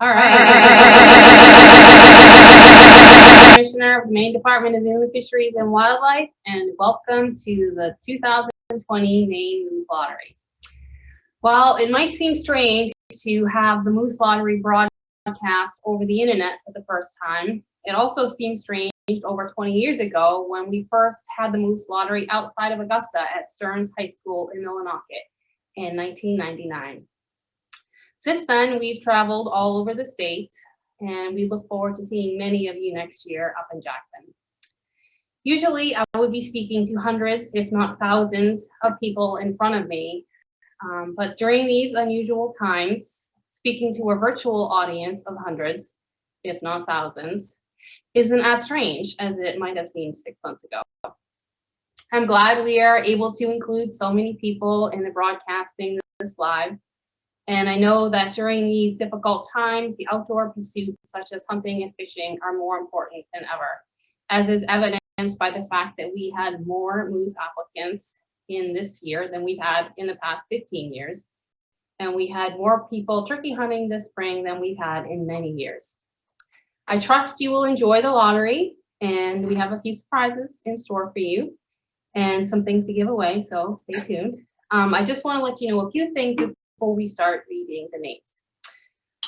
All right. Commissioner of the Maine Department of Inland Fisheries and Wildlife, and welcome to the 2020 Maine Moose Lottery. While it might seem strange to have the Moose Lottery broadcast over the internet for the first time, it also seems strange over 20 years ago when we first had the Moose Lottery outside of Augusta at Stearns High School in Millinocket in 1999. Since then, we've traveled all over the state, and we look forward to seeing many of you next year up in Jackson. Usually, I would be speaking to hundreds, if not thousands, of people in front of me, but during these unusual times, speaking to a virtual audience of hundreds, if not thousands, isn't as strange as it might have seemed 6 months ago. I'm glad we are able to include so many people in the broadcasting this live. And I know that during these difficult times, the outdoor pursuits such as hunting and fishing are more important than ever, as is evidenced by the fact that we had more moose applicants in this year than we've had in the past 15 years. And we had more people turkey hunting this spring than we've had in many years. I trust you will enjoy the lottery, and we have a few surprises in store for you and some things to give away, so stay tuned. I just want to let you know a few things before we start reading the names.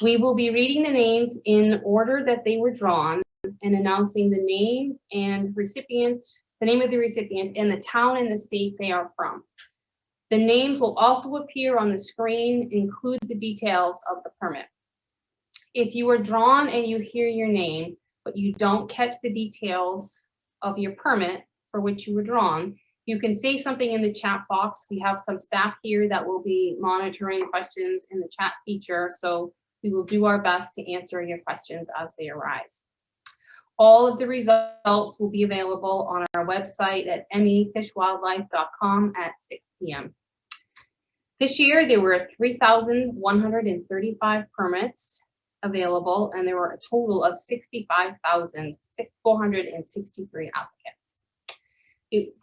We will be reading the names in order that they were drawn and announcing the name and recipient, the name of the recipient and the town and the state they are from. The names will also appear on the screen and include the details of the permit. If you are drawn and you hear your name, but you don't catch the details of your permit for which you were drawn, you can say something in the chat box. We have some staff here that will be monitoring questions in the chat feature, so we will do our best to answer your questions as they arise. All of the results will be available on our website at mefishwildlife.com at 6 p.m. This year, there were 3,135 permits available, and there were a total of 65,463 applicants.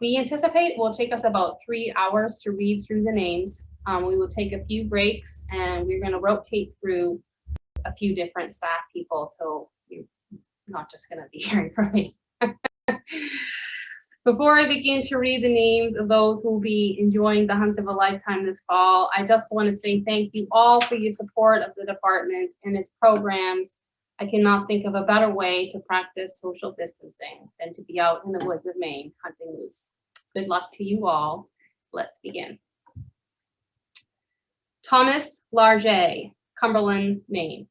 We anticipate it will take us about 3 hours to read through the names. We will take a few breaks, and we're going to rotate through a few different staff people, so you're not just going to be hearing from me. Before I begin to read the names of those who will be enjoying the hunt of a lifetime this fall, I just want to say thank you all for your support of the department and its programs. I cannot think of a better way to practice social distancing than to be out in the woods of Maine hunting moose. Good luck to you all. Let's begin. Thomas Larget, Cumberland, Maine.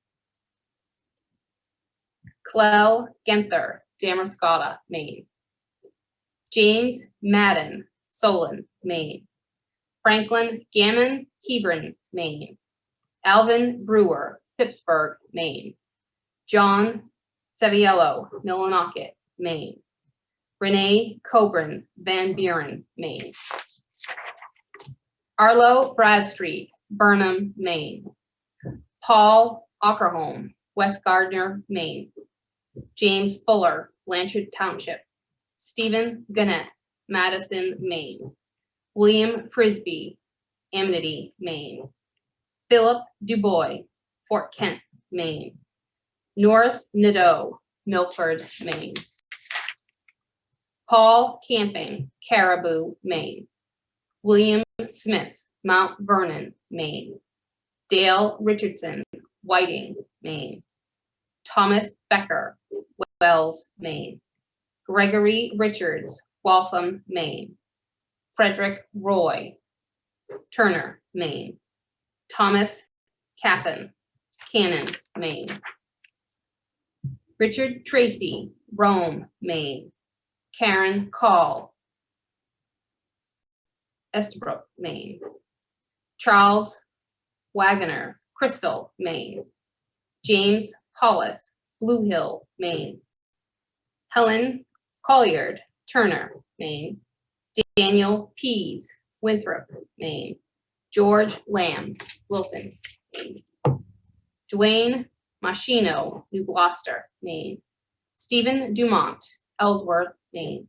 Clell Genther, Damascotta, Maine. James Madden, Solon, Maine. Franklin Gammon, Hebron, Maine. Alvin Brewer, Pittsburgh, Maine. John Saviello, Millinocket, Maine. Renee Coburn, Van Buren, Maine. Arlo Bradstreet, Burnham, Maine. Paul Ockerholm, West Gardner, Maine. James Fuller, Blanchard Township. Stephen Gannett, Madison, Maine. William Frisbee, Amity, Maine. Philip Dubois, Fort Kent, Maine. Norris Nadeau, Milford, Maine. Paul Camping, Caribou, Maine. William Smith, Mount Vernon, Maine. Dale Richardson, Whiting, Maine. Thomas Becker, Wells, Maine. Gregory Richards, Waltham, Maine. Frederick Roy, Turner, Maine. Thomas Caffin, Cannon, Maine. Richard Tracy, Rome, Maine. Karen Call, Estabrook, Maine. Charles Wagoner, Crystal, Maine. James Hollis, Blue Hill, Maine. Helen Colliard, Turner, Maine. Daniel Pease, Winthrop, Maine. George Lamb, Wilton, Maine. Dwayne Machino, New Gloucester, Maine. Stephen Dumont, Ellsworth, Maine.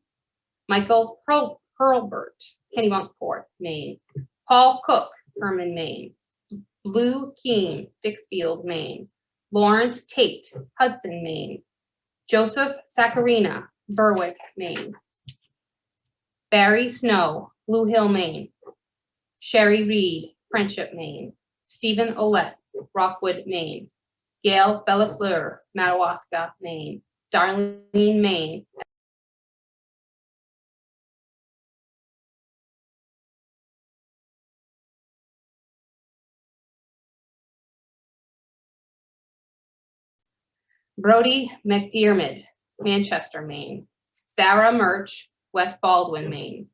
Michael Hurlbert, Kennebunkport, Maine. Paul Cook, Herman, Maine. Blue Keene, Dixfield, Maine. Lawrence Tate, Hudson, Maine. Joseph Saccharina, Berwick, Maine. Barry Snow, Blue Hill, Maine. Sherry Reed, Friendship, Maine. Stephen Olette, Rockwood, Maine. Gail Bellafleur, Madawaska, Maine. Darlene, Maine. Brody McDermott, Manchester, Maine. Sarah Murch, West Baldwin, Maine.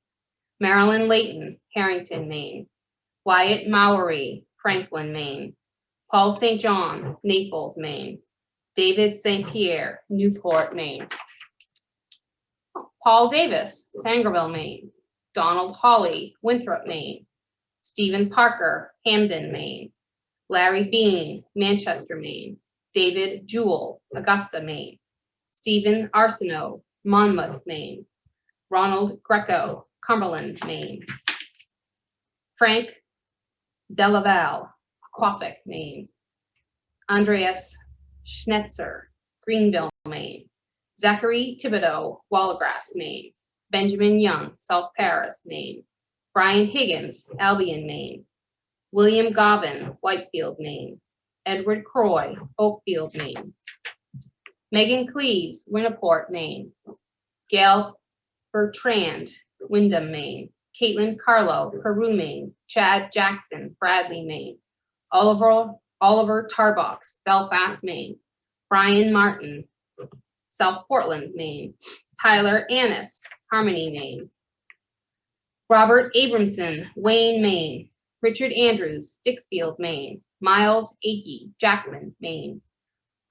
Marilyn Layton, Harrington, Maine. Wyatt Mowery, Franklin, Maine. Paul St. John, Naples, Maine. David St. Pierre, Newport, Maine. Paul Davis, Sangerville, Maine. Donald Hawley, Winthrop, Maine. Stephen Parker, Hamden, Maine. Larry Bean, Manchester, Maine. David Jewell, Augusta, Maine. Stephen Arsenault, Monmouth, Maine. Ronald Greco, Cumberland, Maine. Frank Delaval, Quasick, Maine. Andreas Schnetzer, Greenville, Maine. Zachary Thibodeau, Wallagrass, Maine. Benjamin Young, South Paris, Maine. Brian Higgins, Albion, Maine. William Gobbin, Whitefield, Maine. Edward Croy, Oakfield, Maine. Megan Cleaves, Winniport, Maine. Gail Bertrand, Windham, Maine. Caitlin Carlo, Peru, Maine. Chad Jackson, Bradley, Maine. Oliver Tarbox, Belfast, Maine. Brian Martin, South Portland, Maine. Tyler Annis, Harmony, Maine. Robert Abramson, Wayne, Maine. Richard Andrews, Dixfield, Maine. Miles Akey, Jackman, Maine.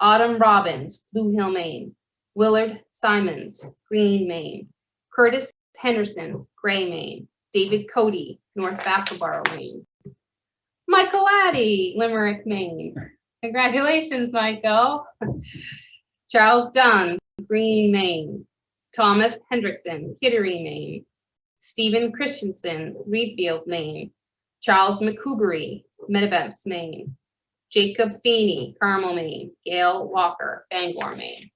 Autumn Robbins, Blue Hill, Maine. Willard Simons, Green, Maine. Curtis Henderson, Gray, Maine. David Cody, North Vassalboro, Maine. Michael Addy, Limerick, Maine. Congratulations, Michael. Charles Dunn, Green, Maine. Thomas Hendrickson, Kittery, Maine. Stephen Christensen, Reedfield, Maine. Charles McCougery, Meadowbanks, Maine. Jacob Feeney, Carmel, Maine. Gail Walker, Bangor, Maine.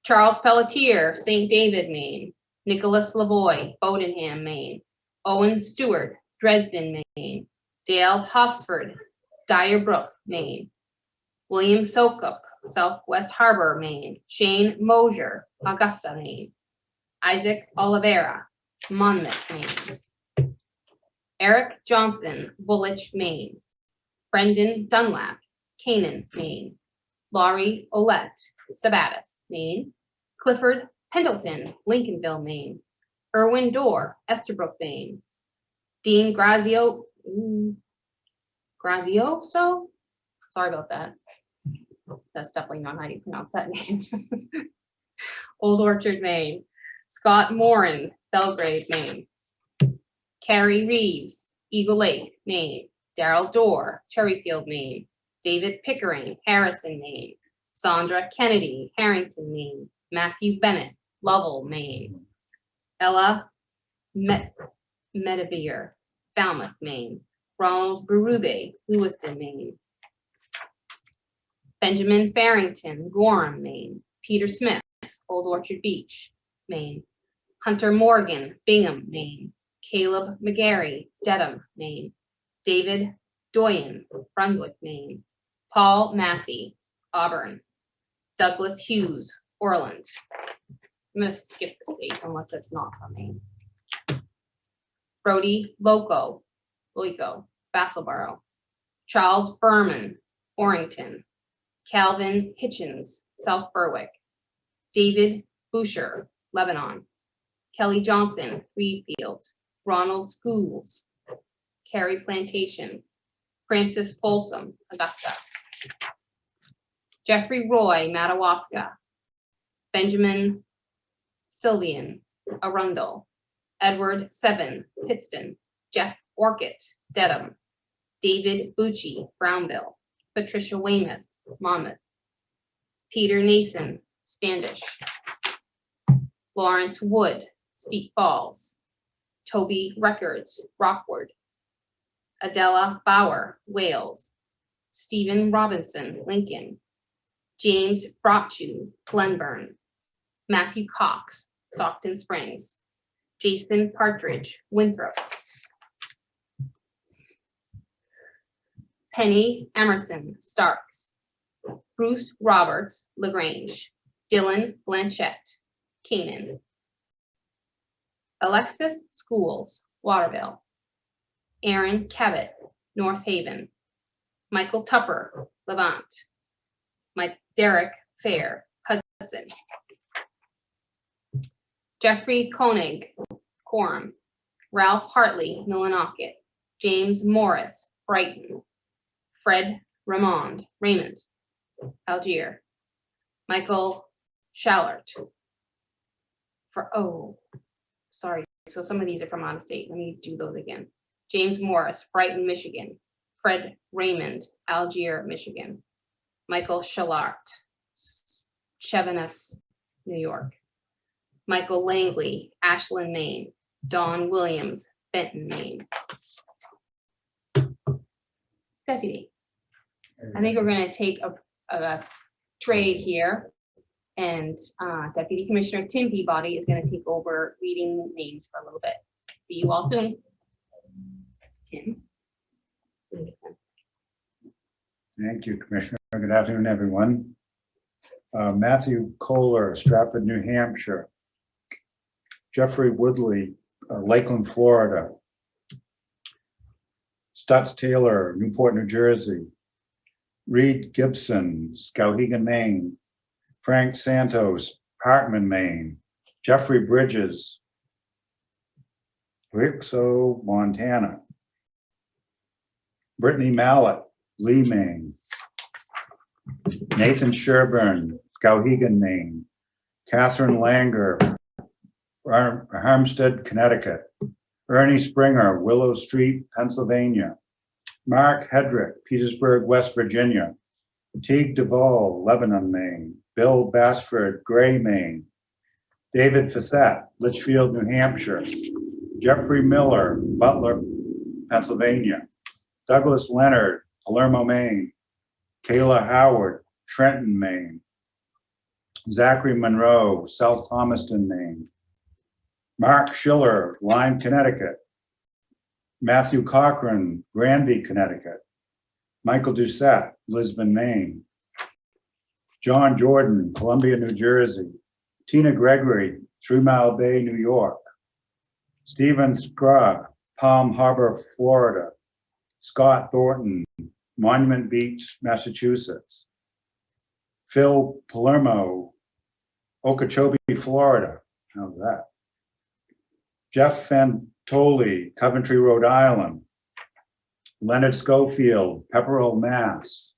Charles Pelletier, St. David, Maine. Nicholas Lavoy, Bodenham, Maine. Owen Stewart, Dresden, Maine. Dale Hobsford, Dyer Brook, Maine. William Sokup, Southwest Harbor, Maine. Shane Mosier, Augusta, Maine. Isaac Oliveira, Monmouth, Maine. Eric Johnson, Woolwich, Maine. Brendan Dunlap, Canaan, Maine. Laurie Olette, Sabattis, Maine. Clifford Pendleton, Lincolnville, Maine. Erwin Dorr, Esterbrook, Maine. Dean Grazioso, sorry about that. That's definitely not how you pronounce that name. Old Orchard, Maine. Scott Morin, Belgrade, Maine. Carrie Reeves, Eagle Lake, Maine. Daryl Dorr, Cherryfield, Maine. David Pickering, Harrison, Maine. Sandra Kennedy, Harrington, Maine. Matthew Bennett, Lovell, Maine. Ella Medevere, Falmouth, Maine. Ronald Berube, Lewiston, Maine. Benjamin Farrington, Gorham, Maine. Peter Smith, Old Orchard Beach, Maine. Hunter Morgan, Bingham, Maine. Caleb McGarry, Dedham, Maine. David Doyen, Brunswick, Maine. Paul Massey, Auburn. Douglas Hughes, Orland. I'm going to skip the state unless it's not from Maine. Brody Loico, Vassalboro. Charles Berman, Orrington. Calvin Hitchens, South Berwick. David Boucher, Lebanon. Kelly Johnson, Reedfield. Ronald Schools, Cary Plantation. Francis Folsom, Augusta. Jeffrey Roy, Madawaska. Benjamin Sylvian, Arundel. Edward Seven, Pittston. Jeff Orkett, Dedham. David Bucci, Brownville. Patricia Weymouth, Monmouth. Peter Nason, Standish. Lawrence Wood, Steep Falls. Toby Records, Rockwood. Adela Bauer, Wales. Stephen Robinson, Lincoln. James Brotchu, Glenburn. Matthew Cox, Stockton Springs. Jason Partridge, Winthrop. Penny Emerson, Starks. Bruce Roberts, LaGrange. Dylan Blanchette, Canaan. Alexis Schools, Waterville. Aaron Cabot, North Haven. Michael Tupper, Levant. Derek Fair, Hudson. Jeffrey Koenig, Quorum. Ralph Hartley, Millinocket. James Morris, Brighton. Fred Raymond, Algier. Michael Schallert. Sorry. So some of these are from out of state. Let me do those again. James Morris, Brighton, Michigan. Fred Raymond, Algier, Michigan. Michael Schallert, Chevenus, New York. Michael Langley, Ashland, Maine. Don Williams, Benton, Maine. Deputy, I think we're going to take a trade here, and Deputy Commissioner Tim Peabody is going to take over reading names for a little bit. See you all soon. Tim. Thank you, Commissioner. Good afternoon, everyone. Matthew Kohler, Stratford, New Hampshire. Jeffrey Woodley, Lakeland, Florida. Stutz Taylor, Newport, New Jersey. Reed Gibson, Skowhegan, Maine. Frank Santos, Parkman, Maine. Jeffrey Bridges, Rixo, Montana. Brittany Mallett, Lee, Maine. Nathan Sherburne, Skowhegan, Maine. Catherine Langer, Harmstead, Connecticut. Ernie Springer, Willow Street, Pennsylvania. Mark Hedrick, Petersburg, West Virginia. Teague Duvall, Lebanon, Maine. Bill Basford, Gray, Maine. David Fassett, Litchfield, New Hampshire. Jeffrey Miller, Butler, Pennsylvania. Douglas Leonard, Palermo, Maine. Kayla Howard, Trenton, Maine. Zachary Monroe, South Thomaston, Maine. Mark Schiller, Lyme, Connecticut. Matthew Cochran, Granby, Connecticut. Michael Doucette, Lisbon, Maine. John Jordan, Columbia, New Jersey. Tina Gregory, 3 Mile Bay, New York. Stephen Scrugg, Palm Harbor, Florida. Scott Thornton, Monument Beach, Massachusetts. Phil Palermo, Okeechobee, Florida. How's that? Jeff Fantoli, Coventry, Rhode Island. Leonard Schofield, Pepperell, Mass.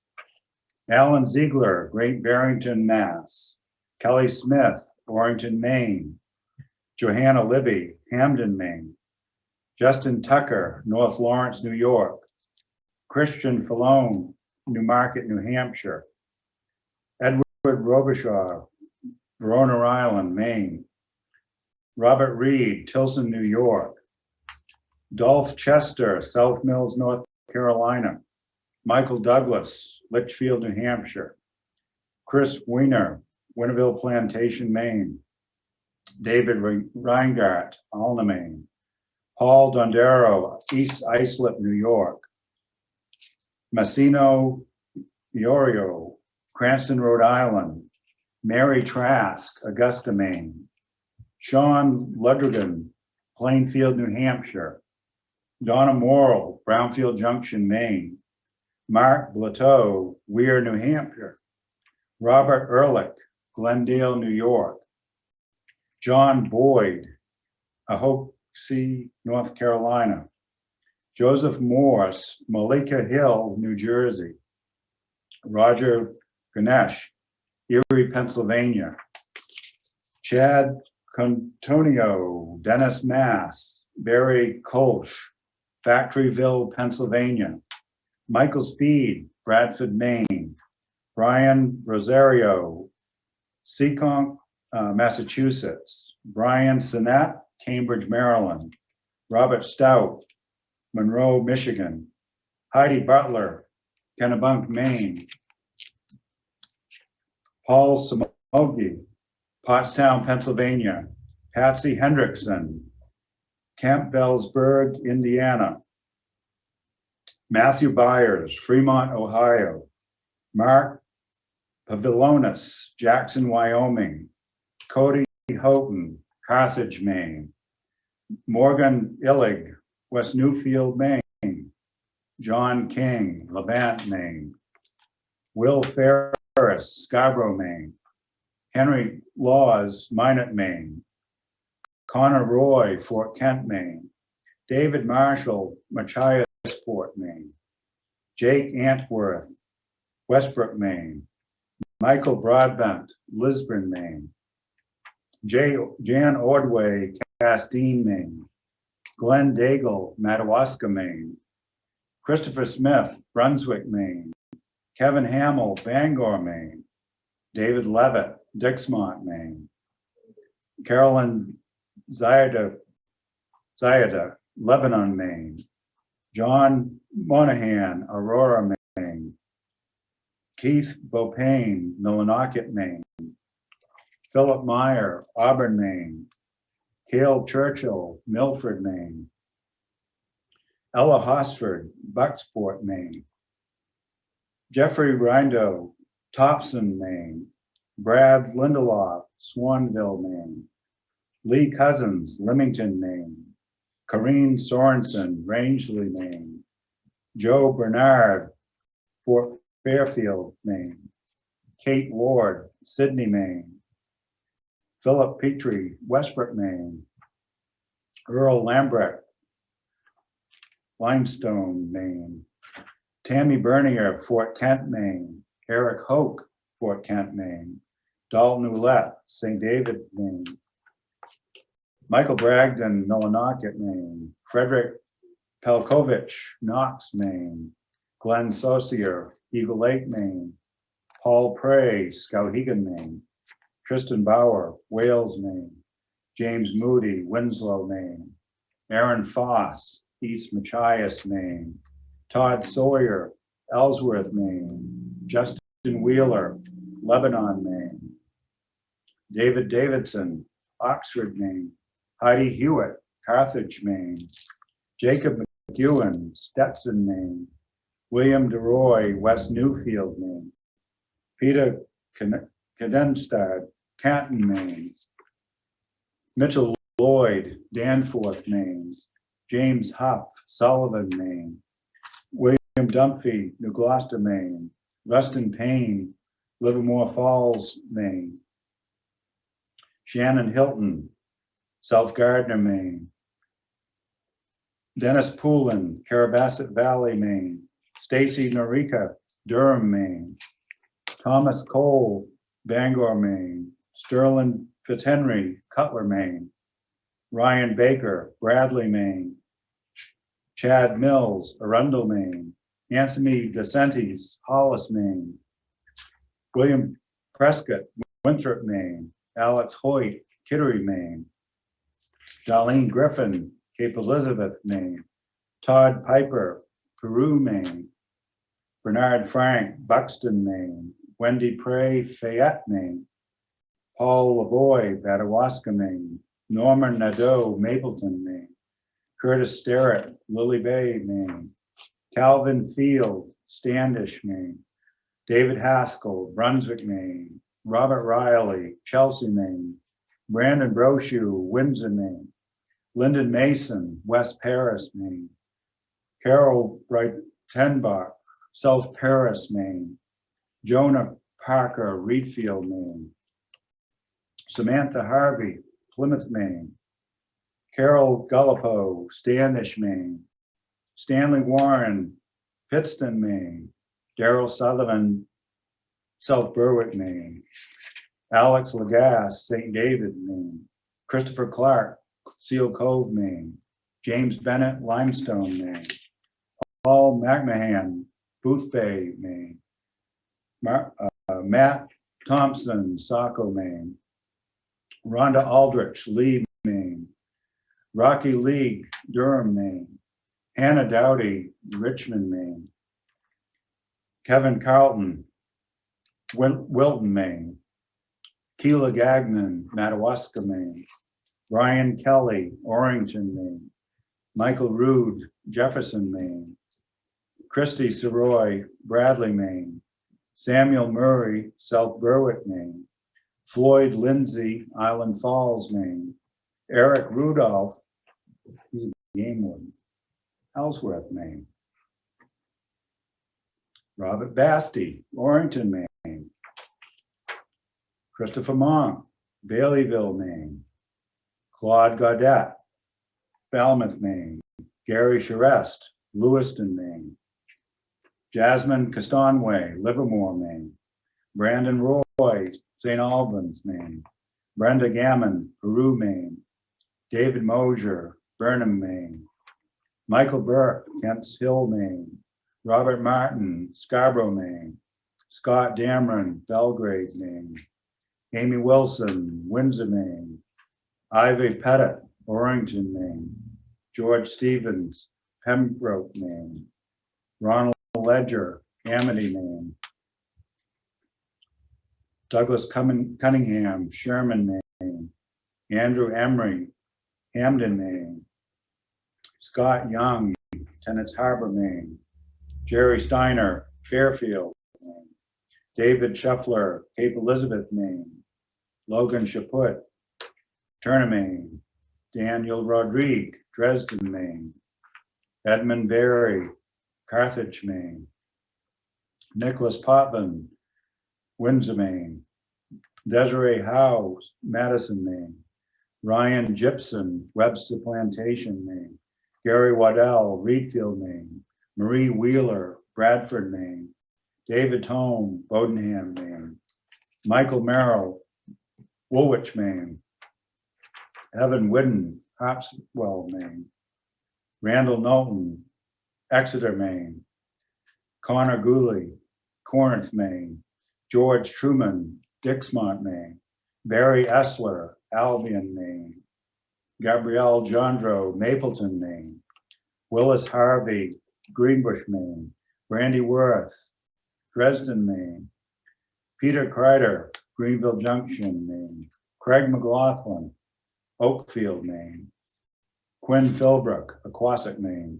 Alan Ziegler, Great Barrington, Mass. Kelly Smith, Warrington, Maine. Johanna Libby, Hamden, Maine. Justin Tucker, North Lawrence, New York. Christian Falone, Newmarket, New Hampshire. Edward Robichaud, Verona Island, Maine. Robert Reed, Tilson, New York. Dolph Chester, South Mills, North Carolina. Michael Douglas, Litchfield, New Hampshire. Chris Weiner, Winterville Plantation, Maine. David Reingart, Alna, Maine. Paul Dondero, East Islip, New York. Massino Iorio, Cranston, Rhode Island. Mary Trask, Augusta, Maine. Sean Ludrigan, Plainfield, New Hampshire. Donna Morrill, Brownfield Junction, Maine. Mark Blateau, Weir, New Hampshire. Robert Ehrlich, Glendale, New York. John Boyd, Ahoksie, North Carolina. Joseph Morse, Malika Hill, New Jersey. Roger Ganesh, Erie, Pennsylvania. Chad Contonio, Dennis, Mass. Barry Kolsch, Factoryville, Pennsylvania. Michael Speed, Bradford, Maine. Brian Rosario, Seekonk, Massachusetts. Brian Sinnett, Cambridge, Maryland. Robert Stout, Monroe, Michigan. Heidi Butler, Kennebunk, Maine. Paul Samogi, Pottstown, Pennsylvania. Patsy Hendrickson, Campbellsburg, Indiana. Matthew Byers, Fremont, Ohio. Mark Pavilonis, Jackson, Wyoming. Cody Houghton, Carthage, Maine. Morgan Illig, West Newfield, Maine. John King, Levant, Maine. Will Ferris, Scarborough, Maine. Henry Laws, Minot, Maine. Connor Roy, Fort Kent, Maine. David Marshall, Machiasport, Maine. Jake Antworth, Westbrook, Maine. Michael Broadbent, Lisbon, Maine. Jan Ordway, Castine, Maine. Glenn Daigle, Madawaska, Maine. Christopher Smith, Brunswick, Maine. Kevin Hamill, Bangor, Maine. David Levitt, Dixmont, Maine. Carolyn Zayada, Lebanon, Maine. John Monahan, Aurora, Maine. Keith Bopane, Millinocket, Maine. Philip Meyer, Auburn, Maine. Cale Churchill, Milford, Maine. Ella Hosford, Bucksport, Maine. Jeffrey Rindo, Topsom, Maine. Brad Lindelof, Swanville, Maine. Lee Cousins, Leamington, Maine. Corrine Sorensen, Rangeley, Maine. Joe Bernard, Fort Fairfield, Maine. Kate Ward, Sydney, Maine. Philip Petrie, Westbrook, Maine. Earl Lambrecht, Limestone, Maine. Tammy Bernier, Fort Kent, Maine. Eric Hoke, Fort Kent, Maine. Dalton Ouellette, St. David, Maine. Michael Bragdon, Millinocket, Maine. Frederick Pelkovich, Knox, Maine. Glenn Saucier, Eagle Lake, Maine. Paul Prey, Skowhegan, Maine. Tristan Bauer, Wales, Maine. James Moody, Winslow, Maine. Aaron Foss, East Machias, Maine. Todd Sawyer, Ellsworth, Maine. Justin Wheeler, Lebanon, Maine. David Davidson, Oxford, Maine. Heidi Hewitt, Carthage, Maine. Jacob McEwen, Stetson, Maine. William DeRoy, West Newfield, Maine. Peter Cadenstad, Canton, Maine. Mitchell Lloyd, Danforth, Maine. James Huff, Sullivan, Maine. William Dunphy, New Gloucester, Maine. Rustin Payne, Livermore Falls, Maine. Shannon Hilton, South Gardner, Maine. Dennis Poulin, Carabasset Valley, Maine. Stacy Norika, Durham, Maine. Thomas Cole, Bangor, Maine. Sterling Fitzhenry, Cutler, Maine. Ryan Baker, Bradley, Maine. Chad Mills, Arundel, Maine. Anthony DeCentes, Hollis, Maine. William Prescott, Winthrop, Maine. Alex Hoyt, Kittery, Maine. Darlene Griffin, Cape Elizabeth, Maine. Todd Piper, Peru, Maine. Bernard Frank, Buxton, Maine. Wendy Prey, Fayette, Maine. Paul Lavoie, Madawaska, Maine. Norman Nadeau, Mapleton, Maine. Curtis Sterrett, Lily Bay, Maine. Calvin Field, Standish, Maine. David Haskell, Brunswick, Maine. Robert Riley, Chelsea, Maine. Brandon Brochu, Windsor, Maine. Lyndon Mason, West Paris, Maine. Carol Bright Tenbach, South Paris, Maine. Jonah Parker, Reedfield, Maine. Samantha Harvey, Plymouth, Maine. Carol Gullipo, Standish, Maine. Stanley Warren, Pittston, Maine. Daryl Sutherland, South Berwick, Maine. Alex Lagasse, St. David, Maine. Christopher Clark, Seal Cove, Maine. James Bennett, Limestone, Maine. Paul McMahon, Booth Bay, Maine. Matt Thompson, Saco, Maine. Rhonda Aldrich, Lee, Maine. Rocky League, Durham, Maine. Hannah Dowdy, Richmond, Maine. Kevin Carlton, Wilton, Maine. Keela Gagnon, Madawaska, Maine. Ryan Kelly, Orrington, Maine. Michael Rood, Jefferson, Maine. Christy Soroy, Bradley, Maine. Samuel Murray, South Berwick, Maine. Floyd Lindsay, Island Falls, Maine. Eric Rudolph, he's a game warden, Ellsworth, Maine. Robert Basti, Orrington, Maine. Christopher Monk, Baileyville, Maine. Claude Gaudette, Falmouth, Maine. Gary Charest, Lewiston, Maine. Jasmine Castonway, Livermore, Maine. Brandon Roy, St. Albans, Maine. Brenda Gammon, Peru, Maine. David Mosier, Burnham, Maine. Michael Burke, Kents Hill, Maine. Robert Martin, Scarborough, Maine. Scott Dameron, Belgrade, Maine. Amy Wilson, Windsor, Maine. Ivy Pettit, Orrington, Maine. George Stevens, Pembroke, Maine. Ronald Ledger, Amity, Maine. Douglas Cunningham, Sherman, Maine. Andrew Emery, Hamden, Maine. Scott Young, Tennants Harbor, Maine. Jerry Steiner, Fairfield, Maine. David Shuffler, Cape Elizabeth, Maine. Logan Chaput, Turner, Maine. Daniel Rodrigue, Dresden, Maine. Edmund Berry, Carthage, Maine. Nicholas Potvin, Windsor, Maine. Desiree Howe, Madison, Maine. Ryan Gibson, Webster Plantation, Maine. Gary Waddell, Reedfield, Maine. Marie Wheeler, Bradford, Maine. David Tome, Bodenham, Maine. Michael Merrill, Woolwich, Maine. Evan Whidden, Harpswell, Maine. Randall Knowlton, Exeter, Maine. Connor Gooley, Corinth, Maine. George Truman, Dixmont, Maine. Barry Essler, Albion, Maine. Gabrielle Jondro, Mapleton, Maine. Willis Harvey, Greenbush, Maine. Brandy Worth, Dresden, Maine. Peter Kreider, Greenville Junction, Maine. Craig McLaughlin, Oakfield, Maine. Quinn Philbrook, Aquasic, Maine.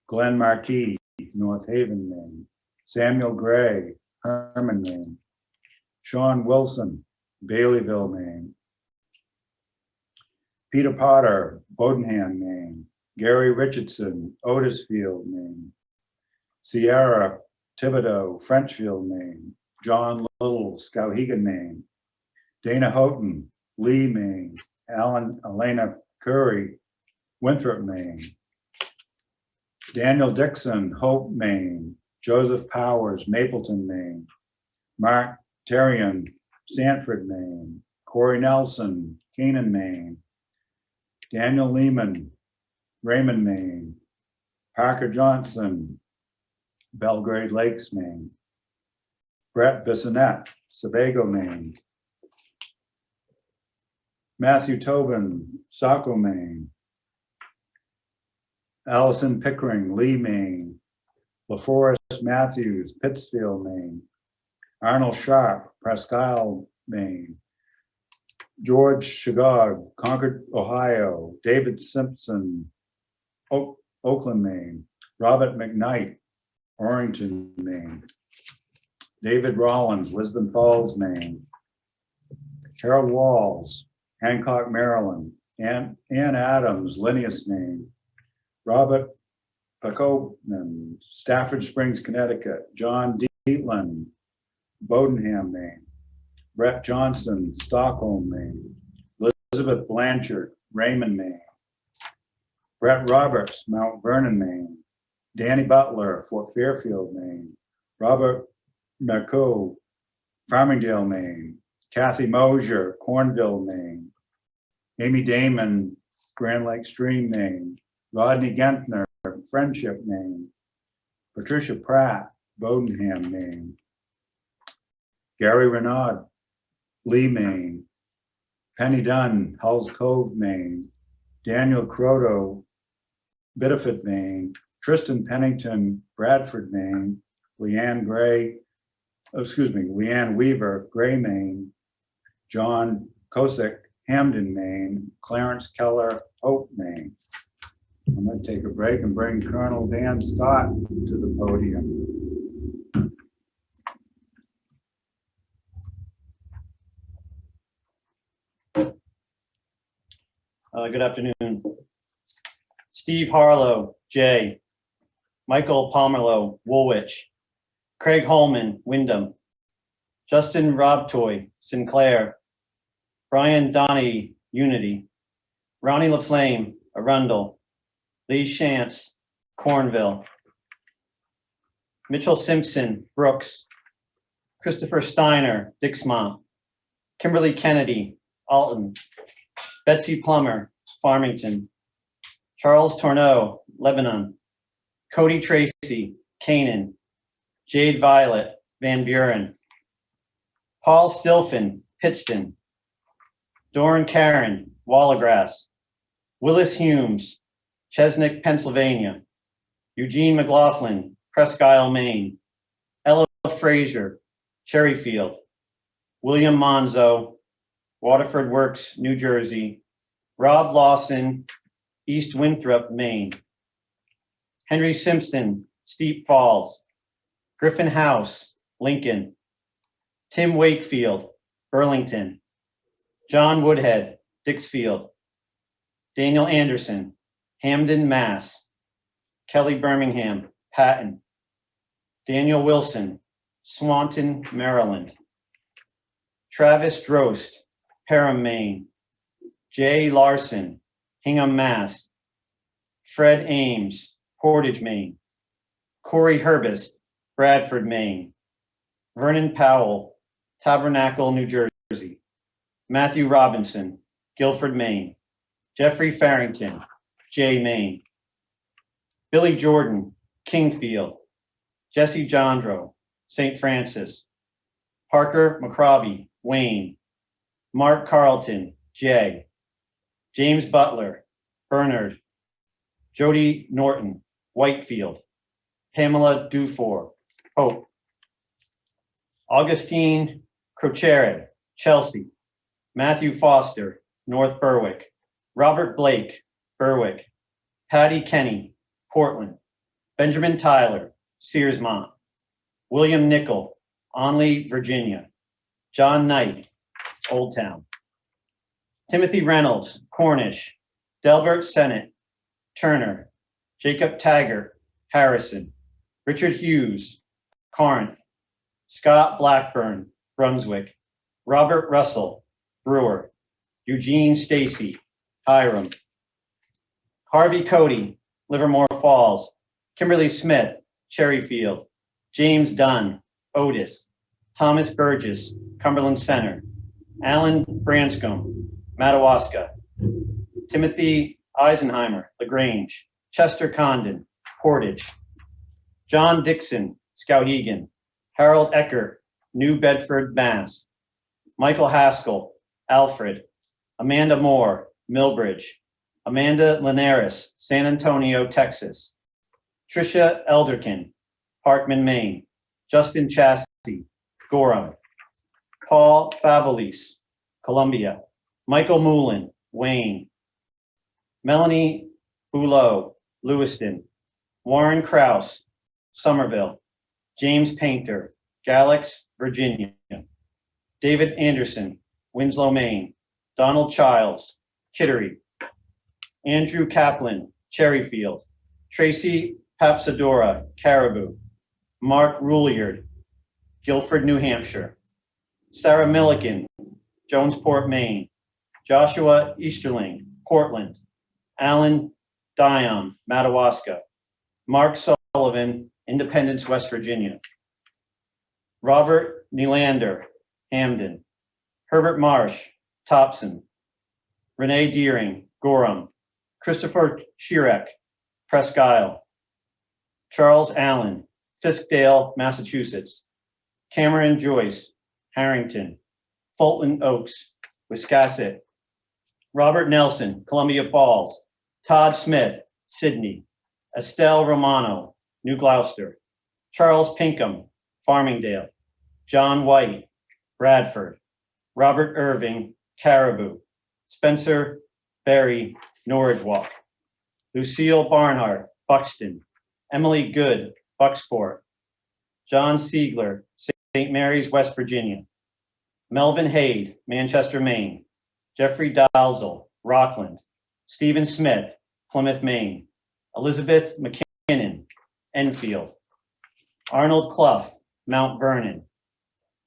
Glenn Marquis, North Haven, Maine. Samuel Gray, Herman, Maine. Sean Wilson, Baileyville, Maine. Peter Potter, Bodenham, Maine. Gary Richardson, Otisfield, Maine. Sierra Thibodeau, Frenchfield, Maine. John Little, Skowhegan, Maine. Dana Houghton, Lee, Maine. Elena Curry, Winthrop, Maine. Daniel Dixon, Hope, Maine. Joseph Powers, Mapleton, Maine. Mark Terrian, Sanford, Maine. Corey Nelson, Canaan, Maine. Daniel Lehman, Raymond, Maine. Parker Johnson, Belgrade Lakes, Maine. Brett Bissonette, Sebago, Maine. Matthew Tobin, Saco, Maine. Allison Pickering, Lee, Maine. LaForest Matthews, Pittsfield, Maine. Arnold Sharp, Presque Isle, Maine. George Shagog, Concord, Ohio. David Simpson, Oakland, Maine. Robert McKnight, Orrington, Maine. David Rollins, Lisbon Falls, Maine. Harold Walls, Hancock, Maryland. Ann Adams, Linneus, Maine. Robert Paconan, Stafford Springs, Connecticut. John Dietland, Bodenham, Maine. Brett Johnson, Stockholm, Maine. Elizabeth Blanchard, Raymond, Maine. Brett Roberts, Mount Vernon, Maine. Danny Butler, Fort Fairfield, Maine. Robert Mercot, Farmingdale, Maine. Kathy Mosier, Cornville, Maine. Amy Damon, Grand Lake Stream, Maine. Rodney Gentner, Friendship, Maine. Patricia Pratt, Bodenham, Maine. Gary Renaud, Lee, Maine. Penny Dunn, Hulls Cove, Maine. Daniel Croto, Biddeford, Maine. Tristan Pennington, Bradford, Maine. Leanne Weaver, Gray, Maine. John Kosick, Hamden, Maine. Clarence Keller, Hope, Maine. I'm going to take a break and bring Colonel Dan Scott to the podium. Good afternoon. Steve Harlow, Jay. Michael Pomerlow, Woolwich. Craig Holman, Wyndham. Justin Robtoy, Sinclair. Brian Donahue, Unity. Ronnie LaFlame, Arundel. Lee Shantz, Cornville. Mitchell Simpson, Brooks. Christopher Steiner, Dixmont. Kimberly Kennedy, Alton. Betsy Plummer, Farmington. Charles Tourneau, Lebanon. Cody Tracy, Canaan. Jade Violet, Van Buren. Paul Stilfen, Pittston. Doran Karen, Wallagrass. Willis Humes, Chesnick, Pennsylvania. Eugene McLaughlin, Presque Isle, Maine. Ella Frazier, Cherryfield. William Monzo, Waterford Works, New Jersey. Rob Lawson, East Winthrop, Maine. Henry Simpson, Steep Falls. Griffin House, Lincoln. Tim Wakefield, Burlington. John Woodhead, Dixfield. Daniel Anderson, Hamden, Mass. Kelly Birmingham, Patton. Daniel Wilson, Swanton, Maryland. Travis Drost, Perham, Maine. Jay Larson, Hingham, Mass. Fred Ames, Portage, Maine. Corey Herbist, Bradford, Maine. Vernon Powell, Tabernacle, New Jersey. Matthew Robinson, Guilford, Maine. Jeffrey Farrington, Jay, Maine. Billy Jordan, Kingfield. Jesse Jandro, St. Francis. Parker McCrobbie, Wayne. Mark Carlton, Jay. James Butler, Bernard. Jody Norton, Whitefield. Pamela Dufour, Hope. Augustine Crochere, Chelsea. Matthew Foster, North Berwick. Robert Blake, Berwick. Patty Kenny, Portland. Benjamin Tyler, Searsmont. William Nickel, Onley, Virginia. John Knight, Old Town. Timothy Reynolds, Cornish. Delbert Sennett, Turner. Jacob Taggart, Harrison. Richard Hughes, Corinth. Scott Blackburn, Brunswick. Robert Russell, Brewer. Eugene Stacy, Hiram. Harvey Cody, Livermore Falls. Kimberly Smith, Cherryfield. James Dunn, Otis. Thomas Burgess, Cumberland Center. Alan Branscombe, Madawaska. Timothy Eisenheimer, LaGrange. Chester Condon, Portage. John Dixon, Skowhegan. Harold Eckert, New Bedford, Mass. Michael Haskell, Alfred. Amanda Moore, Millbridge. Amanda Linares, San Antonio, Texas. Tricia Elderkin, Parkman, Maine. Justin Chassie, Gorham. Paul Favolis, Columbia. Michael Moulin, Wayne. Melanie Boulot, Lewiston. Warren Krause, Somerville. James Painter, Galax, Virginia. David Anderson, Winslow, Maine. Donald Childs, Kittery. Andrew Kaplan, Cherryfield. Tracy Papsadora, Caribou. Mark Rouliard, Guilford, New Hampshire. Sarah Milliken, Jonesport, Maine. Joshua Easterling, Portland. Alan Dion, Madawaska. Mark Sullivan, Independence, West Virginia. Robert Nylander, Hamden. Herbert Marsh, Topson. Renee Deering, Gorham. Christopher Shirek, Presque Isle. Charles Allen, Fiskdale, Massachusetts. Cameron Joyce, Harrington. Fulton Oaks, Wiscasset. Robert Nelson, Columbia Falls. Todd Smith, Sydney. Estelle Romano, New Gloucester. Charles Pinkham, Farmingdale. John White, Bradford. Robert Irving, Caribou. Spencer Berry, Norridgewock. Lucille Barnhart, Buxton. Emily Good, Bucksport. John Siegler, St. Mary's, West Virginia. Melvin Haid, Manchester, Maine. Jeffrey Dalzell, Rockland. Stephen Smith, Plymouth, Maine. Elizabeth McKinnon, Enfield. Arnold Clough, Mount Vernon.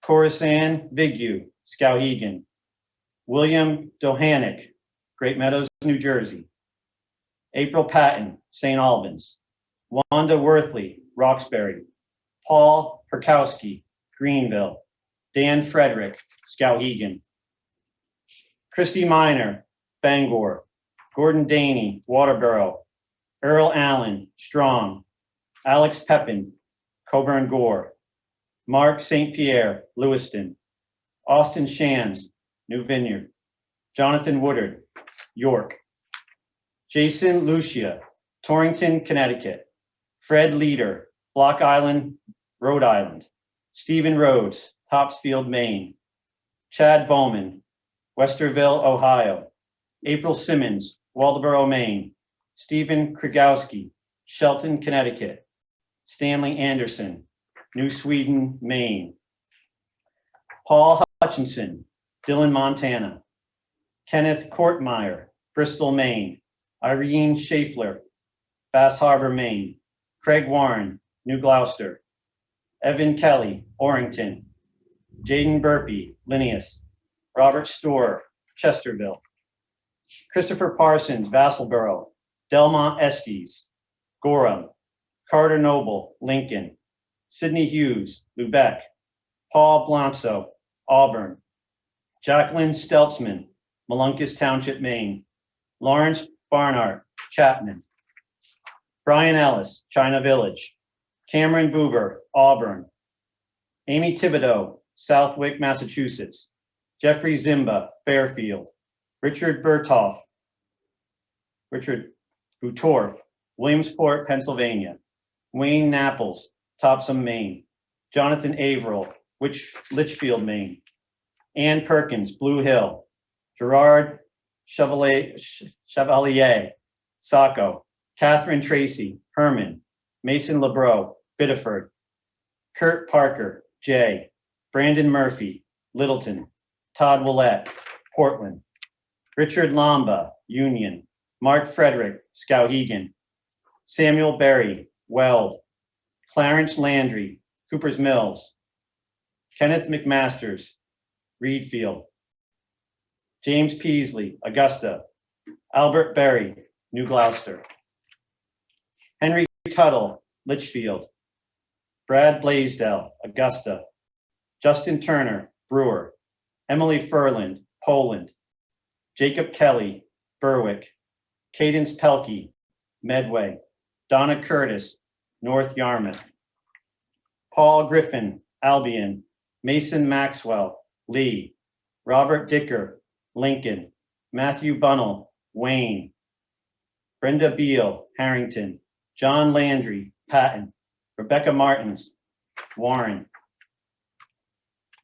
Corisande Vigue, Skowhegan. William Dohanick, Great Meadows, New Jersey. April Patton, St. Albans. Wanda Worthley, Roxbury. Paul Perkowski, Greenville. Dan Frederick, Skowhegan. Christy Miner, Bangor. Gordon Daney, Waterboro. Earl Allen, Strong. Alex Pepin, Coburn Gore. Mark St. Pierre, Lewiston. Austin Shands, New Vineyard. Jonathan Woodard, York. Jason Lucia, Torrington, Connecticut. Fred Leader, Block Island, Rhode Island. Stephen Rhodes, Topsfield, Maine. Chad Bowman, Westerville, Ohio. April Simmons, Waldoboro, Maine. Stephen Krigowski, Shelton, Connecticut. Stanley Anderson, New Sweden, Maine. Paul Hutchinson, Dillon, Montana. Kenneth Kortmeyer, Bristol, Maine. Irene Schaeffler, Bass Harbor, Maine. Craig Warren, New Gloucester. Evan Kelly, Orrington. Jaden Burpee, Linneus. Robert Storer, Chesterville. Christopher Parsons, Vassalboro. Delmont Estes, Gorham. Carter Noble, Lincoln. Sidney Hughes, Lubec. Paul Blonso, Auburn. Jacqueline Steltzman, Molunkus Township, Maine. Lawrence Barnard, Chapman. Brian Ellis, China Village. Cameron Buber, Auburn. Amy Thibodeau, Southwick, Massachusetts. Jeffrey Zimba, Fairfield. Richard Butorf, Williamsport, Pennsylvania. Wayne Napples, Topsom, Maine. Jonathan Averill, Litchfield, Maine. Ann Perkins, Blue Hill. Gerard Chevalier, Saco. Catherine Tracy, Herman. Mason Lebreau, Biddeford. Kurt Parker, Jay. Brandon Murphy, Littleton. Todd Willett, Portland. Richard Lamba, Union. Mark Frederick, Skowhegan. Samuel Berry, Weld. Clarence Landry, Cooper's Mills. Kenneth McMasters, Reedfield. James Peasley, Augusta. Albert Berry, New Gloucester. Henry Tuttle, Litchfield. Brad Blaisdell, Augusta. Justin Turner, Brewer. Emily Furland, Poland. Jacob Kelly, Berwick. Cadence Pelkey, Medway. Donna Curtis, North Yarmouth. Paul Griffin, Albion. Mason Maxwell, Lee. Robert Dicker, Lincoln. Matthew Bunnell, Wayne. Brenda Beal, Harrington. John Landry, Patton. Rebecca Martins, Warren.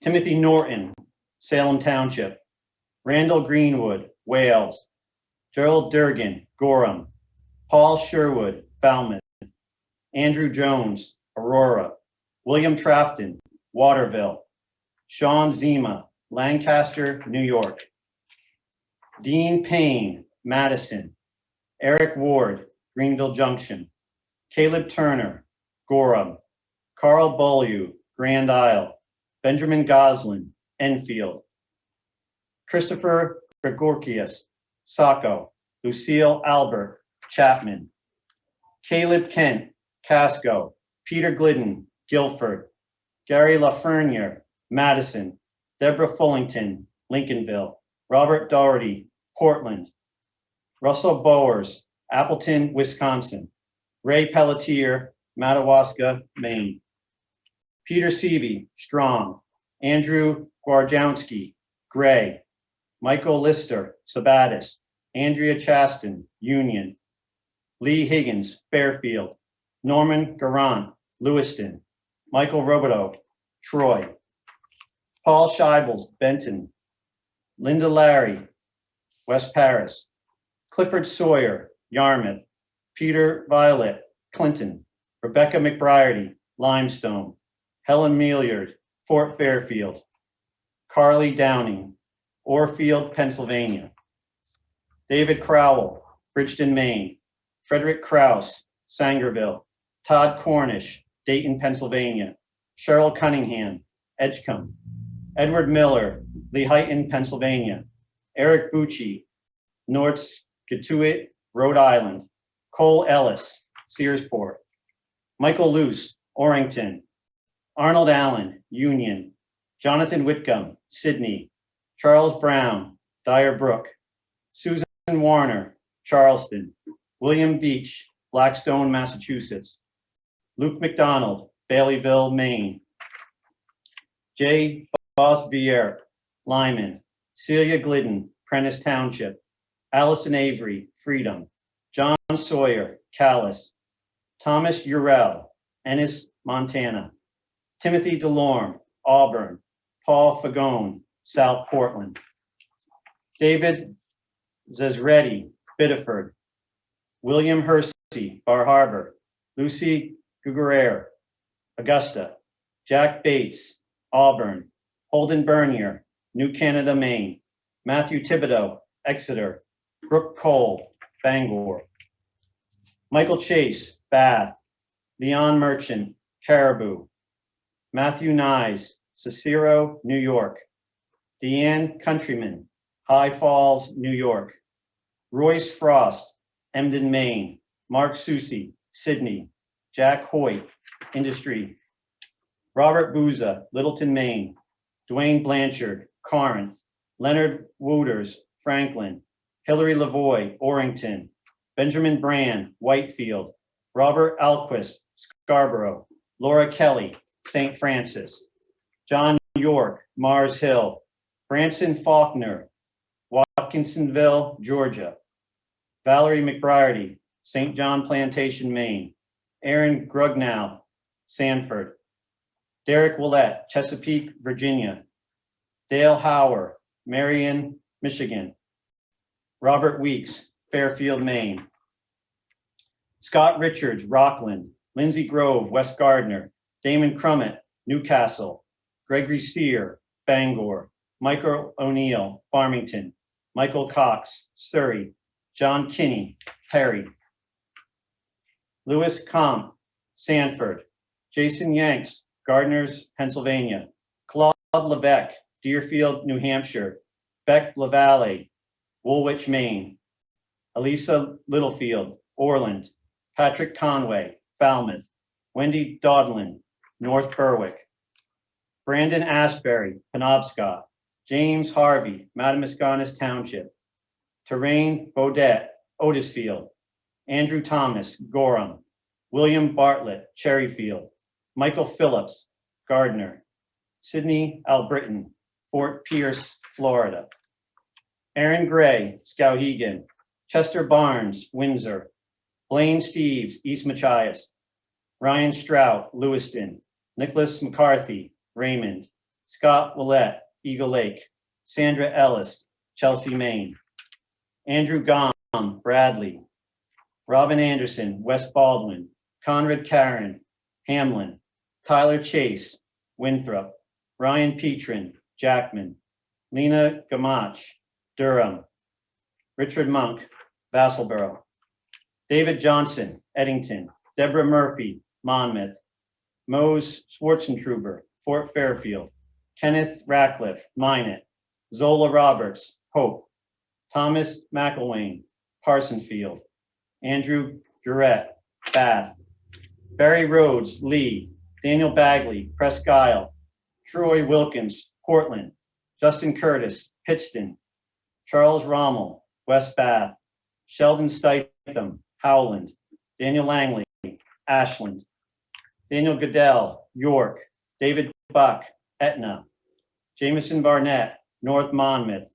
Timothy Norton, Salem Township. Randall Greenwood, Wales. Gerald Durgan, Gorham. Paul Sherwood, Falmouth. Andrew Jones, Aurora. William Trafton, Waterville. Sean Zima, Lancaster, New York. Dean Payne, Madison. Eric Ward, Greenville Junction. Caleb Turner, Gorham. Carl Beaulieu, Grand Isle. Benjamin Goslin, Enfield. Christopher Gregorkius, Saco. Lucille Albert, Chapman. Caleb Kent, Casco. Peter Glidden, Guilford. Gary Lafreniere, Madison. Deborah Fullington, Lincolnville. Robert Doherty, Portland. Russell Bowers, Appleton, Wisconsin. Ray Pelletier, Madawaska, Maine. Peter Seavey, Strong. Andrew Gwarjowski, Gray. Michael Lister, Sabattis. Andrea Chaston, Union. Lee Higgins, Fairfield. Norman Garant, Lewiston. Michael Robideau, Troy. Paul Scheibels, Benton. Linda Larry, West Paris. Clifford Sawyer, Yarmouth. Peter Violet, Clinton. Rebecca McBriarty, Limestone. Helen Milliard, Fort Fairfield. Carly Downing, Orfield, Pennsylvania. David Crowell, Bridgeton, Maine. Frederick Krause, Sangerville. Todd Cornish, Dayton, Pennsylvania. Cheryl Cunningham, Edgecombe. Edward Miller, Lehighton, Pennsylvania. Eric Bucci, North Scituate, Rhode Island. Cole Ellis, Searsport. Michael Luce, Orrington. Arnold Allen, Union. Jonathan Whitcomb, Sydney. Charles Brown, Dyer Brook. Susan Warner, Charleston. William Beach, Blackstone, Massachusetts. Luke McDonald, Baileyville, Maine. J. Bosvier, Lyman. Celia Glidden, Prentice Township. Allison Avery, Freedom. John Sawyer, Callis. Thomas Urell, Ennis, Montana. Timothy DeLorme, Auburn. Paul Fagone, South Portland. David Zesredi, Biddeford. William Hersey, Bar Harbor. Lucy Guguerre, Augusta. Jack Bates, Auburn. Holden Bernier, New Canada, Maine. Matthew Thibodeau, Exeter. Brooke Cole, Bangor. Michael Chase, Bath. Leon Merchant, Caribou. Matthew Nyes, Cicero, New York. Deanne Countryman, High Falls, New York. Royce Frost, Emden, Maine. Mark Susi, Sydney. Jack Hoyt, Industry. Robert Bouza, Littleton, Maine. Dwayne Blanchard, Corinth. Leonard Wooters, Franklin. Hillary Lavoie, Orrington. Benjamin Brand, Whitefield. Robert Alquist, Scarborough. Laura Kelly, St. Francis. John York, Mars Hill. Branson Faulkner, Watkinsonville, Georgia. Valerie McBriarty, St. John Plantation, Maine. Aaron Grugnow, Sanford. Derek Willett, Chesapeake, Virginia. Dale Hauer, Marion, Michigan. Robert Weeks, Fairfield, Maine. Scott Richards, Rockland. Lindsay Grove, West Gardner. Damon Crummett, Newcastle. Gregory Sear, Bangor. Michael O'Neill, Farmington. Michael Cox, Surrey. John Kinney, Perry. Louis Comp, Sanford. Jason Yanks, Gardners, Pennsylvania. Claude Levesque, Deerfield, New Hampshire. Beck Lavalle, Woolwich, Maine. Elisa Littlefield, Orland. Patrick Conway, Falmouth. Wendy Dodlin, North Berwick. Brandon Asbury, Penobscot. James Harvey, Mattamuscaugas Township. Terrain Baudet, Otisfield. Andrew Thomas, Gorham. William Bartlett, Cherryfield. Michael Phillips, Gardner. Sidney Albritton, Fort Pierce, Florida. Aaron Gray, Skowhegan. Chester Barnes, Windsor. Blaine Steves, East Machias. Ryan Strout, Lewiston. Nicholas McCarthy, Raymond. Scott Willett, Eagle Lake. Sandra Ellis, Chelsea, Maine. Andrew Gom, Bradley. Robin Anderson, West Baldwin. Conrad Karen, Hamlin. Tyler Chase, Winthrop. Ryan Petrin, Jackman. Lena Gamach, Durham. Richard Monk, Vassalboro. David Johnson, Eddington. Deborah Murphy, Monmouth. Mose Schwarzentruber, Fort Fairfield. Kenneth Ratcliffe, Minot. Zola Roberts, Hope. Thomas McElwain, Parsonsfield. Andrew Durrett, Bath. Barry Rhodes, Lee. Daniel Bagley, Presque Isle. Troy Wilkins, Portland. Justin Curtis, Pittston. Charles Rommel, West Bath. Sheldon Stitham, Howland. Daniel Langley, Ashland. Daniel Goodell, York. David Buck, Etna. Jameson Barnett, North Monmouth.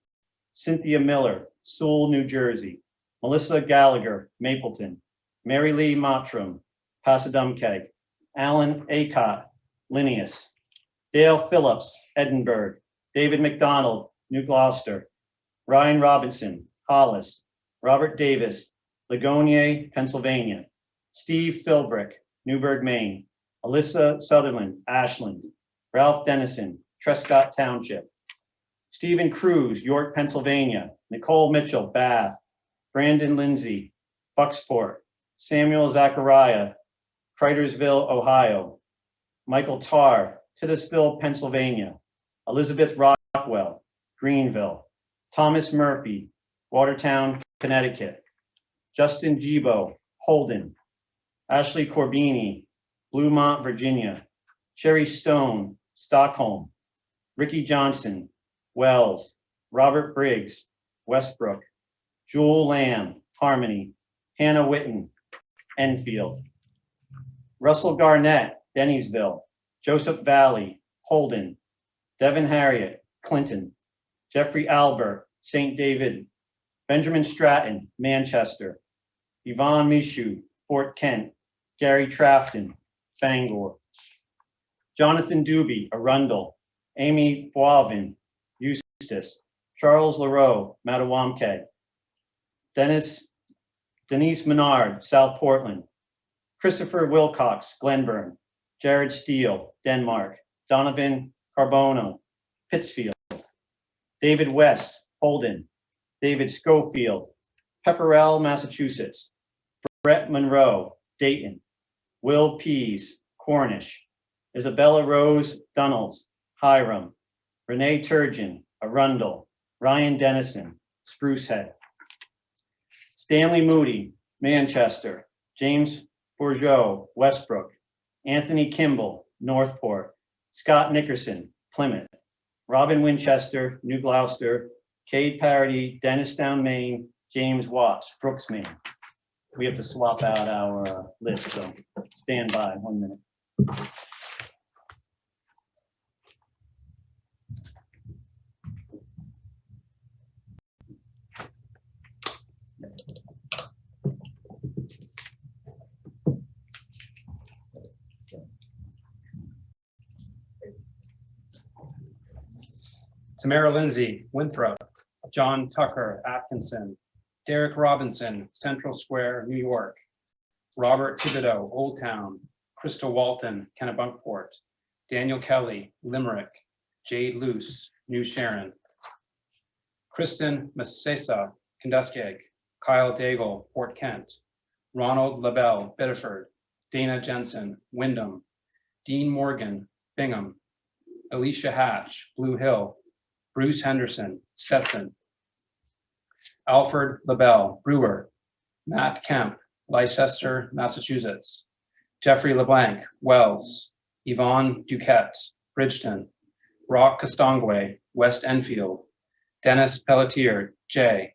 Cynthia Miller, Sewell, New Jersey. Melissa Gallagher, Mapleton. Mary Lee Mottram, Passadumkeag. Alan Acott, Linneus. Dale Phillips, Edinburgh. David McDonald, New Gloucester. Ryan Robinson, Hollis. Robert Davis, Ligonier, Pennsylvania. Steve Philbrick, Newburgh, Maine. Alyssa Sutherland, Ashland. Ralph Dennison, Trescott Township. Stephen Cruz, York, Pennsylvania. Nicole Mitchell, Bath. Brandon Lindsay, Bucksport. Samuel Zachariah, Cridersville, Ohio. Michael Tarr, Titusville, Pennsylvania. Elizabeth Rockwell, Greenville. Thomas Murphy, Watertown, Connecticut. Justin Gibo, Holden. Ashley Corbini, Bluemont, Virginia. Sherry Stone, Stockholm. Ricky Johnson, Wells. Robert Briggs, Westbrook. Jewel Lamb, Harmony. Hannah Witten, Enfield. Russell Garnett, Dennisville. Joseph Valley, Holden. Devin Harriet, Clinton. Jeffrey Albert, St. David. Benjamin Stratton, Manchester. Yvonne Michaud, Fort Kent. Gary Trafton, Bangor. Jonathan Doobie, Arundel. Amy Boivin, Eustis. Charles Leroux, Mattawamke. Denise Menard, South Portland. Christopher Wilcox, Glenburn. Jared Steele, Denmark. Donovan Carbono, Pittsfield. David West, Holden. David Schofield, Pepperell, Massachusetts. Brett Monroe, Dayton. Will Pease, Cornish. Isabella Rose Dunnels, Hiram. Renee Turgeon, Arundel. Ryan Dennison, Sprucehead. Stanley Moody, Manchester. James Bourgeot, Westbrook. Anthony Kimball, Northport. Scott Nickerson, Plymouth. Robin Winchester, New Gloucester. Cade Parody, Dennistown, Maine. James Watts, Brooks, Maine. We have to swap out our list, so stand by 1 minute. Tamara Lindsay, Winthrop. John Tucker, Atkinson. Derek Robinson, Central Square, New York. Robert Thibodeau, Old Town. Crystal Walton, Kennebunkport. Daniel Kelly, Limerick. Jade Luce, New Sharon. Kristen Masesa, Kenduskeag. Kyle Daigle, Fort Kent. Ronald LaBelle, Biddeford. Dana Jensen, Wyndham. Dean Morgan, Bingham. Alicia Hatch, Blue Hill. Bruce Henderson, Stetson. Alfred LaBelle, Brewer. Matt Kemp, Leicester, Massachusetts. Jeffrey LeBlanc, Wells. Yvonne Duquette, Bridgeton. Rock Castongwe, West Enfield. Dennis Pelletier, J.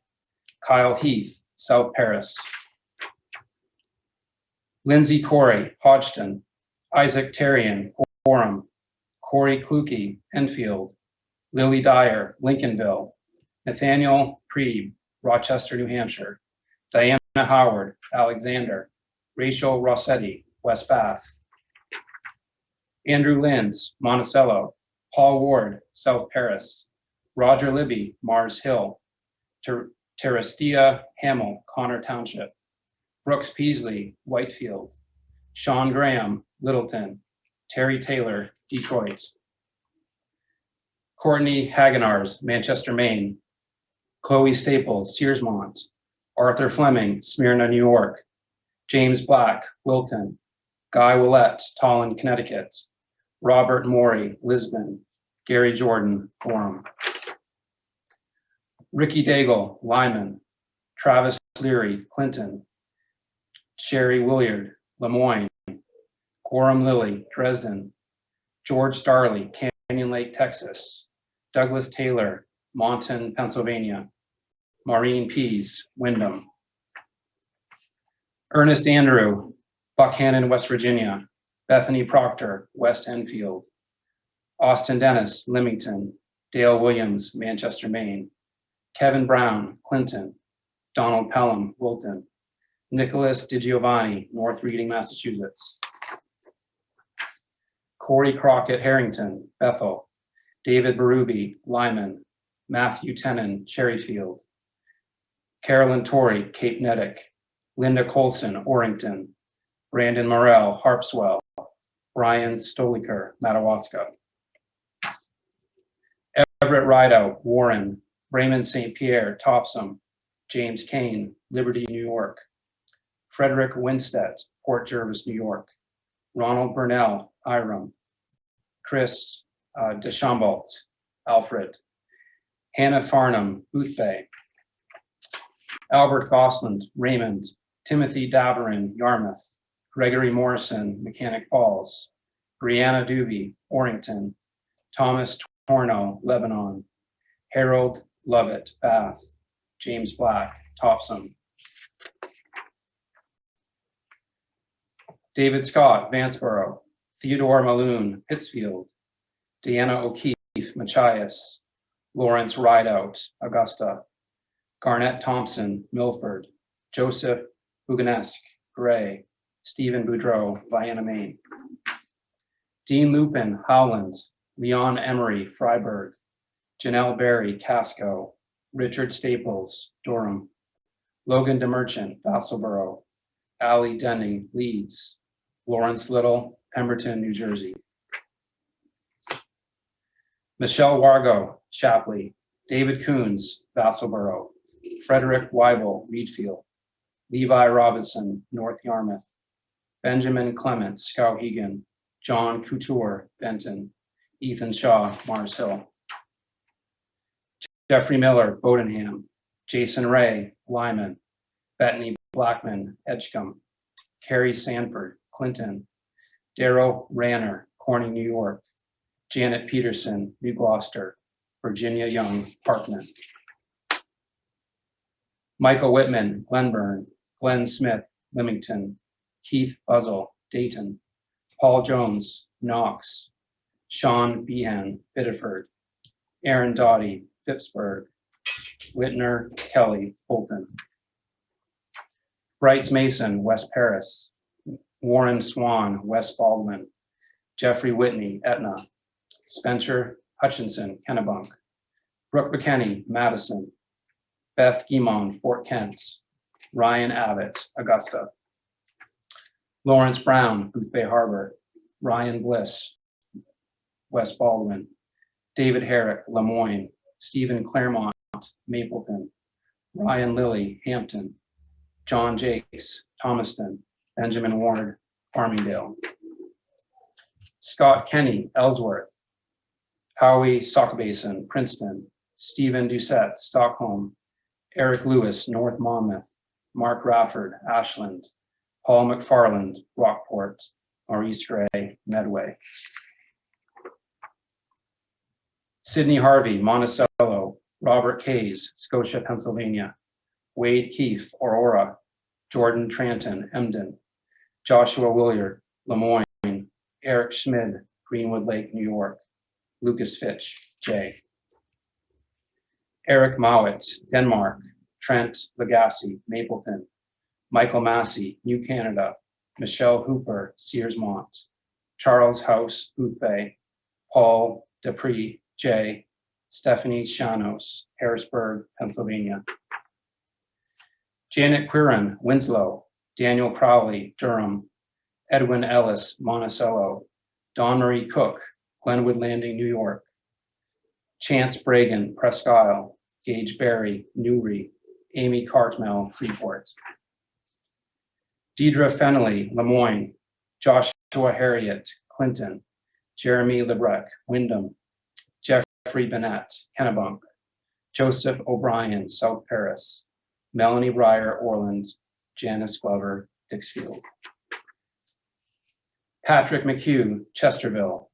Kyle Heath, South Paris. Lindsay Corey, Hodgton. Isaac Terrian, Gorham. Corey Kluge, Enfield. Lily Dyer, Lincolnville. Nathaniel Preeb, Rochester, New Hampshire. Diana Howard, Alexander. Rachel Rossetti, West Bath. Andrew Linz, Monticello. Paul Ward, South Paris. Roger Libby, Mars Hill. Terestia Hamill, Connor Township. Brooks Peasley, Whitefield. Sean Graham, Littleton. Terry Taylor, Detroit. Courtney Hagenars, Manchester, Maine. Chloe Staples, Searsmont. Arthur Fleming, Smyrna, New York. James Black, Wilton. Guy Willett, Tallinn, Connecticut. Robert Morey, Lisbon. Gary Jordan, Gorham. Ricky Daigle, Lyman. Travis Leary, Clinton. Sherry Williard, Lemoyne. Gorham Lilly, Dresden. George Starley, Canyon Lake, Texas. Douglas Taylor, Monton, Pennsylvania. Maureen Pease, Wyndham. Ernest Andrew, Buckhannon, West Virginia. Bethany Proctor, West Enfield. Austin Dennis, Leamington. Dale Williams, Manchester, Maine. Kevin Brown, Clinton. Donald Pelham, Wilton. Nicholas DiGiovanni, North Reading, Massachusetts. Corey Crockett Harrington, Bethel. David Berube, Lyman. Matthew Tennant, Cherryfield. Carolyn Torrey, Cape Netick. Linda Colson, Orrington. Brandon Morrell, Harpswell. Brian Stoliker, Madawaska. Everett Rideout, Warren. Raymond St. Pierre, Topsom. James Kane, Liberty, New York. Frederick Winstead, Port Jervis, New York. Ronald Burnell, Hiram. Chris Deschambault, Alfred. Hannah Farnham, Boothbay. Albert Gosland, Raymond. Timothy Daverin, Yarmouth. Gregory Morrison, Mechanic Falls. Brianna Doobie, Orrington. Thomas Torno, Lebanon. Harold Lovett, Bath. James Black, Topsom. David Scott, Vanceboro. Theodore Maloon, Pittsfield. Deanna O'Keefe, Machias. Lawrence Rideout, Augusta. Garnett Thompson, Milford. Joseph Buganesque, Gray. Stephen Boudreau, Vienna, Maine. Dean Lupin, Howland. Leon Emery, Freiburg. Janelle Berry, Casco. Richard Staples, Durham. Logan DeMerchant, Vassalboro. Ali Denning, Leeds. Lawrence Little, Pemberton, New Jersey. Michelle Wargo, Shapley. David Coons, Vassalboro. Frederick Weibel, Reedfield. Levi Robinson, North Yarmouth. Benjamin Clement, Skowhegan. John Couture, Benton. Ethan Shaw, Mars Hill. Jeffrey Miller, Bodenham. Jason Ray, Lyman. Bethany Blackman, Edgecombe. Carrie Sanford, Clinton. Daryl Ranner, Corning, New York. Janet Peterson, New Gloucester. Virginia Young, Parkman. Michael Whitman, Glenburn. Glenn Smith, Leamington. Keith Buzzell, Dayton. Paul Jones, Knox. Sean Behan, Biddeford. Aaron Doughty, Phippsburg. Whitner Kelly, Fulton. Bryce Mason, West Paris. Warren Swan, West Baldwin. Jeffrey Whitney, Etna. Spencer Hutchinson, Kennebunk. Brooke McKenney, Madison. Beth Guimond, Fort Kent. Ryan Abbott, Augusta. Lawrence Brown, Boothbay Harbor. Ryan Bliss, West Baldwin. David Herrick, Lemoyne. Stephen Claremont, Mapleton. Ryan Lilly, Hampton. John Jakes, Thomaston. Benjamin Ward, Farmingdale. Scott Kenny, Ellsworth. Howie Sockbason, Princeton. Stephen Doucette, Stockholm. Eric Lewis, North Monmouth. Mark Rafford, Ashland. Paul McFarland, Rockport. Maurice Gray, Medway. Sidney Harvey, Monticello. Robert Kays, Scotia, Pennsylvania. Wade Keefe, Aurora. Jordan Tranton, Emden. Joshua Williard, Lemoyne. Eric Schmid, Greenwood Lake, New York. Lucas Fitch, J. Eric Mowat, Denmark. Trent Legacy, Mapleton. Michael Massey, New Canada. Michelle Hooper, Searsmont. Charles House, Boothbay. Paul Dupree, J. Stephanie Shanos, Harrisburg, Pennsylvania. Janet Quirin, Winslow. Daniel Crowley, Durham. Edwin Ellis, Monticello. Dawn Marie Cook, Glenwood Landing, New York. Chance Bragan, Presque Isle. Gage Berry, Newry. Amy Cartmel, Freeport. Deidre Fennelly, Lemoyne. Joshua Harriet, Clinton. Jeremy Lebrec, Wyndham. Jeffrey Bennett, Kennebunk. Joseph O'Brien, South Paris. Melanie Breyer, Orland. Janice Glover, Dixfield. Patrick McHugh, Chesterville.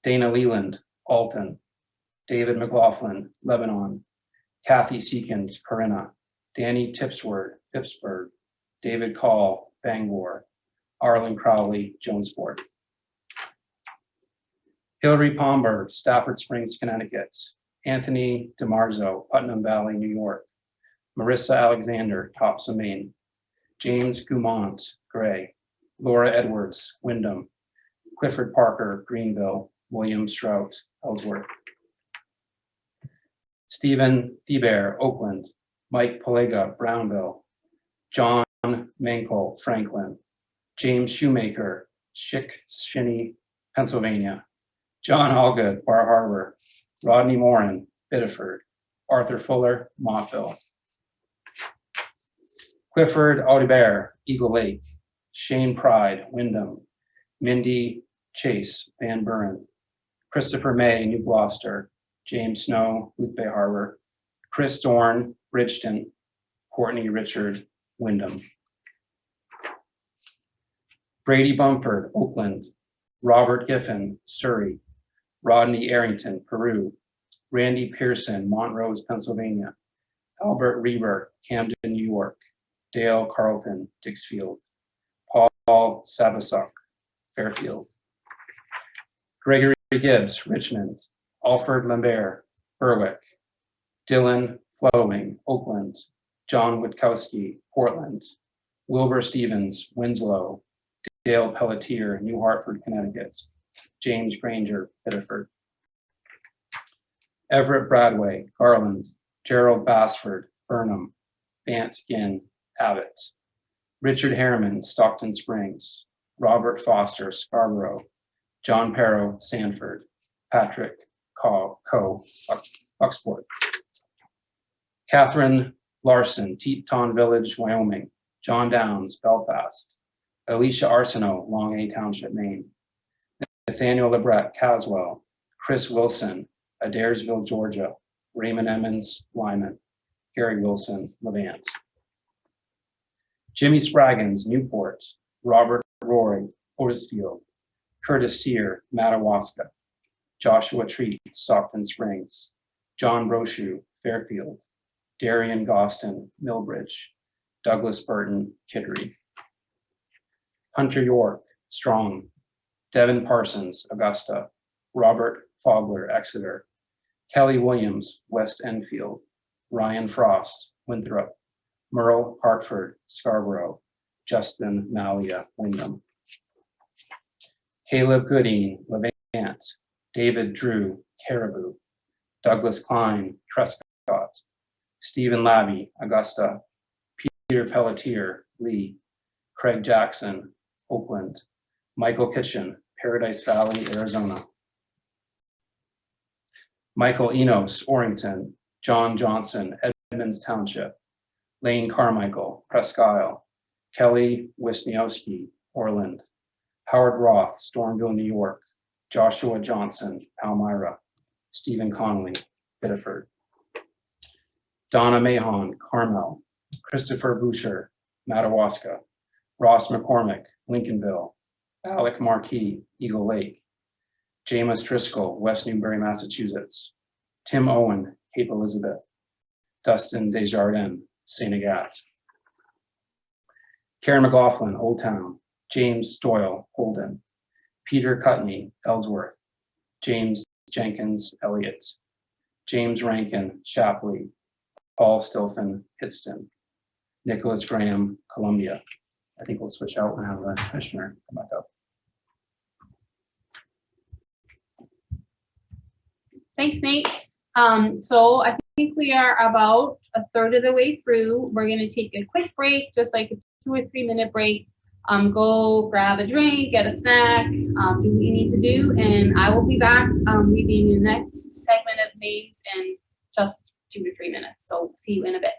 Dana Leland, Alton. David McLaughlin, Lebanon. Kathy Seekins, Corinna. Danny Tipsword, Pittsburgh. David Call, Bangor. Arlen Crowley, Jonesport. Hillary Palmer, Stafford Springs, Connecticut. Anthony DeMarzo, Putnam Valley, New York. Marissa Alexander, Topsom, Maine. James Gumont, Gray. Laura Edwards, Wyndham. Clifford Parker, Greenville, William Strout, Ellsworth. Stephen Thiebaert, Oakland, Mike Palega, Brownville, John Mankel, Franklin, James Shoemaker, Shinny, Pennsylvania, John Allgood, Bar Harbor, Rodney Moran, Biddeford, Arthur Fuller, Montville. Clifford Audibert, Eagle Lake, Shane Pride, Wyndham, Mindy Chase, Van Buren, Christopher May, New Gloucester, James Snow, Boothbay Harbor, Chris Dorn, Bridgeton, Courtney Richard, Wyndham. Brady Bumford, Oakland, Robert Giffen, Surrey, Rodney Arrington, Peru, Randy Pearson, Montrose, Pennsylvania, Albert Reber, Camden, New York, Dale Carlton, Dixfield, Paul Savasuk, Fairfield, Gregory Gibbs, Richmond, Alfred Lambert, Berwick, Dylan Flowing, Oakland, John Witkowski, Portland, Wilbur Stevens, Winslow, Dale Pelletier, New Hartford, Connecticut, James Granger, Biddeford, Everett Bradway, Garland, Gerald Bassford, Burnham, Vance Ginn, Abbott, Richard Harriman, Stockton Springs, Robert Foster, Scarborough, John Perrow, Sanford, Patrick Coe, Bucksport, Catherine Larson, Teton Village, Wyoming, John Downs, Belfast, Alicia Arsenault, Long A Township, Maine, Nathaniel Lebret, Caswell, Chris Wilson, Adairsville, Georgia, Raymond Emmons, Lyman, Gary Wilson, Levant, Jimmy Spraggins, Newport, Robert Roy, Otisfield, Curtis Sear, Madawaska, Joshua Treat, Stockton Springs, John Brochu, Fairfield, Darian Goston, Millbridge, Douglas Burton, Kittery, Hunter York, Strong, Devin Parsons, Augusta, Robert Fogler, Exeter, Kelly Williams, West Enfield, Ryan Frost, Winthrop, Merle Hartford, Scarborough, Justin Malia, Wyndham, Caleb Gooding, Levant, David Drew, Caribou, Douglas Klein, Trescott, Stephen Labby, Augusta, Peter Pelletier, Lee, Craig Jackson, Oakland, Michael Kitchen, Paradise Valley, Arizona, Michael Enos, Orrington, John Johnson, Edmonds Township, Lane Carmichael, Presque Isle, Kelly Wisniewski, Orland, Howard Roth, Stormville, New York, Joshua Johnson, Palmyra, Stephen Connolly, Biddeford, Donna Mahon, Carmel, Christopher Boucher, Madawaska, Ross McCormick, Lincolnville, Alec Marquis, Eagle Lake, Jameis Driscoll, West Newbury, Massachusetts, Tim Owen, Cape Elizabeth, Dustin Desjardins, St. Agathe, Karen McLaughlin, Old Town, James Doyle, Holden, Peter Cutney, Ellsworth, James Jenkins, Elliott, James Rankin, Shapley, Paul Stilfen, Pittston, Nicholas Graham, Columbia. I think we'll switch out and have the commissioner come back up. Thanks, Nate. So I think we are about a third of the way through. We're going to take a quick break, just like a 2 or 3 minute break. Go grab a drink, get a snack, do what you need to do, and I will be back reading the next segment of Maine's in just 2 or 3 minutes. So see you in a bit.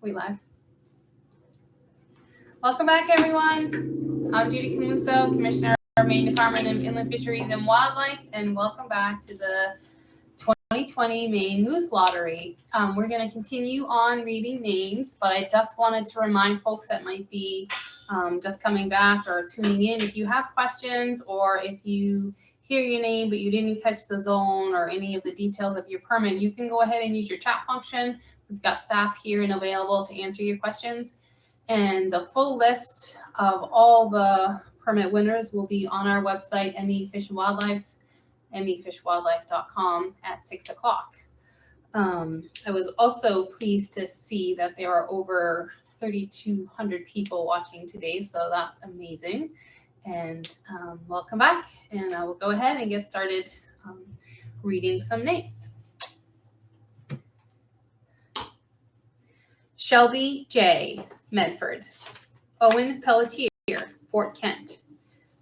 We live? Welcome back, everyone. I'm Judy Camuso, Commissioner of Maine Department of Inland Fisheries and Wildlife, and welcome back to the 2020 Maine Moose Lottery. We're going to continue on reading names, but I just wanted to remind folks that might be just coming back or tuning in. If you have questions or if you hear your name but you didn't catch the zone or any of the details of your permit, you can go ahead and use your chat function. We've got staff here and available to answer your questions. And the full list of all the permit winners will be on our website, ME Fish and Wildlife, mefishwildlife.com at 6 o'clock. I was also pleased to see that there are over 3,200 people watching today, so that's amazing. And welcome back, and I will go ahead and get started reading some names. Shelby J. Medford. Owen Pelletier, Fort Kent.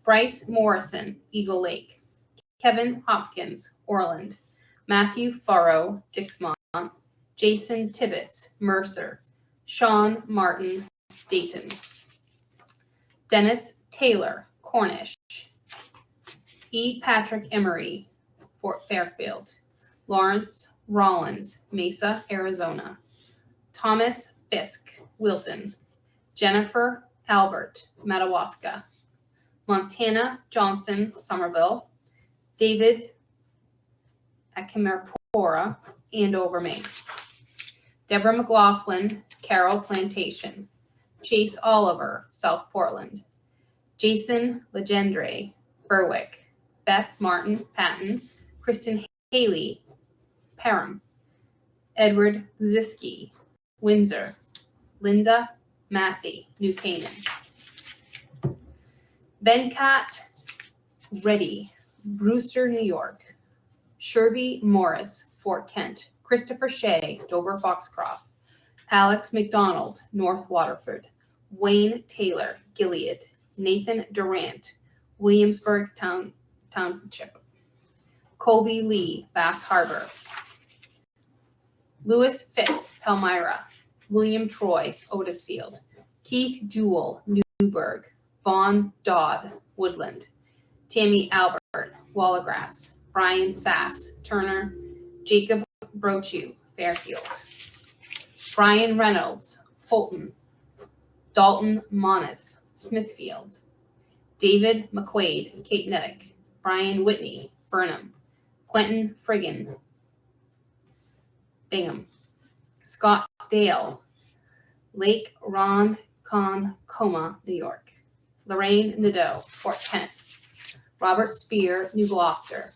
Bryce Morrison, Eagle Lake. Kevin Hopkins, Orland. Matthew Furrow, Dixmont. Jason Tibbetts, Mercer. Sean Martin, Dayton. Dennis Taylor, Cornish. E. Patrick Emery, Fort Fairfield. Lawrence Rollins, Mesa, Arizona. Thomas Fisk, Wilton. Jennifer Albert, Madawaska. Montana Johnson, Somerville. David Akimerpora, Andover, Maine. Deborah McLaughlin, Carroll Plantation. Chase Oliver, South Portland. Jason Legendre, Berwick. Beth Martin, Patton. Kristen Haley, Parham. Edward Luziski, Windsor. Linda Massey, New Canaan. Venkat Reddy, Brewster, New York. Sherby Morris, Fort Kent. Christopher Shea, Dover Foxcroft. Alex McDonald, North Waterford. Wayne Taylor, Gilead. Nathan Durant, Williamsburg Township. Colby Lee, Bass Harbor. Lewis Fitz, Palmyra. William Troy, Otisfield. Keith Jewell, Newburgh. Vaughn Dodd, Woodland. Tammy Albert, Wallagrass. Brian Sass, Turner. Jacob Brochu, Fairfield. Brian Reynolds, Holton. Dalton Moneth, Smithfield. David McQuaid, Cape Nettic. Brian Whitney, Burnham. Quentin Friggin, Bingham. Scott Dale, Lake Ronkonkoma, New York. Lorraine Nadeau, Fort Kent. Robert Spear, New Gloucester.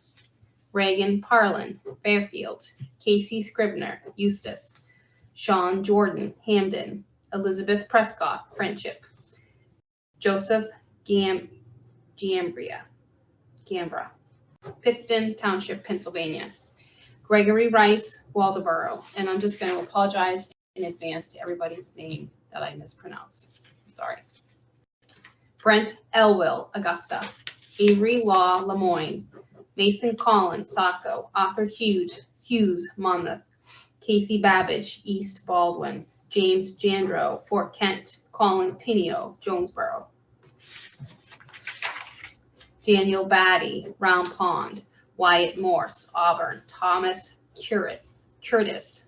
Reagan Parlin, Fairfield. Casey Scribner, Eustis. Sean Jordan, Hamden. Elizabeth Prescott, Friendship. Joseph Gambra, Pittston Township, Pennsylvania. Gregory Rice, Waldoboro. And I'm just going to apologize in advance to everybody's name that I mispronounce. I'm sorry. Brent Elwell, Augusta. Avery Law, Lemoyne. Mason Collins, Saco. Arthur Hughes, Monmouth. Casey Babbage, East Baldwin. James Jandro, Fort Kent. Colin Pinio, Jonesboro. Daniel Batty, Round Pond. Wyatt Morse, Auburn. Thomas Curtis,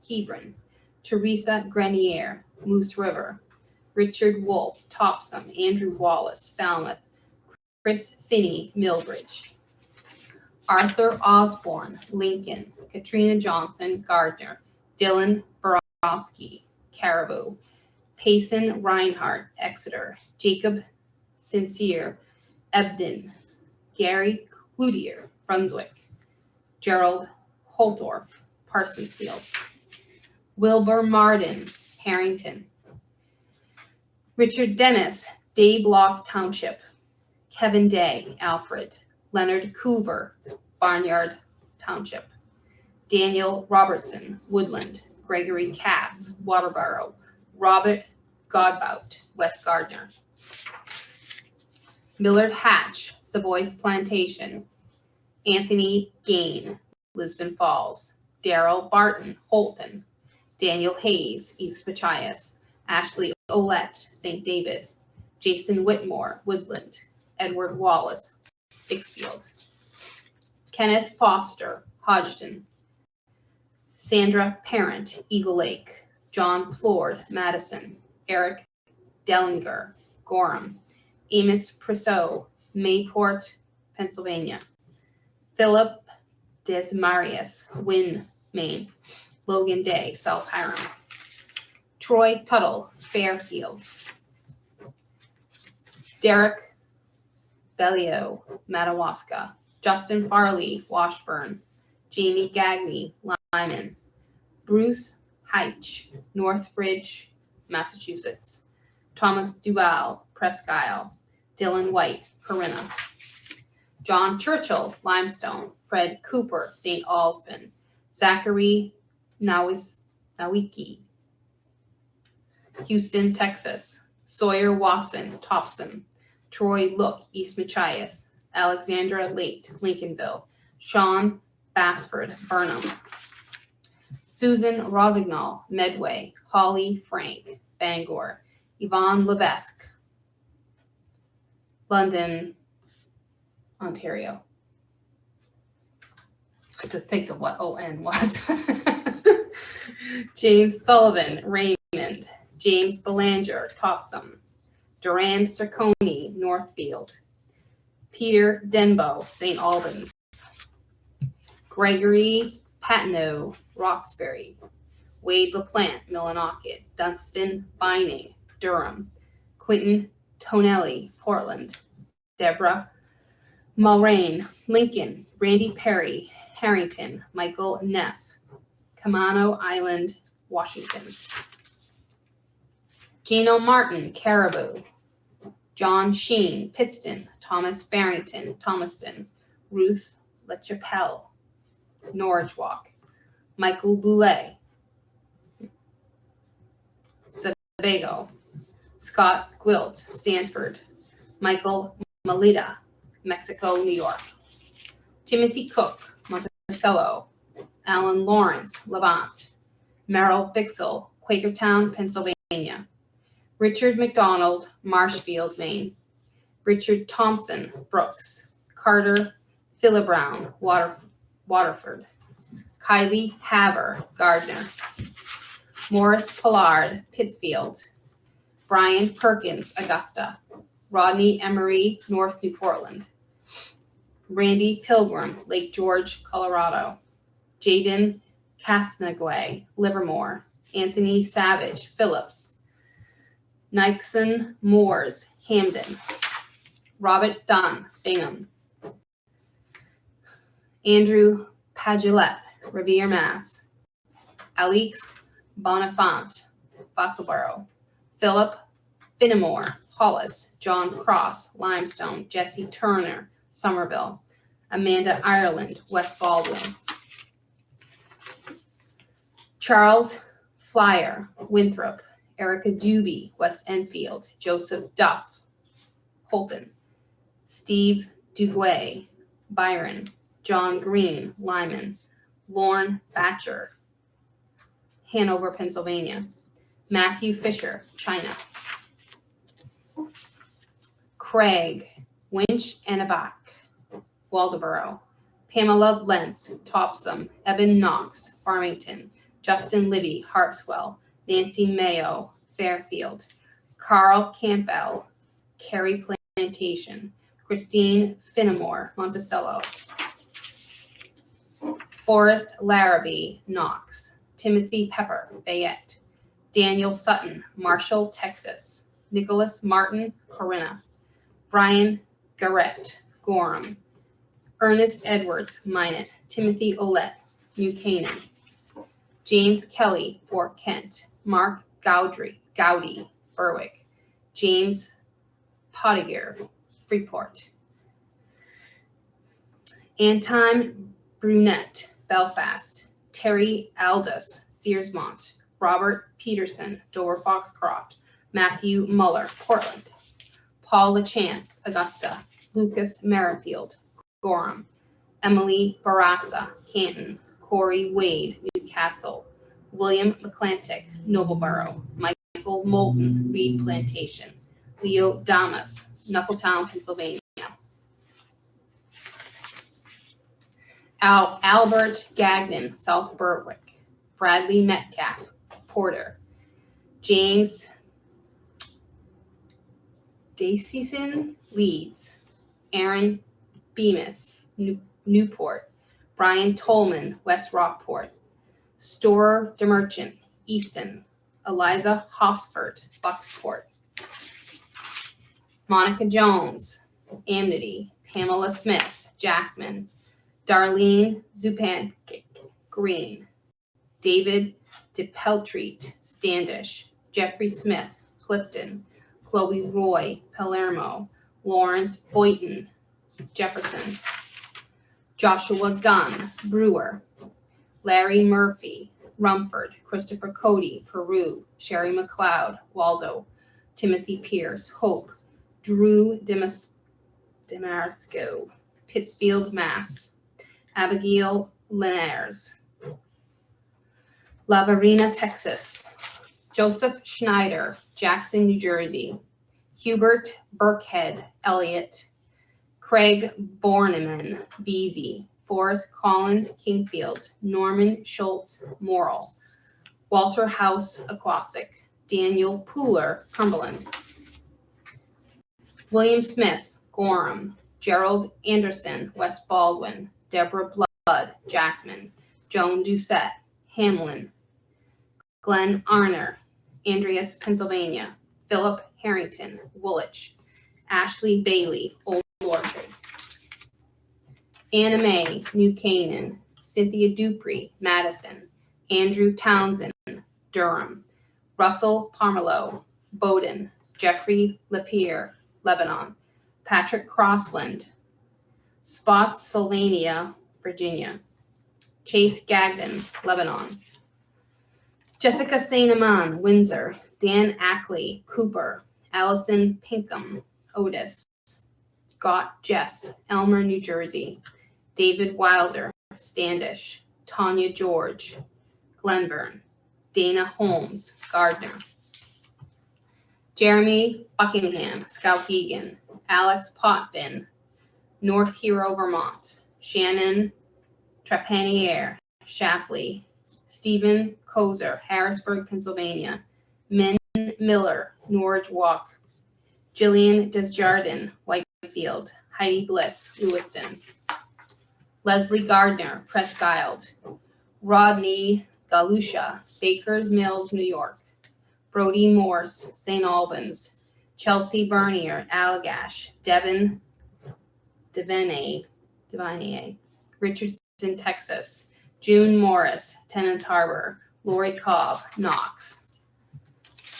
Hebron. Teresa Grenier, Moose River. Richard Wolf, Topsom. Andrew Wallace, Falmouth. Chris Finney, Millbridge. Arthur Osborne, Lincoln. Katrina Johnson, Gardner. Dylan Borowski, Caribou. Payson Reinhardt, Exeter. Jacob Sincere, Ebden. Gary Cloutier, Brunswick. Gerald Holtorf, Parsonsfield. Wilbur Marden, Harrington. Richard Dennis, Dayblock Township. Kevin Day, Alfred. Leonard Coover, Barnyard Township. Daniel Robertson, Woodland. Gregory Cass, Waterboro. Robert Godbout, West Gardner. Millard Hatch, Savoy's Plantation. Anthony Gain, Lisbon Falls. Darrell Barton, Holton. Daniel Hayes, East Machias, Ashley Olette, St. David, Jason Whitmore, Woodland, Edward Wallace, Dixfield, Kenneth Foster, Hodgdon, Sandra Parent, Eagle Lake, John Plord, Madison, Eric Dellinger, Gorham, Amos Priseau, Mayport, Pennsylvania, Philip Desmarius, Wynn, Maine, Logan Day, South Hiram, Troy Tuttle, Fairfield, Derek Bellio, Madawaska, Justin Farley, Washburn, Jamie Gagney, Lyman, Bruce Heitch, Northbridge, Massachusetts, Thomas Duval, Presque Isle, Dylan White, Corinna, John Churchill, Limestone, Fred Cooper, St. Albans, Zachary Nowicki, Houston, Texas, Sawyer Watson, Topsom, Troy Look, East Machias, Alexandra Late, Lincolnville, Sean Bassford, Burnham, Susan Rosignol, Medway, Holly Frank, Bangor, Yvonne Levesque, London, Ontario. I had to think of what ON was. James Sullivan, Raymond, James Belanger, Topsom, Duran Cerconi, Northfield, Peter Denbo, St. Albans, Gregory Patino, Roxbury, Wade LaPlante, Millinocket, Dunstan Bining, Durham, Quentin Tonelli, Portland, Deborah Mulrain, Lincoln, Randy Perry, Harrington, Michael Neff, Camano Island, Washington, Gino Martin, Caribou, John Sheen, Pittston, Thomas Farrington, Thomaston, Ruth LaChapelle, Norridgewalk, Michael Boulay, Sebago, Scott Gwilt, Sanford, Michael Melita, Mexico, New York, Timothy Cook, Monticello, Alan Lawrence, Levant, Merrill Bixel, Quakertown, Pennsylvania, Richard McDonald, Marshfield, Maine, Richard Thompson, Brooks, Carter Philibrown, Waterford, Kylie Haver, Gardner, Morris Pollard, Pittsfield, Brian Perkins, Augusta, Rodney Emery, North New Portland, Randy Pilgrim, Lake George, Colorado, Jaden Casnagway, Livermore, Anthony Savage, Phillips, Nixon Moores, Hamden, Robert Dunn, Bingham, Andrew Pagelet, Revere, Mass, Alix Bonifant, Fossilboro, Philip Finnemore, Hollis, John Cross, Limestone, Jesse Turner, Somerville, Amanda Ireland, West Baldwin, Charles Flyer, Winthrop, Erica Doobie, West Enfield, Joseph Duff, Holton, Steve Duguay, Byron, John Green, Lyman, Lorne Batcher, Hanover, Pennsylvania, Matthew Fisher, China, Craig Winch Annabach, Waldoboro, Pamela Lentz, Topsom, Eben Knox, Farmington, Justin Libby, Harpswell, Nancy Mayo, Fairfield, Carl Campbell, Carrie Plantation, Christine Finnemore, Monticello, Forrest Larrabee, Knox, Timothy Pepper, Fayette, Daniel Sutton, Marshall, Texas, Nicholas Martin, Corinna, Brian Garrett, Gorham, Ernest Edwards, Minot, Timothy Olette, New Canaan, James Kelly, Fort Kent, Mark Gowdy, Berwick, James Pottinger, Freeport, Anton Brunette, Belfast, Terry Aldous, Searsmont, Robert Peterson, Dover Foxcroft, Matthew Muller, Portland, Paul LaChance, Augusta, Lucas Merrifield, Gorham, Emily Barassa, Canton, Corey Wade, Newcastle, William McClantic, Nobleboro. Michael Moulton, Reed Plantation. Leo Damas, Knuckletown, Pennsylvania. Albert Gagnon, South Berwick. Bradley Metcalf, Porter. James Daceyson, Leeds. Aaron Bemis, Newport. Brian Tolman, West Rockport. Storer DeMerchant, Easton. Eliza Hosford, Bucksport. Monica Jones, Amity. Pamela Smith, Jackman. Darlene Zupancic, Green. David DePeltreat, Standish. Jeffrey Smith, Clifton. Chloe Roy, Palermo. Lawrence Boynton, Jefferson. Joshua Gunn, Brewer. Larry Murphy, Rumford. Christopher Cody, Peru. Sherry McLeod, Waldo. Timothy Pierce, Hope. Drew Demarsko, Pittsfield, Mass. Abigail Linares, Lavarina, Texas. Joseph Schneider, Jackson, New Jersey. Hubert Burkhead, Elliott. Craig Borneman, Beasy. Forrest Collins, Kingfield. Norman Schultz, Morrill. Walter House, Aquasic. Daniel Pooler, Cumberland. William Smith, Gorham. Gerald Anderson, West Baldwin. Deborah Blood, Jackman. Joan Doucette, Hamlin. Glenn Arner, Andreas, Pennsylvania. Philip Harrington, Woolwich. Ashley Bailey, Old Orchard. Anna Mae, New Canaan. Cynthia Dupree, Madison. Andrew Townsend, Durham. Russell Parmelo, Bowdoin. Jeffrey Lapierre, Lebanon. Patrick Crossland, Spotsylvania, Virginia. Chase Gagnon, Lebanon. Jessica St. Amand, Windsor. Dan Ackley, Cooper. Allison Pinkham, Otis. Scott Jess, Elmer, New Jersey. David Wilder, Standish. Tanya George, Glenburn. Dana Holmes, Gardner. Jeremy Buckingham, Skowhegan. Alex Potvin, North Hero, Vermont. Shannon Trepanier, Shapley. Stephen Kozer, Harrisburg, Pennsylvania. Min Miller, Norwich Walk. Jillian Desjardins, Whitefield. Heidi Bliss, Lewiston. Leslie Gardner, Presque Isle. Rodney Galusha, Baker's Mills, New York. Brody Morse, St. Albans. Chelsea Bernier, Allagash. Devin Devine, Richardson, Texas. June Morris, Tennants Harbor. Lori Cobb, Knox.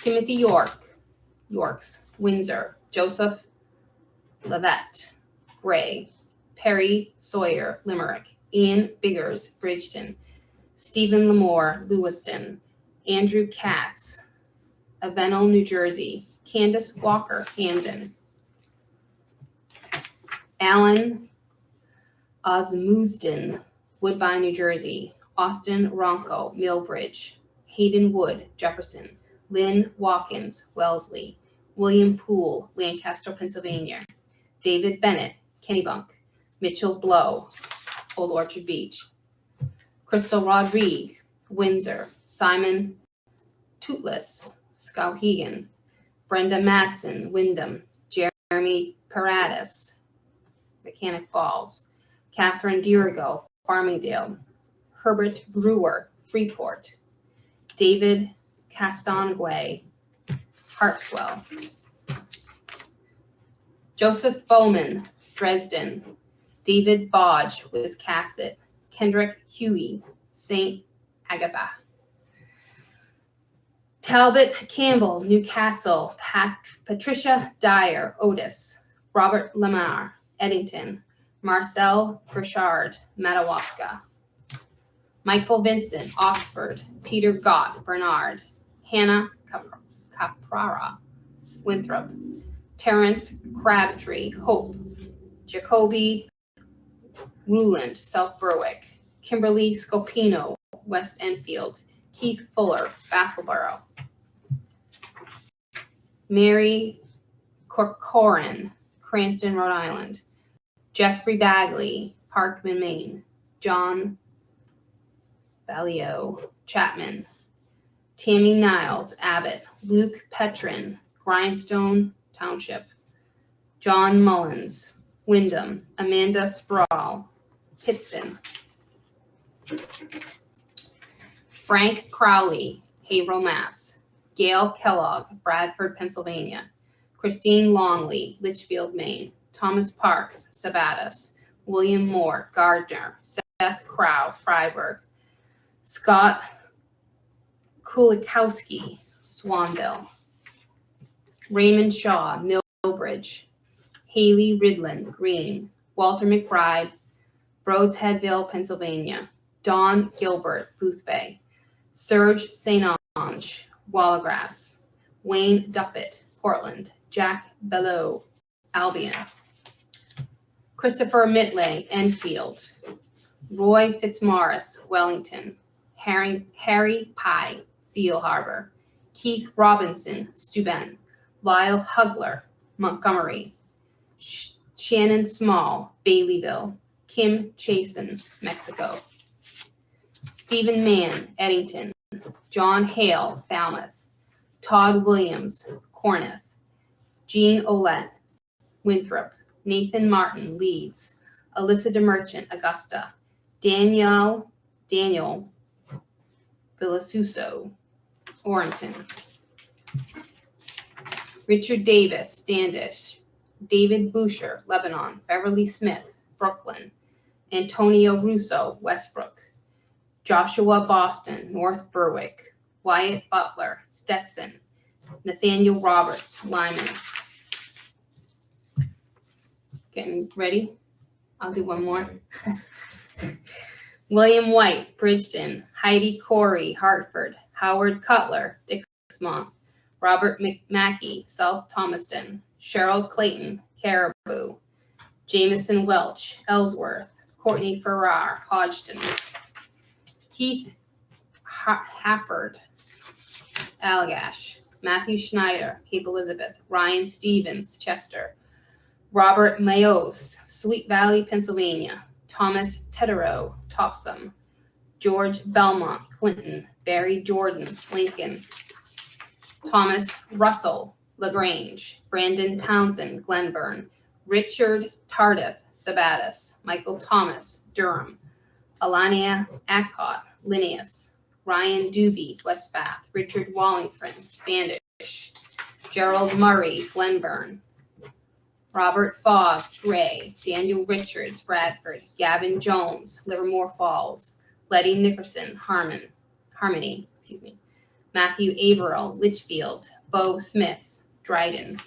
Timothy Yorks, Windsor. Joseph Levette, Gray. Perry Sawyer, Limerick. Ian Biggers, Bridgeton. Stephen Lamore, Lewiston. Andrew Katz, Avenel, New Jersey. Candace Walker, Hamden. Alan Osmusden, Woodbine, New Jersey. Austin Ronco, Millbridge. Hayden Wood, Jefferson. Lynn Watkins, Wellesley. William Poole, Lancaster, Pennsylvania. David Bennett, Kennebunk. Mitchell Blow, Old Orchard Beach. Crystal Rodrigue, Windsor. Simon Tootless, Skowhegan. Brenda Matson, Wyndham. Jeremy Paradis, Mechanic Falls. Catherine Dirigo, Farmingdale. Herbert Brewer, Freeport. David Castonguay, Harpswell. Joseph Bowman, Dresden. David Bodge, Wiscasset. Kendrick Huey, St. Agatha. Talbot Campbell, Newcastle. Patricia Dyer, Otis. Robert Lamar, Eddington. Marcel Burchard, Madawaska. Michael Vincent, Oxford. Peter Gott, Bernard. Hannah Caprara, Winthrop. Terrence Crabtree, Hope. Jacoby Ruland, South Berwick. Kimberly Scopino, West Enfield. Keith Fuller, Vassalboro. Mary Corcoran, Cranston, Rhode Island. Jeffrey Bagley, Parkman, Maine. John Valio, Chapman. Tammy Niles, Abbott. Luke Petrin, Grindstone Township. John Mullins, Wyndham. Amanda Sproul, Pittston. Frank Crowley, Haverhill, Mass. Gail Kellogg, Bradford, Pennsylvania. Christine Longley, Litchfield, Maine. Thomas Parks, Sabattus. William Moore, Gardner. Seth Crow, Freiburg. Scott Kulikowski, Swanville. Raymond Shaw, Millbridge. Haley Ridlin, Green. Walter McBride, Brodesheadville, Pennsylvania. Don Gilbert, Boothbay. Serge St. Ange, Wallagrass. Wayne Duffett, Portland. Jack Belleau, Albion. Christopher Mitley, Enfield. Roy Fitzmaurice, Wellington. Harry Pye, Seal Harbor. Keith Robinson, Steuben. Lyle Hugler, Montgomery. Shannon Small, Baileyville. Kim Chasen, Mexico. Stephen Mann, Eddington. John Hale, Falmouth. Todd Williams, Corneth. Jean Olette, Winthrop. Nathan Martin, Leeds. Alyssa DeMerchant, Augusta. Daniel Villasuso, Orrington. Richard Davis, Standish. David Boucher, Lebanon. Beverly Smith, Brooklyn. Antonio Russo, Westbrook. Joshua Boston, North Berwick. Wyatt Butler, Stetson. Nathaniel Roberts, Lyman. Getting ready? I'll do one more. William White, Bridgeton. Heidi Corey, Hartford. Howard Cutler, Dixmont. Robert McMackey, South Thomaston. Cheryl Clayton, Caribou. Jameson Welch, Ellsworth. Courtney Farrar, Hodgson. Keith Hafford, Allagash. Matthew Schneider, Cape Elizabeth. Ryan Stevens, Chester. Robert Mayos, Sweet Valley, Pennsylvania. Thomas Teterow, Topsom. George Belmont, Clinton. Barry Jordan, Lincoln. Thomas Russell, LaGrange. Brandon Townsend, Glenburn. Richard Tardif, Sabattus. Michael Thomas, Durham. Alania Acott, Linnaeus. Ryan Doobie, West Bath. Richard Wallingford, Standish. Gerald Murray, Glenburn. Robert Fogg, Gray. Daniel Richards, Bradford. Gavin Jones, Livermore Falls. Letty Nickerson, Harmony. Matthew Averill, Litchfield. Bo Smith, Dryden.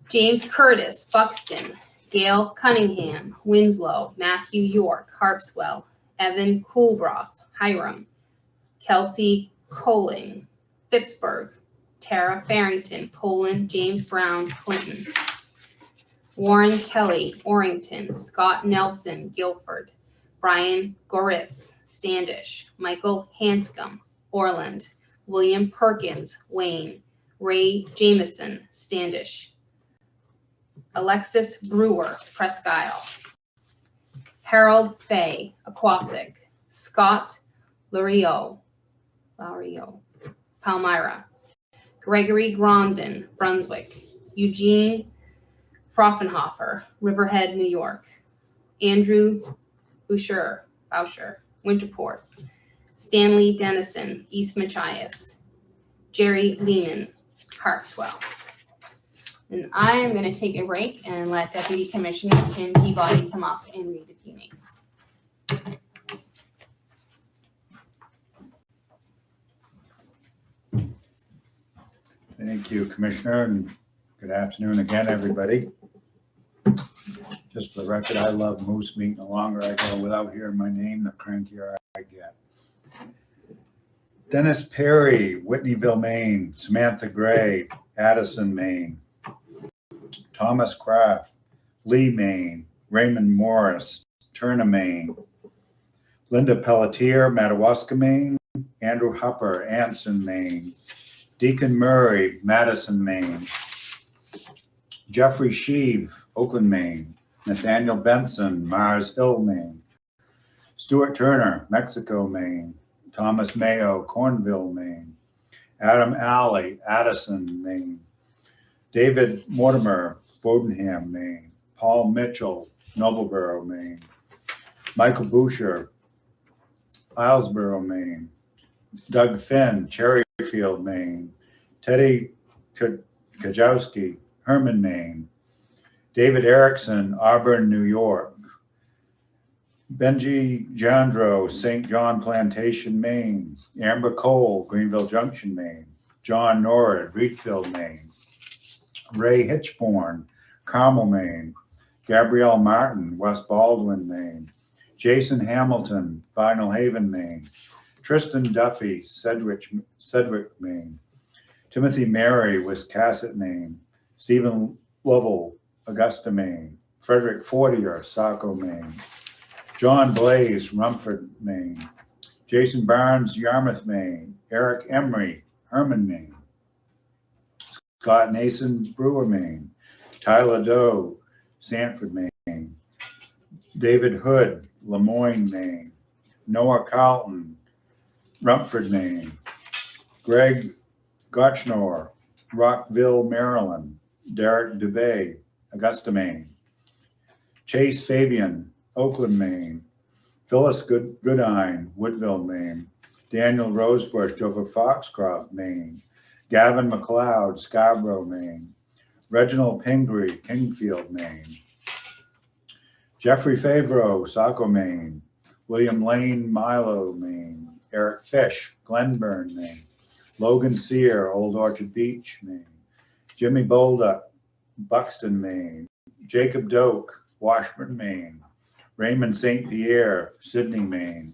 James Curtis, Buxton. Gail Cunningham, Winslow. Matthew York, Harpswell. Evan Coolbroth, Hiram. Kelsey Coling, Phippsburg. Tara Farrington, Poland. James Brown, Clinton. Warren Kelly, Orrington. Scott Nelson, Guilford. Brian Goris, Standish. Michael Hanscom, Orland. William Perkins, Wayne. Ray Jameson, Standish. Alexis Brewer, Presque Isle. Harold Fay, Aquasic. Scott Lario, Palmyra. Gregory Grondin, Brunswick. Eugene Froffenhofer, Riverhead, New York. Andrew Boucher, Winterport. Stanley Dennison, East Machias. Jerry Lehman, Harpswell. And I am going to take a break and let Deputy Commissioner Tim Peabody come up and read a few names. Thank you, Commissioner, and good afternoon again, everybody. Just for the record, I love moose meat. The longer I go without hearing my name, the crankier I get. Dennis Perry, Whitneyville, Maine. Samantha Gray, Addison, Maine. Thomas Kraft, Lee, Maine. Raymond Morris, Turner, Maine. Linda Pelletier, Madawaska, Maine. Andrew Hupper, Anson, Maine. Deacon Murray, Madison, Maine. Jeffrey Sheave, Oakland, Maine. Nathaniel Benson, Mars Hill, Maine. Stuart Turner, Mexico, Maine. Thomas Mayo, Cornville, Maine. Adam Alley, Addison, Maine. David Mortimer, Bodenham, Maine. Paul Mitchell, Noblesboro, Maine. Michael Boucher, Islesboro, Maine. Doug Finn, Cherryfield, Maine. Teddy Kajowski, Herman, Maine. David Erickson, Auburn, New York. Benji Jandro, St. John Plantation, Maine. Amber Cole, Greenville Junction, Maine. John Norrid, Reedfield, Maine. Ray Hitchborn, Carmel, Maine. Gabrielle Martin, West Baldwin, Maine. Jason Hamilton, Vinyl Haven, Maine. Tristan Duffy, Sedgwick, Maine. Timothy Mary, Wiscasset, Maine. Stephen Lovell, Augusta, Maine. Frederick Fortier, Saco, Maine. John Blaze, Rumford, Maine. Jason Barnes, Yarmouth, Maine. Eric Emery, Herman, Maine. Scott Nason, Brewer, Maine. Tyler Doe, Sanford, Maine. David Hood, Lemoyne, Maine. Noah Carlton, Rumford, Maine. Greg Gotchnor, Rockville, Maryland. Derek DeBay, Augusta, Maine. Chase Fabian, Oakland, Maine. Phyllis Goodine, Woodville, Maine. Daniel Rosebush, Joseph Foxcroft, Maine. Gavin McLeod, Scarborough, Maine. Reginald Pingree, Kingfield, Maine. Jeffrey Favreau, Saco, Maine. William Lane, Milo, Maine. Eric Fish, Glenburn, Maine. Logan Sear, Old Orchard Beach, Maine. Jimmy Bolduck, Buxton, Maine. Jacob Doak, Washburn, Maine. Raymond St. Pierre, Sydney, Maine.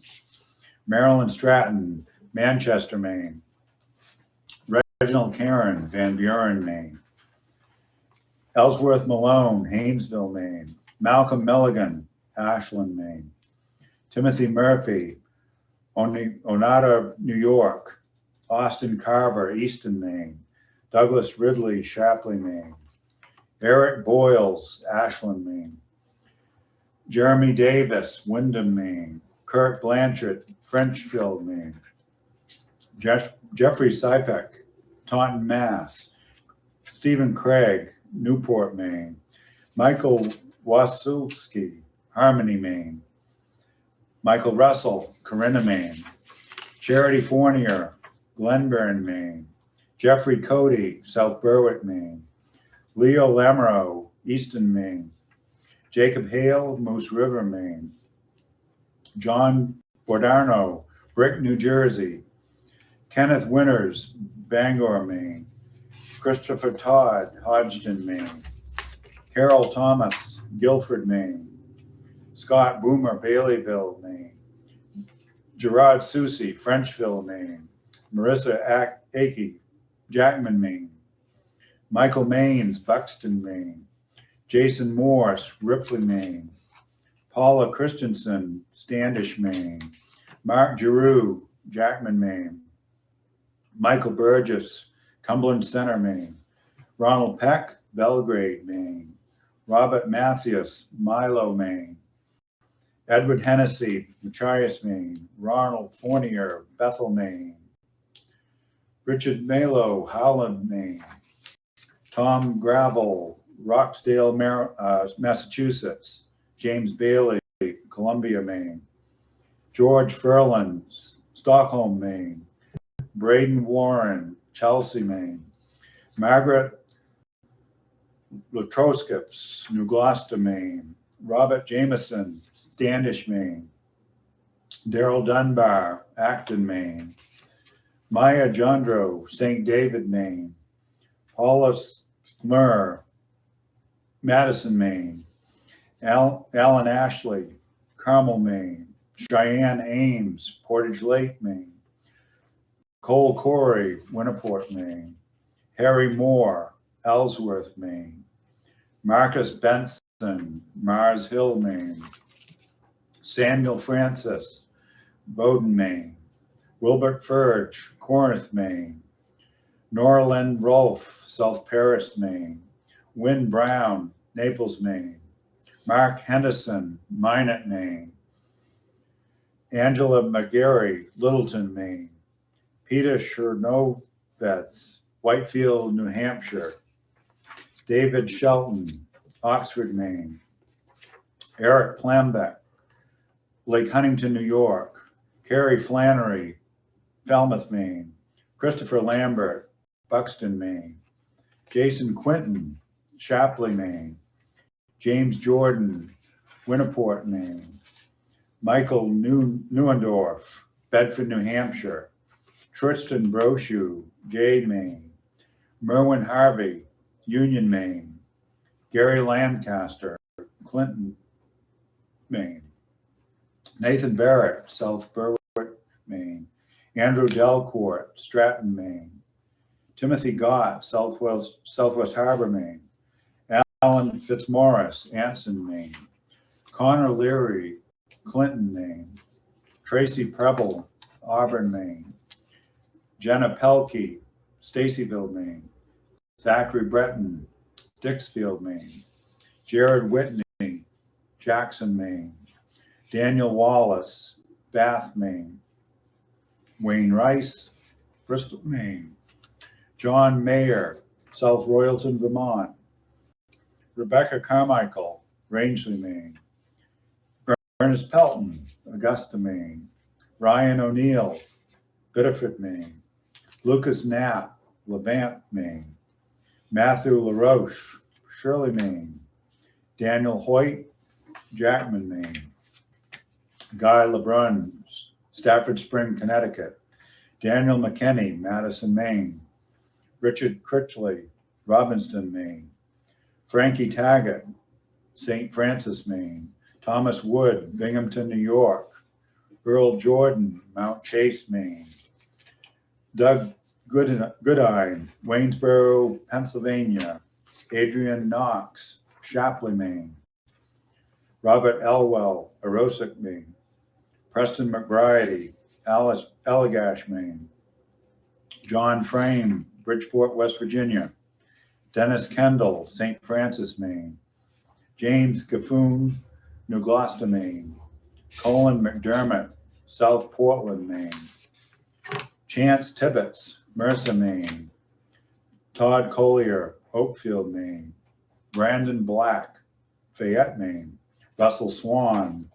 Marilyn Stratton, Manchester, Maine. Reginald Karen, Van Buren, Maine. Ellsworth Malone, Haynesville, Maine. Malcolm Milligan, Ashland, Maine. Timothy Murphy, Onata, New York. Austin Carver, Easton, Maine. Douglas Ridley, Shapley, Maine. Eric Boyles, Ashland, Maine. Jeremy Davis, Wyndham, Maine. Kurt Blanchard, Frenchfield, Maine. Jeffrey Sipek, Taunton, Mass. Stephen Craig, Newport, Maine. Michael Wasilski, Harmony, Maine. Michael Russell, Corinna, Maine. Charity Fournier, Glenburn, Maine. Jeffrey Cody, South Berwick, Maine. Leo Lamoureux, Easton, Maine. Jacob Hale, Moose River, Maine. John Bordarno, Brick, New Jersey. Kenneth Winters, Bangor, Maine. Christopher Todd, Hodgdon, Maine. Carol Thomas, Guilford, Maine. Scott Boomer, Baileyville, Maine. Gerard Susi, Frenchville, Maine. Marissa Akey, Jackman, Maine. Michael Maines, Buxton, Maine. Jason Morse, Ripley, Maine. Paula Christensen, Standish, Maine. Mark Giroux, Jackman, Maine. Michael Burgess, Cumberland Center, Maine. Ronald Peck, Belgrade, Maine. Robert Mathias, Milo, Maine. Edward Hennessy, Machias, Maine. Ronald Fournier, Bethel, Maine. Richard Malo, Howland, Maine. Tom Gravel, Roxdale, Massachusetts. James Bailey, Columbia, Maine. George Furlan, Stockholm, Maine. Braden Warren, Chelsea, Maine. Margaret Latroskips, New Gloucester, Maine. Robert Jameson, Standish, Maine. Daryl Dunbar, Acton, Maine. Maya Jandro, St. David, Maine. Paula Smur, Madison, Maine. Alan Ashley, Carmel, Maine. Cheyenne Ames, Portage Lake, Maine. Cole Corey, Winniport, Maine. Harry Moore, Ellsworth, Maine. Marcus Benson, Mars Hill, Maine. Samuel Francis, Bowden, Maine. Wilbert Furge, Corinth, Maine. Norland Rolfe, South Paris, Maine. Wynne Brown, Naples, Maine. Mark Henderson, Minot, Maine. Angela McGarry, Littleton, Maine. Peter Chernovets, Whitefield, New Hampshire. David Shelton, Oxford, Maine. Eric Plambeck, Lake Huntington, New York. Carrie Flannery, Falmouth, Maine. Christopher Lambert, Buxton, Maine. Jason Quinton, Shapley, Maine. James Jordan, Winniport, Maine. Michael Neuendorf, Bedford, New Hampshire. Tristan Brochu, Jade, Maine. Merwin Harvey, Union, Maine. Gary Lancaster, Clinton, Maine. Nathan Barrett, South Berwick, Maine. Andrew Delcourt, Stratton, Maine. Timothy Gott, Southwest Harbor, Maine. Alan Fitzmaurice, Anson, Maine. Connor Leary, Clinton, Maine. Tracy Preble, Auburn, Maine. Jenna Pelkey, Stacyville, Maine. Zachary Breton, Dixfield, Maine. Jared Whitney, Jackson, Maine. Daniel Wallace, Bath, Maine. Wayne Rice, Bristol, Maine. John Mayer, South Royalton, Vermont. Rebecca Carmichael, Rangeley, Maine. Ernest Pelton, Augusta, Maine. Ryan O'Neill, Biddeford, Maine. Lucas Knapp, Levant, Maine. Matthew LaRoche, Shirley, Maine. Daniel Hoyt, Jackman, Maine. Guy LeBrun, Stafford Spring, Connecticut. Daniel McKinney, Madison, Maine. Richard Critchley, Robbinston, Maine. Frankie Taggart, St. Francis, Maine. Thomas Wood, Binghamton, New York. Earl Jordan, Mount Chase, Maine. Doug Goodine, Waynesboro, Pennsylvania. Adrian Knox, Shapley, Maine. Robert Elwell, Aroostook, Maine. Preston McBride, Allagash, Maine. John Frame, Bridgeport, West Virginia. Dennis Kendall, St. Francis, Maine. James Gaffoon, New Gloucester, Maine. Colin McDermott, South Portland, Maine. Chance Tibbetts, Mercer, Maine. Todd Collier, Oakfield, Maine. Brandon Black, Fayette, Maine. Russell Swan,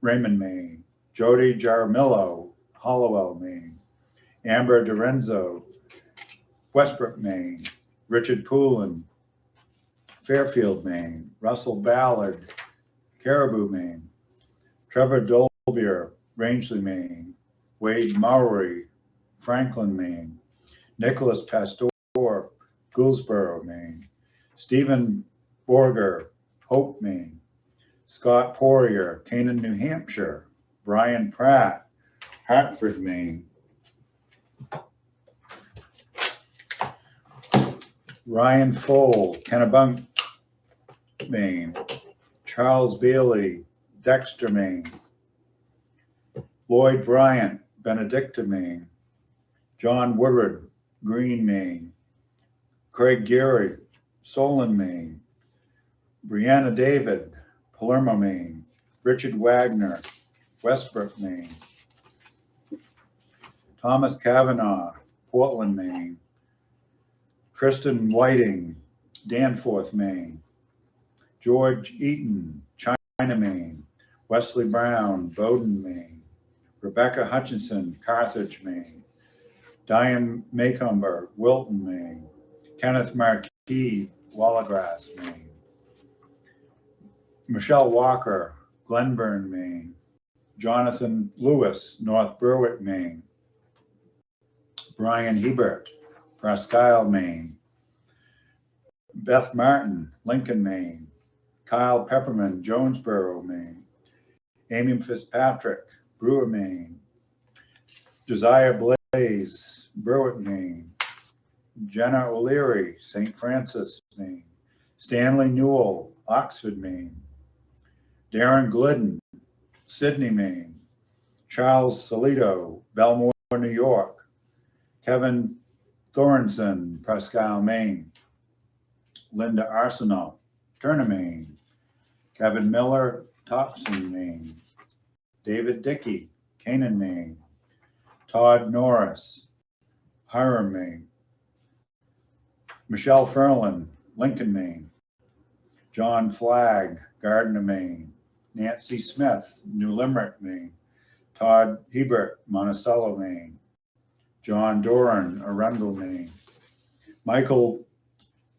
Raymond, Maine. Jody Jaramillo, Hollowell, Maine. Amber DiRenzo, Westbrook, Maine. Richard Poulin, Fairfield, Maine. Russell Ballard, Caribou, Maine. Trevor Dolbier, Rangeley, Maine. Wade Mowry, Franklin, Maine. Nicholas Pastor, Gouldsboro, Maine. Stephen Borger, Hope, Maine. Scott Poirier, Canaan, New Hampshire. Brian Pratt, Hartford, Maine. Ryan Fole, Kennebunk, Maine. Charles Bailey, Dexter, Maine. Lloyd Bryant, Benedicta, Maine. John Woodward, Green, Maine. Craig Gary, Solon, Maine. Brianna David, Palermo, Maine. Richard Wagner, Westbrook, Maine. Thomas Kavanaugh, Portland, Maine. Kristen Whiting, Danforth, Maine. George Eaton, China, Maine. Wesley Brown, Bowden, Maine. Rebecca Hutchinson, Carthage, Maine. Diane Maycomber, Wilton, Maine. Kenneth Marquis, Wallagrass, Maine. Michelle Walker, Glenburn, Maine. Jonathan Lewis, North Berwick, Maine. Brian Hebert, Presque Isle, Maine. Beth Martin, Lincoln, Maine. Kyle Pepperman, Jonesboro, Maine. Amy Fitzpatrick, Brewer, Maine. Josiah Blaze, Berwick, Maine. Jenna O'Leary, St. Francis, Maine. Stanley Newell, Oxford, Maine. Darren Glidden, Sydney, Maine. Charles Salito, Belmore, New York. Kevin Thorenson, Presque Maine. Linda Arsenault, Turner, Maine. Kevin Miller, Topson, Maine. David Dickey, Canaan, Maine. Todd Norris, Hiram, Maine. Michelle Ferlin, Lincoln, Maine. John Flagg, Gardner, Maine. Nancy Smith, New Limerick, Maine. Todd Hebert, Monticello, Maine. John Doran, Arundel, Maine. Michael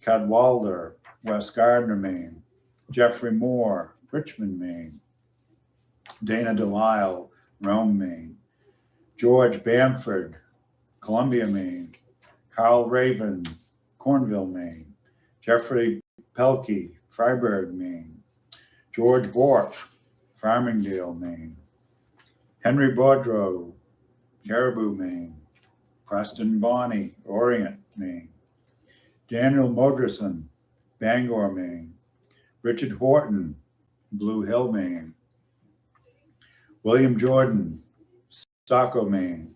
Cadwalder, West Gardner, Maine. Jeffrey Moore, Richmond, Maine. Dana Delisle, Rome, Maine. George Bamford, Columbia, Maine. Carl Raven, Cornville, Maine. Jeffrey Pelkey, Freiburg, Maine. George Bork, Farmingdale, Maine. Henry Baudreau, Caribou, Maine. Preston Bonney, Orient, Maine. Daniel Moderson, Bangor, Maine. Richard Horton, Blue Hill, Maine. William Jordan, Saco, Maine.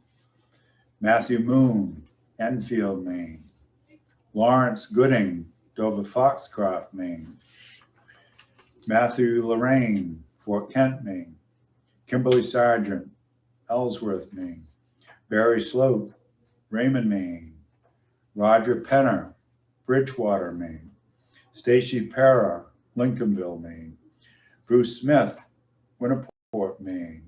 Matthew Moon, Enfield, Maine. Lawrence Gooding, Dover Foxcroft, Maine. Matthew Lorraine, Fort Kent, Maine. Kimberly Sargent, Ellsworth, Maine. Barry Slope, Raymond, Maine. Roger Penner, Bridgewater, Maine. Stacy Parra, Lincolnville, Maine. Bruce Smith, Winterport, Maine.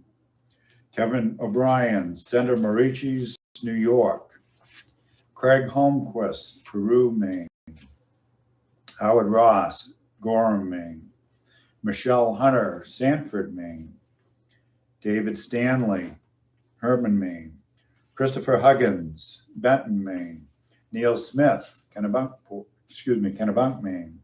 Kevin O'Brien, Center Marichis, New York. Craig Holmquist, Peru, Maine. Howard Ross, Gorham, Maine. Michelle Hunter, Sanford, Maine. David Stanley, Herman, Maine. Christopher Huggins, Benton, Maine. Neil Smith, Kennebunk, Maine.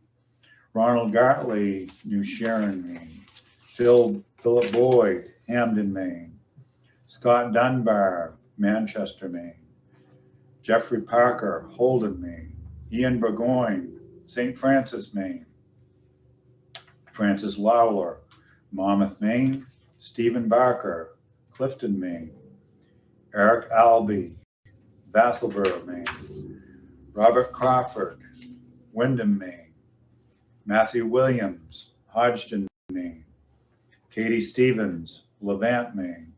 Ronald Gartley, New Sharon, Maine. Philip Boyd, Hamden, Maine. Scott Dunbar, Manchester, Maine. Jeffrey Parker, Holden, Maine. Ian Burgoyne, St. Francis, Maine. Francis Lawler, Monmouth, Maine. Stephen Barker, Clifton, Maine. Eric Albee, Vassalboro, Maine. Robert Crawford, Wyndham, Maine. Matthew Williams, Hodgson, Maine. Katie Stevens, Levant, Maine.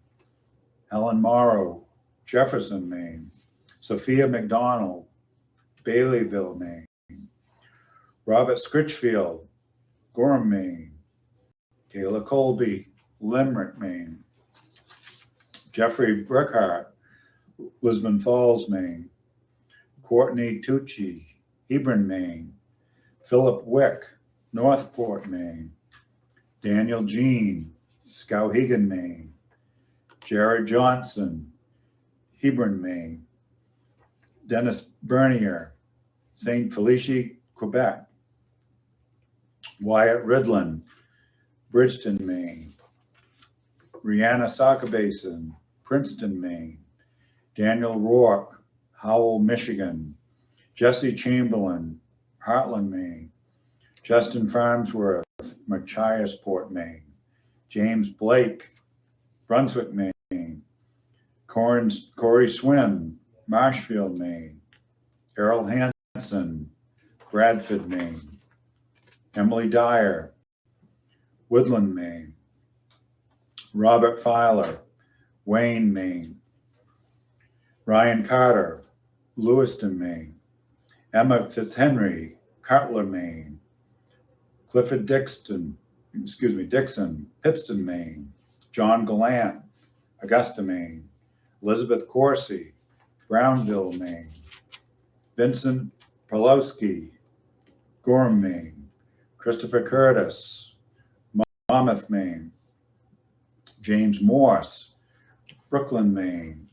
Helen Morrow, Jefferson, Maine. Sophia McDonald, Baileyville, Maine. Robert Scritchfield, Gorham, Maine. Kayla Colby, Limerick, Maine. Jeffrey Brickhart, Lisbon Falls, Maine. Courtney Tucci, Hebron, Maine. Philip Wick, Northport, Maine. Daniel Jean, Skowhegan, Maine. Jared Johnson, Hebron, Maine. Dennis Bernier, St. Felicie, Quebec. Wyatt Ridland, Bridgeton, Maine. Rihanna Soccer Basin, Princeton, Maine. Daniel Rourke, Howell, Michigan. Jesse Chamberlain, Heartland, Maine. Justin Farnsworth, Machiasport, Maine. James Blake, Brunswick, Maine. Corey Swim, Marshfield, Maine. Errol Hansen, Bradford, Maine. Emily Dyer, Woodland, Maine. Robert Filer, Wayne, Maine. Ryan Carter, Lewiston, Maine. Emma Fitzhenry, Cutler, Maine. Clifford Dixon, Pittston, Maine. John Gallant, Augusta, Maine. Elizabeth Corsi, Brownville, Maine. Vincent Perlowski, Gorham, Maine. Christopher Curtis, Monmouth, Maine. James Morse, Brooklyn, Maine.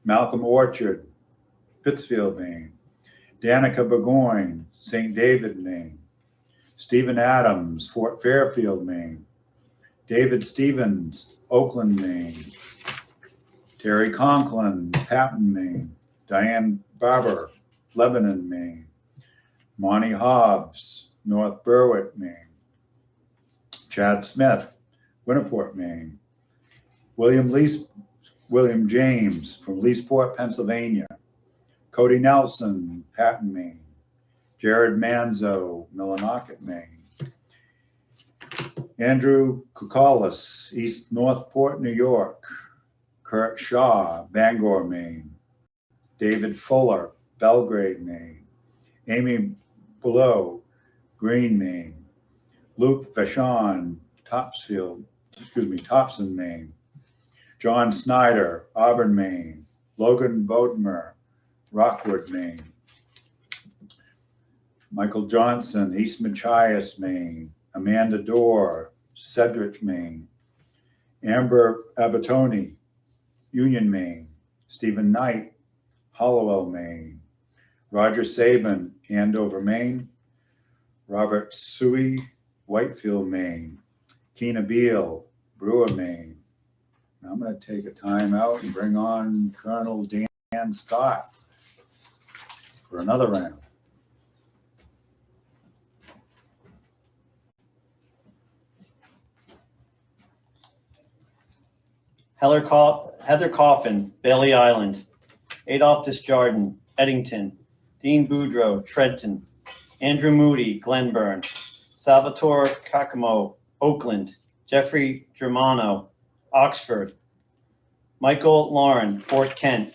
Malcolm Orchard, Pittsfield, Maine. Danica Burgoyne, St. David, Maine. Stephen Adams, Fort Fairfield, Maine. David Stevens, Oakland, Maine. Terry Conklin, Patton, Maine. Diane Barber, Lebanon, Maine. Monty Hobbs, North Berwick, Maine. Chad Smith, Winterport, Maine. William James from Leesport, Pennsylvania. Cody Nelson, Patton, Maine. Jared Manzo, Millinocket, Maine. Andrew Kukalis, East Northport, New York. Kurt Shaw, Bangor, Maine. David Fuller, Belgrade, Maine. Amy Below, Green, Maine. Luke Vachon, Topson, Maine. John Snyder, Auburn, Maine. Logan Bodmer, Rockwood, Maine. Michael Johnson, East Machias, Maine. Amanda Dorr, Cedric, Maine. Amber Abatoni, Union, Maine. Stephen Knight, Hollowell, Maine. Roger Sabin, Andover, Maine. Robert Suey, Whitefield, Maine. Keena Beal, Brewer, Maine. Now I'm going to take a time out and bring on Colonel Dan Scott for another round. Heather Coffin, Bailey Island. Adolph Desjardins, Eddington. Dean Boudreau, Trenton. Andrew Moody, Glenburn. Salvatore Cacamo, Oakland. Jeffrey Germano, Oxford. Michael Lauren, Fort Kent.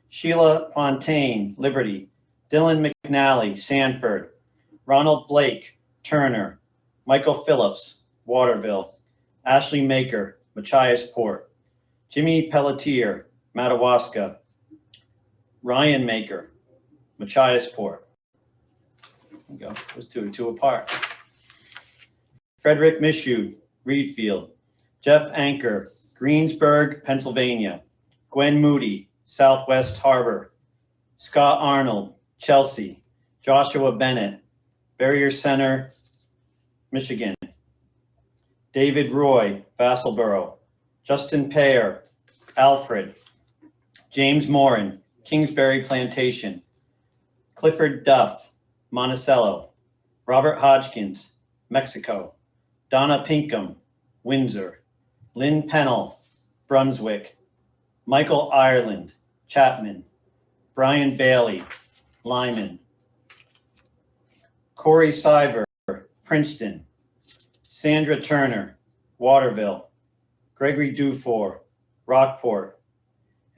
Sheila Fontaine, Liberty. Dylan McNally, Sanford. Ronald Blake, Turner. Michael Phillips, Waterville. Ashley Maker, Machias Port. Jimmy Pelletier, Madawaska. Ryan Maker, Machias Port. There we go. Those two are two apart. Frederick Michaud, Reedfield. Jeff Anker, Greensburg, Pennsylvania. Gwen Moody, Southwest Harbor. Scott Arnold, Chelsea. Joshua Bennett, Barrier Center, Michigan. David Roy, Vassalboro. Justin Payer, Alfred. James Morin, Kingsbury Plantation. Clifford Duff, Monticello. Robert Hodgkins, Mexico. Donna Pinkham, Windsor. Lynn Pennell, Brunswick. Michael Ireland, Chapman. Brian Bailey, Lyman. Corey Siver, Princeton. Sandra Turner, Waterville. Gregory Dufour, Rockport.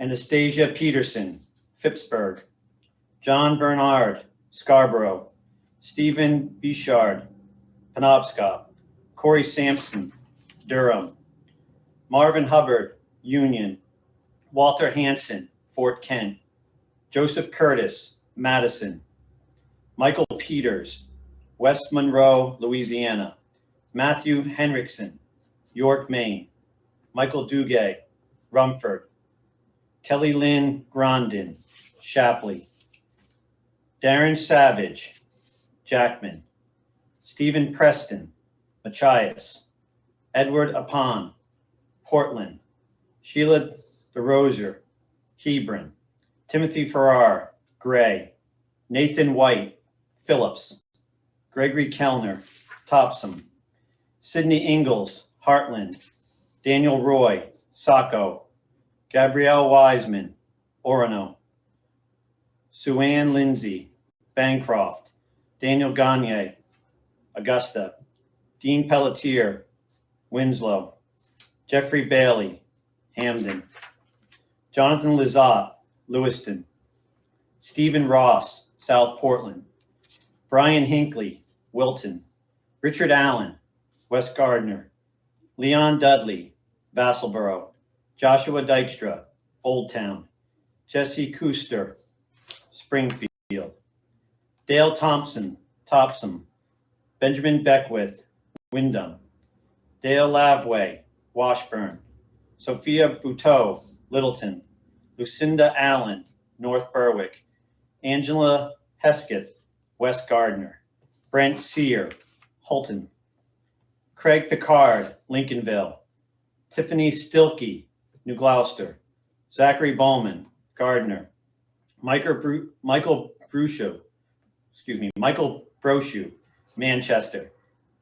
Anastasia Peterson, Phippsburg. John Bernard, Scarborough. Stephen Bichard, Penobscot. Corey Sampson, Durham. Marvin Hubbard, Union. Walter Hanson, Fort Kent. Joseph Curtis, Madison. Michael Peters, West Monroe, Louisiana. Matthew Henriksen, York, Maine. Michael Duguay, Rumford. Kelly Lynn Grandin, Shapley. Darren Savage, Jackman. Stephen Preston, Machias. Edward Upon, Portland. Sheila DeRosier, Hebron. Timothy Farrar, Gray. Nathan White, Phillips. Gregory Kellner, Topsom. Sidney Ingalls, Heartland. Daniel Roy, Saco. Gabrielle Wiseman, Orono. Sue-Ann Lindsay, Bancroft. Daniel Gagne, Augusta. Dean Pelletier, Winslow. Jeffrey Bailey, Hamden. Jonathan Lizotte, Lewiston. Stephen Ross, South Portland. Brian Hinckley, Wilton. Richard Allen, West Gardner. Leon Dudley, Vassalboro. Joshua Dykstra, Old Town. Jesse Kuster, Springfield. Dale Thompson, Topsom. Benjamin Beckwith, Wyndham. Dale Lavway, Washburn. Sophia Buteau, Littleton. Lucinda Allen, North Berwick. Angela Hesketh, West Gardner. Brent Sear, Holton. Craig Picard, Lincolnville. Tiffany Stilkey, New Gloucester. Zachary Bowman, Gardner. Michael Brochu, Manchester.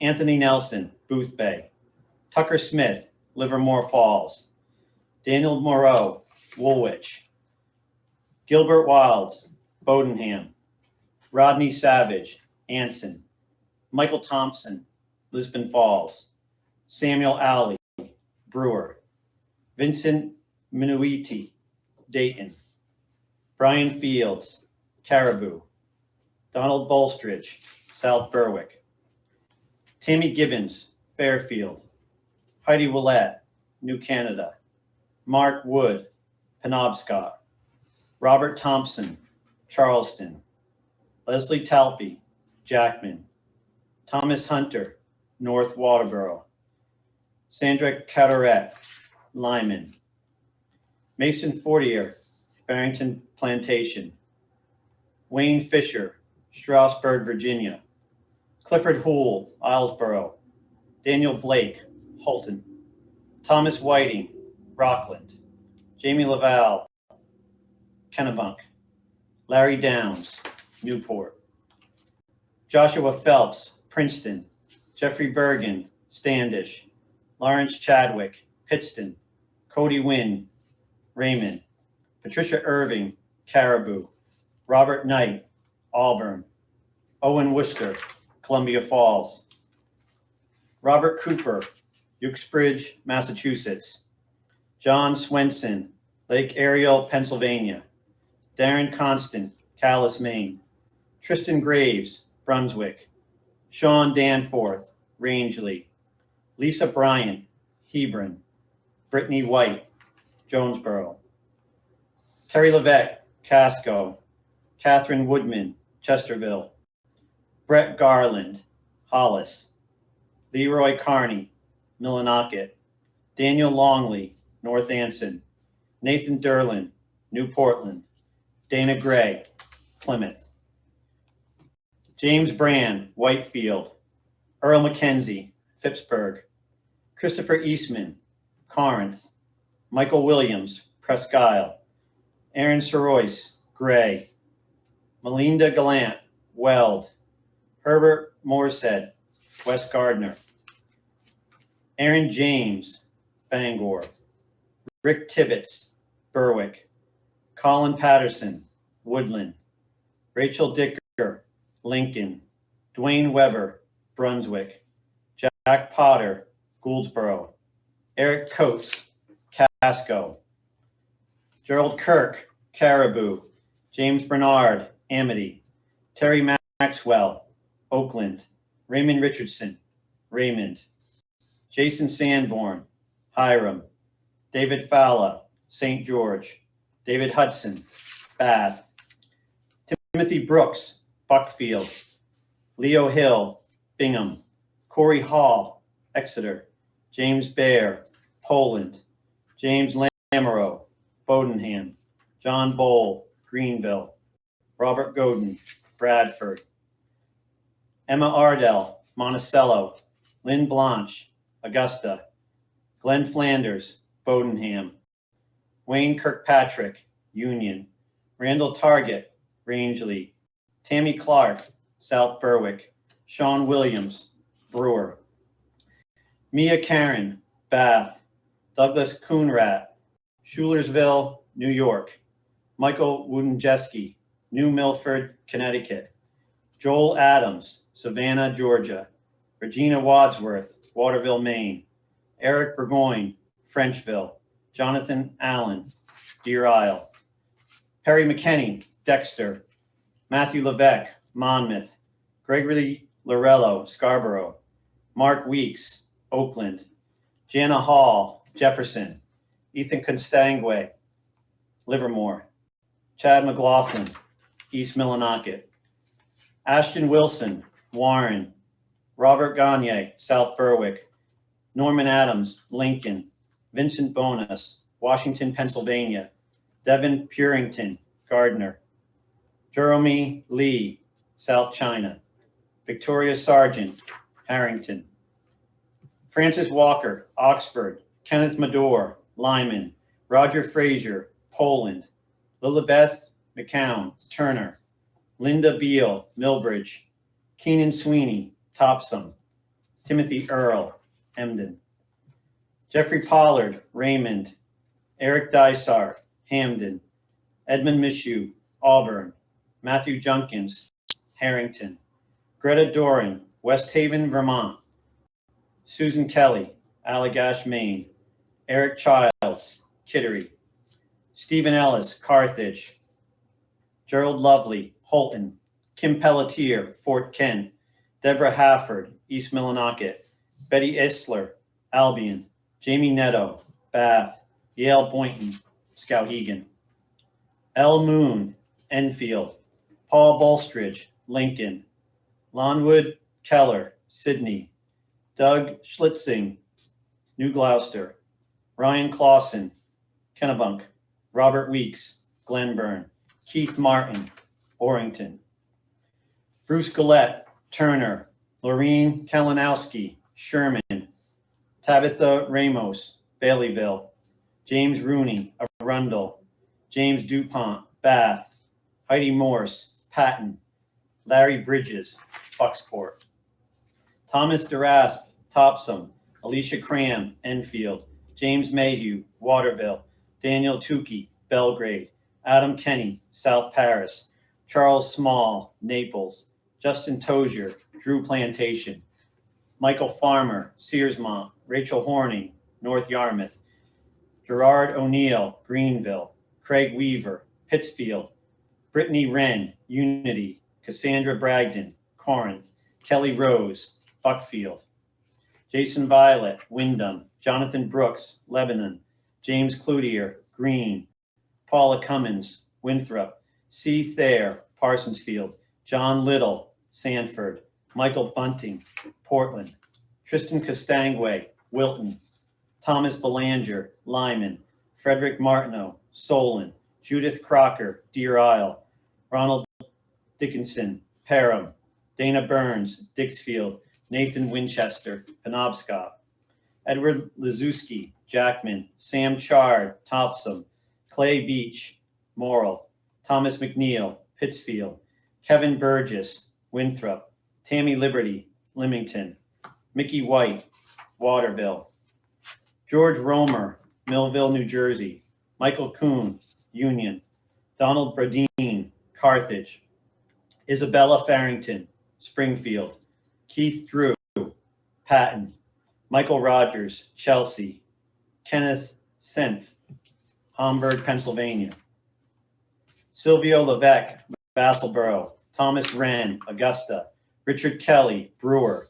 Anthony Nelson, Booth Bay. Tucker Smith, Livermore Falls. Daniel Moreau, Woolwich. Gilbert Wilds, Bodenham. Rodney Savage, Anson. Michael Thompson, Lisbon Falls. Samuel Alley, Brewer. Vincent Minuiti, Dayton. Brian Fields, Caribou. Donald Bolstridge, South Berwick. Tammy Gibbons, Fairfield. Heidi Willette, New Canada. Mark Wood, Penobscot. Robert Thompson, Charleston. Leslie Talpe, Jackman. Thomas Hunter, North Waterboro. Sandra Carteret, Lyman. Mason Fortier, Barrington Plantation. Wayne Fisher, Strasburg, Virginia. Clifford Houle, Islesboro. Daniel Blake, Holton. Thomas Whiting, Rockland. Jamie Laval, Kennebunk. Larry Downs, Newport. Joshua Phelps, Princeton. Jeffrey Bergen, Standish. Lawrence Chadwick, Pittston. Cody Wynn, Raymond. Patricia Irving, Caribou. Robert Knight, Auburn. Owen Worcester, Columbia Falls. Robert Cooper, Uxbridge, Massachusetts. John Swenson, Lake Ariel, Pennsylvania. Darren Constant, Calais, Maine. Tristan Graves, Brunswick. Sean Danforth, Rangeley. Lisa Bryant, Hebron. Brittany White, Jonesboro. Terry Levesque, Casco. Catherine Woodman, Chesterville. Brett Garland, Hollis. Leroy Carney, Millinocket. Daniel Longley, North Anson. Nathan Derlin, New Portland. Dana Gray, Plymouth. James Brand, Whitefield. Earl McKenzie, Phippsburg. Christopher Eastman, Corinth. Michael Williams, Presque Isle. Aaron Sorois, Gray. Melinda Gallant, Weld. Herbert Morsehead, West Gardner. Aaron James, Bangor. Rick Tibbetts, Berwick. Colin Patterson, Woodland. Rachel Dicker, Lincoln. Dwayne Weber, Brunswick. Jack Potter, Gouldsboro. Eric Coates, Casco. Gerald Kirk, Caribou. James Bernard, Amity. Terry Maxwell, Oakland. Raymond Richardson, Raymond. Jason Sanborn, Hiram. David Fowler, St. George. David Hudson, Bath. Timothy Brooks, Buckfield. Leo Hill, Bingham. Corey Hall, Exeter. James Baer, Poland. James Lamoureux, Bodenham. John Bowl, Greenville. Robert Godin, Bradford. Emma Ardell, Monticello. Lynn Blanche, Augusta. Glenn Flanders, Bodenham. Wayne Kirkpatrick, Union. Randall Target, Rangeley. Tammy Clark, South Berwick. Sean Williams, Brewer. Mia Karen, Bath. Douglas Coonrat, Schulersville, New York. Michael Woodenjeski, New Milford, Connecticut. Joel Adams, Savannah, Georgia. Regina Wadsworth, Waterville, Maine. Eric Burgoyne, Frenchville. Jonathan Allen, Deer Isle. Perry McKenney, Dexter. Matthew Levesque, Monmouth. Gregory Lorello, Scarborough. Mark Weeks, Oakland. Jana Hall, Jefferson. Ethan Constangue, Livermore. Chad McLaughlin, East Millinocket. Ashton Wilson, Warren. Robert Gagne, South Berwick. Norman Adams, Lincoln. Vincent Bonus, Washington, Pennsylvania. Devin Purington, Gardner. Jeremy Lee, South China. Victoria Sargent, Harrington. Francis Walker, Oxford. Kenneth Medore, Lyman. Roger Frazier, Poland. Lilibeth McCown, Turner. Linda Beal, Millbridge. Keenan Sweeney, Topsom. Timothy Earl, Emden. Jeffrey Pollard, Raymond. Eric Dysart, Hamden. Edmund Mishu, Auburn. Matthew Junkins, Harrington. Greta Doran, West Haven, Vermont. Susan Kelly, Allagash, Maine. Eric Childs, Kittery. Stephen Ellis, Carthage. Gerald Lovely, Holton. Kim Pelletier, Fort Kent. Deborah Hafford, East Millinocket. Betty Isler, Albion. Jamie Netto, Bath. Yale Boynton, Skowhegan. L. Moon, Enfield. Paul Bolstridge, Lincoln. Lonwood Keller, Sydney. Doug Schlitzing, New Gloucester. Ryan Clausen, Kennebunk. Robert Weeks, Glenburn. Keith Martin, Orrington. Bruce Gillette, Turner. Laureen Kalinowski, Sherman. Tabitha Ramos, Baileyville. James Rooney, Arundel. James DuPont, Bath. Heidi Morse, Patton. Larry Bridges, Bucksport. Thomas DeRasp, Topsom. Alicia Cram, Enfield. James Mayhew, Waterville. Daniel Tukey, Belgrade. Adam Kenny, South Paris. Charles Small, Naples. Justin Tozier, Drew Plantation. Michael Farmer, Searsmont. Rachel Horning, North Yarmouth. Gerard O'Neill, Greenville. Craig Weaver, Pittsfield. Brittany Wren, Unity. Cassandra Bragdon, Corinth. Kelly Rose, Buckfield. Jason Violet, Wyndham. Jonathan Brooks, Lebanon. James Cloutier, Green. Paula Cummins, Winthrop. C. Thayer, Parsonsfield. John Little, Sanford. Michael Bunting, Portland. Tristan Castangway, Wilton. Thomas Belanger, Lyman. Frederick Martineau, Solon. Judith Crocker, Deer Isle. Ronald Dickinson, Parham. Dana Burns, Dixfield. Nathan Winchester, Penobscot. Edward Lizuski, Jackman. Sam Chard, Topsom. Clay Beach, Morrill. Thomas McNeil, Pittsfield. Kevin Burgess, Winthrop. Tammy Liberty, Leamington. Mickey White, Waterville. George Romer, Millville, New Jersey. Michael Kuhn, Union. Donald Bradeen, Carthage. Isabella Farrington, Springfield. Keith Drew, Patton. Michael Rogers, Chelsea. Kenneth Senf, Hamburg, Pennsylvania. Silvio Levesque, Vassalboro. Thomas Wren, Augusta. Richard Kelly, Brewer.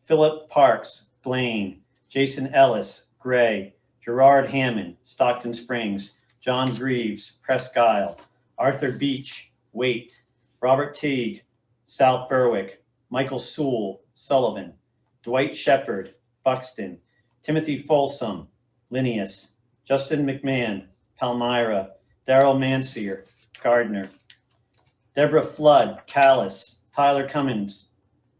Philip Parks, Blaine. Jason Ellis, Gray. Gerard Hammond, Stockton Springs. John Greaves, Presque Isle. Arthur Beach, Waite. Robert Teague, South Berwick. Michael Sewell, Sullivan. Dwight Shepard, Buxton. Timothy Folsom, Linneus. Justin McMahon, Palmyra. Darrell Mansier, Gardner. Deborah Flood, Callis. Tyler Cummins,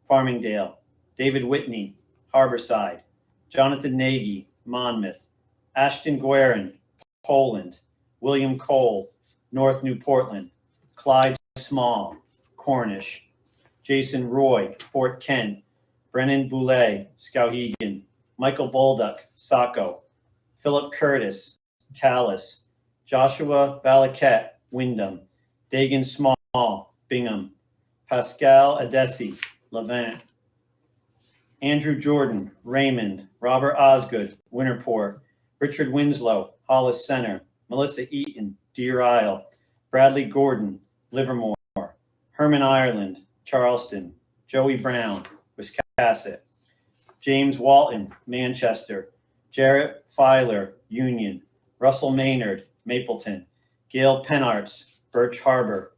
Farmingdale. David Whitney, Harborside. Jonathan Nagy, Monmouth. Ashton Guerin, Poland. William Cole, North New Portland. Clyde Small, Cornish. Jason Roy, Fort Kent. Brennan Boulay, Skowhegan. Michael Bolduc, Saco. Philip Curtis, Callis. Joshua Valaket, Wyndham. Dagan Small, Bingham. Pascal Adesi, Levant. Andrew Jordan, Raymond. Robert Osgood, Winterport. Richard Winslow, Hollis Center. Melissa Eaton, Deer Isle. Bradley Gordon, Livermore. Herman Ireland, Charleston. Joey Brown, Wiscasset. James Walton, Manchester. Jarrett Filer, Union. Russell Maynard, Mapleton. Gail Penarts, Birch Harbor.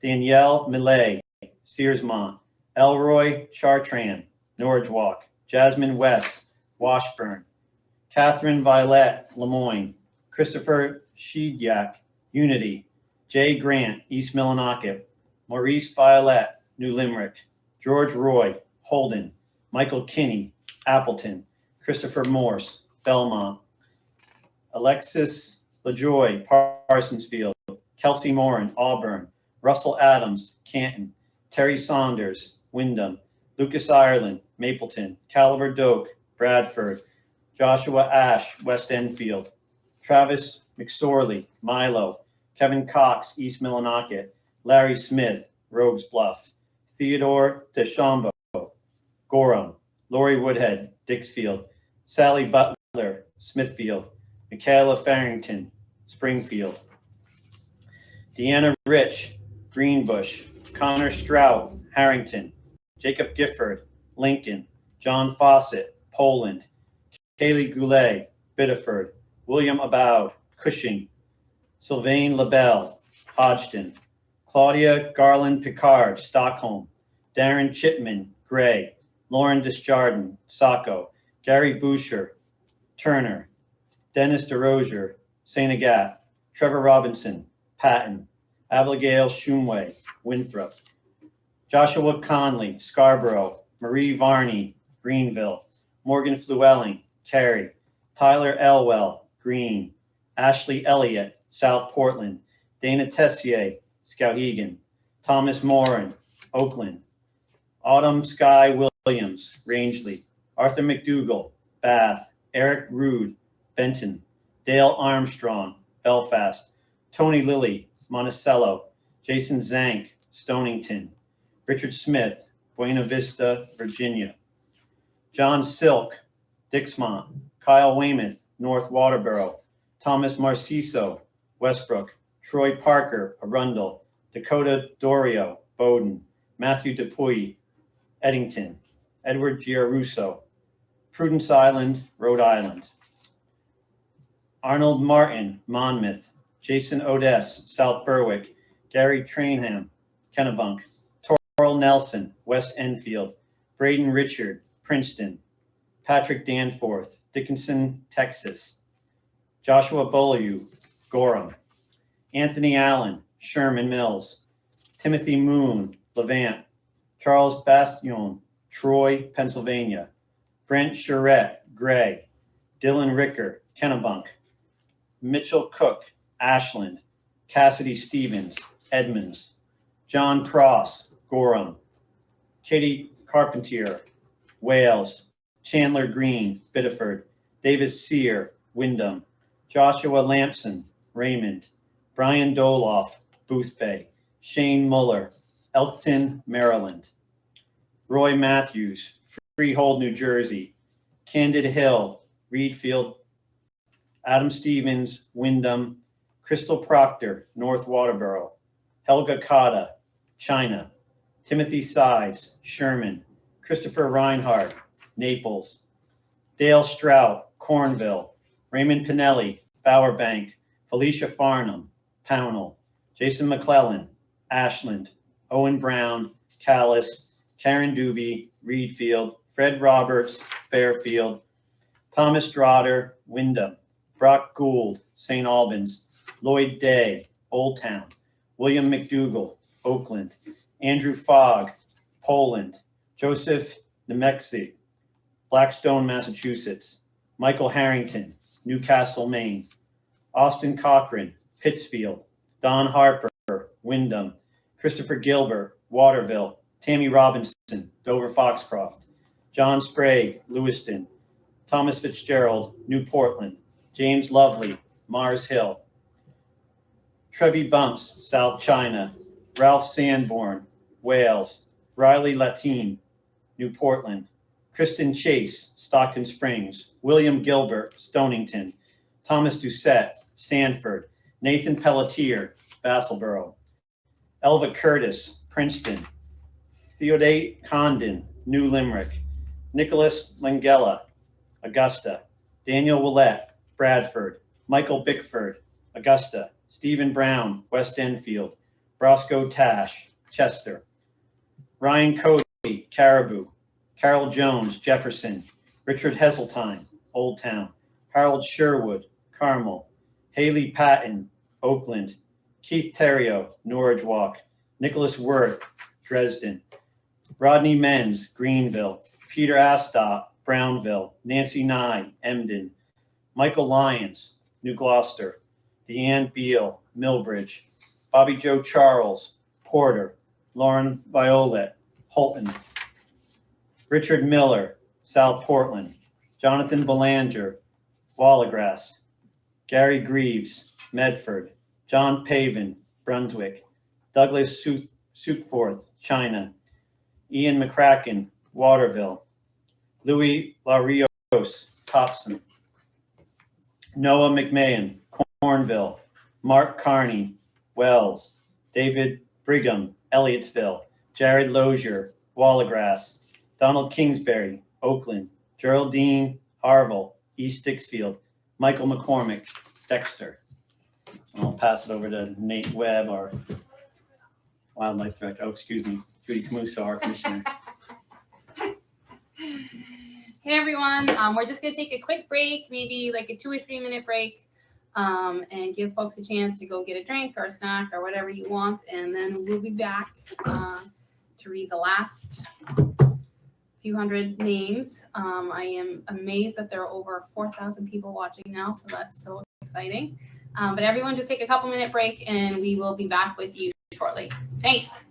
Danielle Millet, Searsmont. Elroy Chartrand, Norridgewock. Jasmine West, Washburn. Catherine Violet, Lemoyne. Christopher Shediak, Unity. Jay Grant, East Millinocket. Maurice Violet, New Limerick. George Roy, Holden. Michael Kinney, Appleton. Christopher Morse, Belmont. Alexis LaJoy, Parsonsfield. Kelsey Morin, Auburn. Russell Adams, Canton. Terry Saunders, Wyndham. Lucas Ireland, Mapleton. Caliber Doak, Bradford. Joshua Ash, West Enfield. Travis McSorley, Milo, Kevin Cox, East Millinocket, Larry Smith, Rogues Bluff, Theodore DeChambeau, Gorham, Lori Woodhead, Dixfield, Sally Butler, Smithfield, Michaela Farrington, Springfield, Deanna Rich, Greenbush, Connor Strout, Harrington, Jacob Gifford, Lincoln, John Fawcett, Poland, Kaylee Goulet, Biddeford, William Aboud, Cushing, Sylvain LaBelle, Hodgson, Claudia Garland Picard, Stockholm, Darren Chipman, Gray, Lauren Desjardins, Saco, Gary Boucher, Turner, Dennis DeRozier, St. Agathe, Trevor Robinson, Patton, Abigail Shumway, Winthrop, Joshua Conley, Scarborough, Marie Varney, Greenville, Morgan Flewelling, Cary, Tyler Elwell, Green, Ashley Elliott, South Portland, Dana Tessier, Skowhegan, Thomas Moran, Oakland, Autumn Sky Williams, Rangeley, Arthur McDougall, Bath, Eric Rude, Benton, Dale Armstrong, Belfast, Tony Lilly, Monticello, Jason Zank, Stonington, Richard Smith, Buena Vista, Virginia, John Silk, Dixmont, Kyle Weymouth, North Waterboro, Thomas Marciso, Westbrook, Troy Parker, Arundel, Dakota Dorio, Bowdoin, Matthew Dupuy, Eddington, Edward Giarusso, Prudence Island, Rhode Island, Arnold Martin, Monmouth, Jason Odess, South Berwick, Gary Trainham, Kennebunk, Torrell Nelson, West Enfield, Braden Richard, Princeton, Patrick Danforth, Dickinson, Texas, Joshua Beaulieu, Gorham, Anthony Allen, Sherman Mills, Timothy Moon, Levant, Charles Bastion, Troy, Pennsylvania, Brent Charette, Gray, Dylan Ricker, Kennebunk, Mitchell Cook, Ashland, Cassidy Stevens, Edmonds, John Cross, Gorham, Katie Carpentier, Wales, Chandler Green, Biddeford, Davis Sear, Wyndham, Joshua Lampson, Raymond, Brian Doloff, Boothbay, Shane Muller, Elkton, Maryland, Roy Matthews, Freehold, New Jersey, Candid Hill, Reedfield, Adam Stevens, Wyndham, Crystal Proctor, North Waterboro, Helga Cotta, China, Timothy Sides, Sherman, Christopher Reinhardt, Naples, Dale Strout, Cornville, Raymond Pinelli, Bowerbank, Felicia Farnham, Pownell, Jason McClellan, Ashland, Owen Brown, Callis, Karen Doobie, Reedfield, Fred Roberts, Fairfield, Thomas Drotter, Wyndham, Brock Gould, St. Albans, Lloyd Day, Old Town, William McDougall, Oakland, Andrew Fogg, Poland, Joseph Nemexi, Blackstone, Massachusetts, Michael Harrington, Newcastle, Maine, Austin Cochran, Pittsfield, Don Harper, Wyndham, Christopher Gilbert, Waterville, Tammy Robinson, Dover Foxcroft, John Sprague, Lewiston, Thomas Fitzgerald, New Portland, James Lovely, Mars Hill, Trevi Bumps, South China, Ralph Sanborn, Wales, Riley Latine, New Portland, Kristen Chase, Stockton Springs, William Gilbert, Stonington, Thomas Doucette, Sanford, Nathan Pelletier, Vassalboro, Elva Curtis, Princeton, Theodate Condon, New Limerick, Nicholas Langella, Augusta, Daniel Willett, Bradford, Michael Bickford, Augusta, Stephen Brown, West Enfield, Brosco Tash, Chester, Ryan Cody, Caribou, Carol Jones, Jefferson, Richard Heseltine, Old Town, Harold Sherwood, Carmel, Haley Patton, Oakland, Keith Terrio, Norwich Walk, Nicholas Worth, Dresden, Rodney Menz, Greenville, Peter Astott, Brownville, Nancy Nye, Emden, Michael Lyons, New Gloucester, Deanne Beal, Millbridge, Bobby Joe Charles, Porter, Lauren Violet, Holton, Richard Miller, South Portland, Jonathan Belanger, Wallagrass, Gary Greaves, Medford. John Pavin, Brunswick. Douglas Sukforth, China. Ian McCracken, Waterville. Louis Larios, Topsom. Noah McMahon, Cornville. Mark Carney, Wells. David Brigham, Elliotsville. Jared Lozier, Wallagrass. Donald Kingsbury, Oakland. Geraldine Harville, East Stixfield. Michael McCormick, Dexter. And I'll pass it over to Nate Webb, our wildlife director. Oh, excuse me, Judy Camuso, our commissioner. Hey everyone, we're just gonna take a quick break, maybe like a 2 or 3 minute break, and give folks a chance to go get a drink or a snack or whatever you want, and then we'll be back to read the last few hundred names. I am amazed that there are over 4,000 people watching now, so that's so exciting. But everyone just take a couple minute break and we will be back with you shortly. Thanks.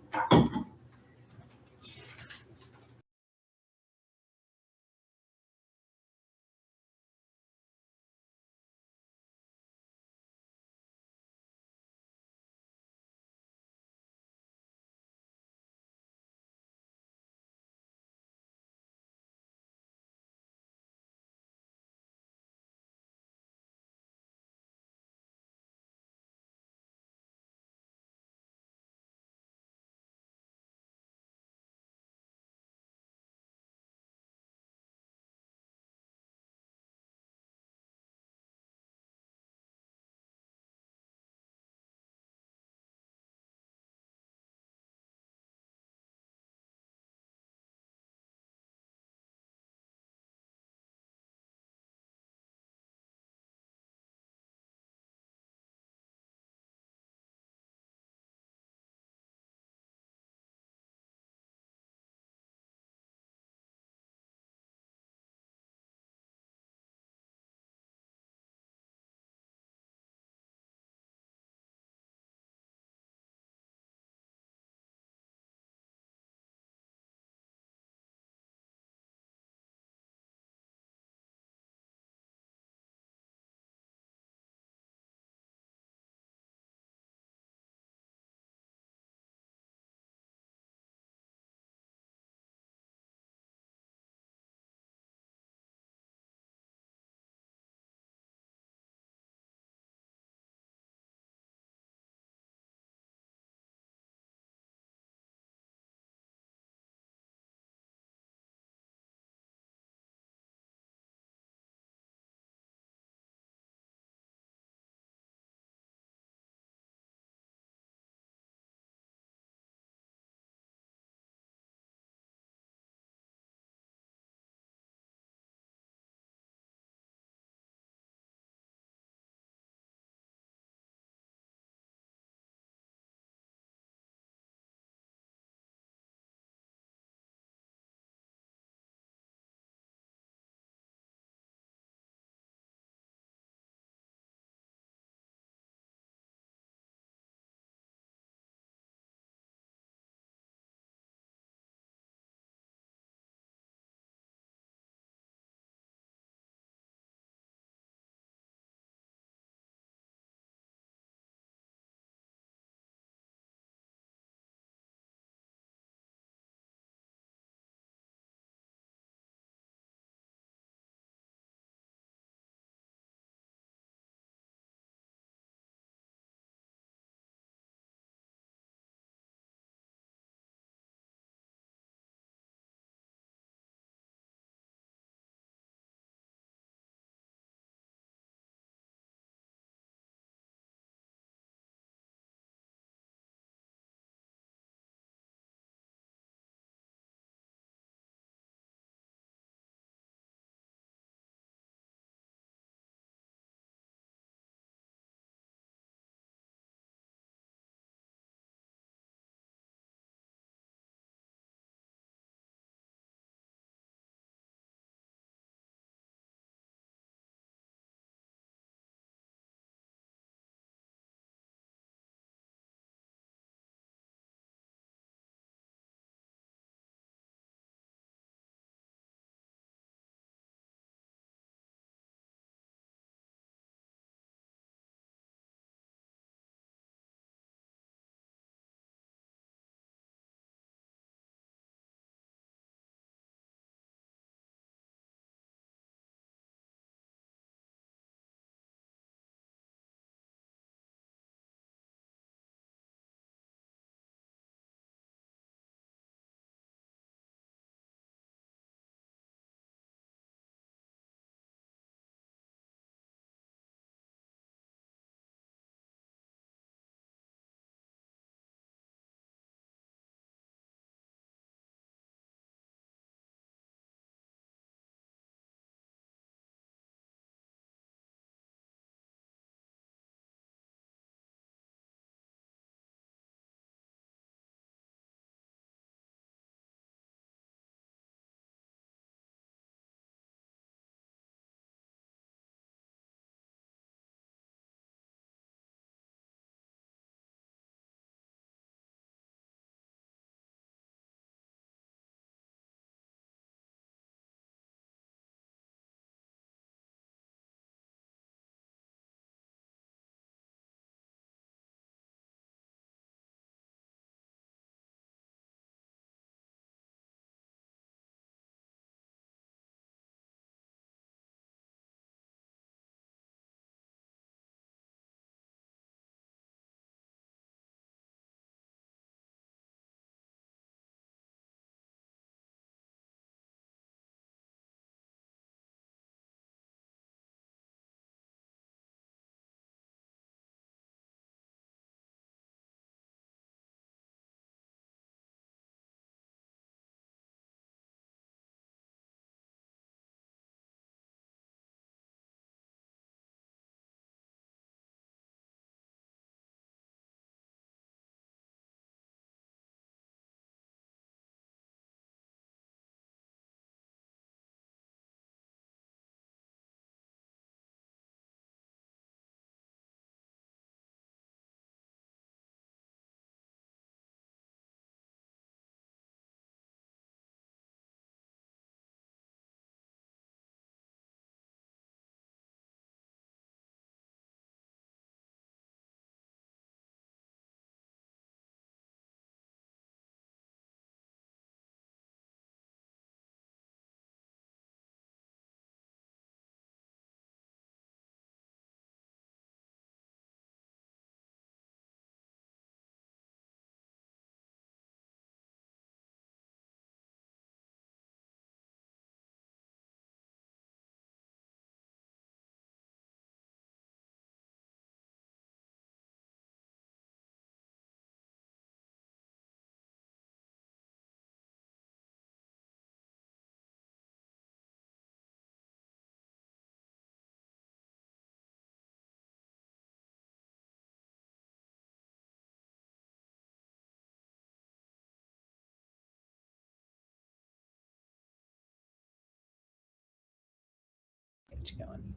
What you going?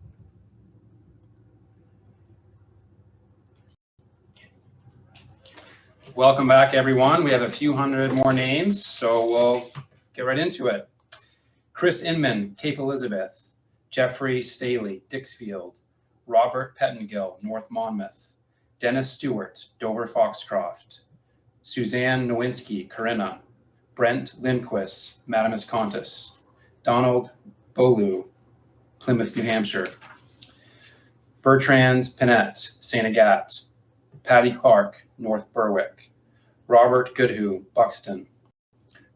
Welcome back, everyone. We have a few hundred more names, so we'll get right into it. Chris Inman, Cape Elizabeth. Jeffrey Staley, Dixfield. Robert Pettingill, North Monmouth. Dennis Stewart, Dover Foxcroft. Suzanne Nowinski, Corinna. Brent Lindquist, Madamuscontis. Donald Bolu, Plymouth, New Hampshire. Bertrand Pinette, St. Agathe. Patty Clark, North Berwick. Robert Goodhue, Buxton.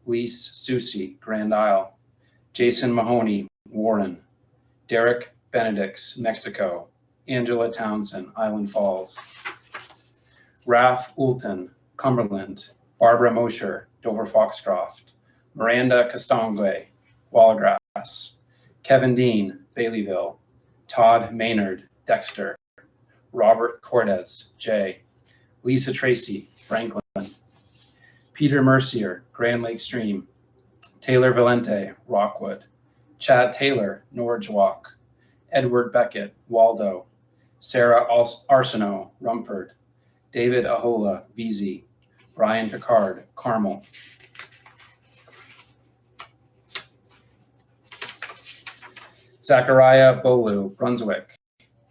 Lise Susi, Grand Isle. Jason Mahoney, Warren. Derek Benedicts, Mexico. Angela Townsend, Island Falls. Ralph Ulton, Cumberland. Barbara Mosher, Dover Foxcroft. Miranda Castongue, Wallagrass. Kevin Dean, Baileyville. Todd Maynard, Dexter. Robert Cordes, Jay. Lisa Tracy, Franklin. Peter Mercier, Grand Lake Stream. Taylor Valente, Rockwood. Chad Taylor, Norridgewock. Edward Beckett, Waldo. Sarah Arsenault, Rumford. David Ahola, Veazey. Brian Picard, Carmel. Zachariah Bolu, Brunswick.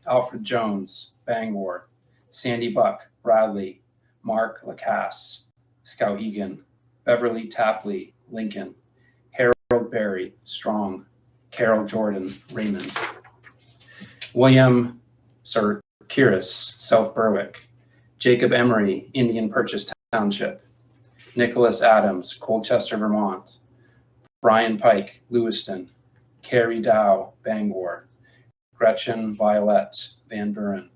Alfred Jones, Bangor. Sandy Buck, Bradley. Mark Lacasse, Skowhegan. Beverly Tapley, Lincoln. Harold Berry, Strong. Carol Jordan, Raymond. William Kiris, South Berwick. Jacob Emery, Indian Purchase Township. Nicholas Adams, Colchester, Vermont. Brian Pike, Lewiston. Carrie Dow, Bangor. Gretchen Violet, Van Buren.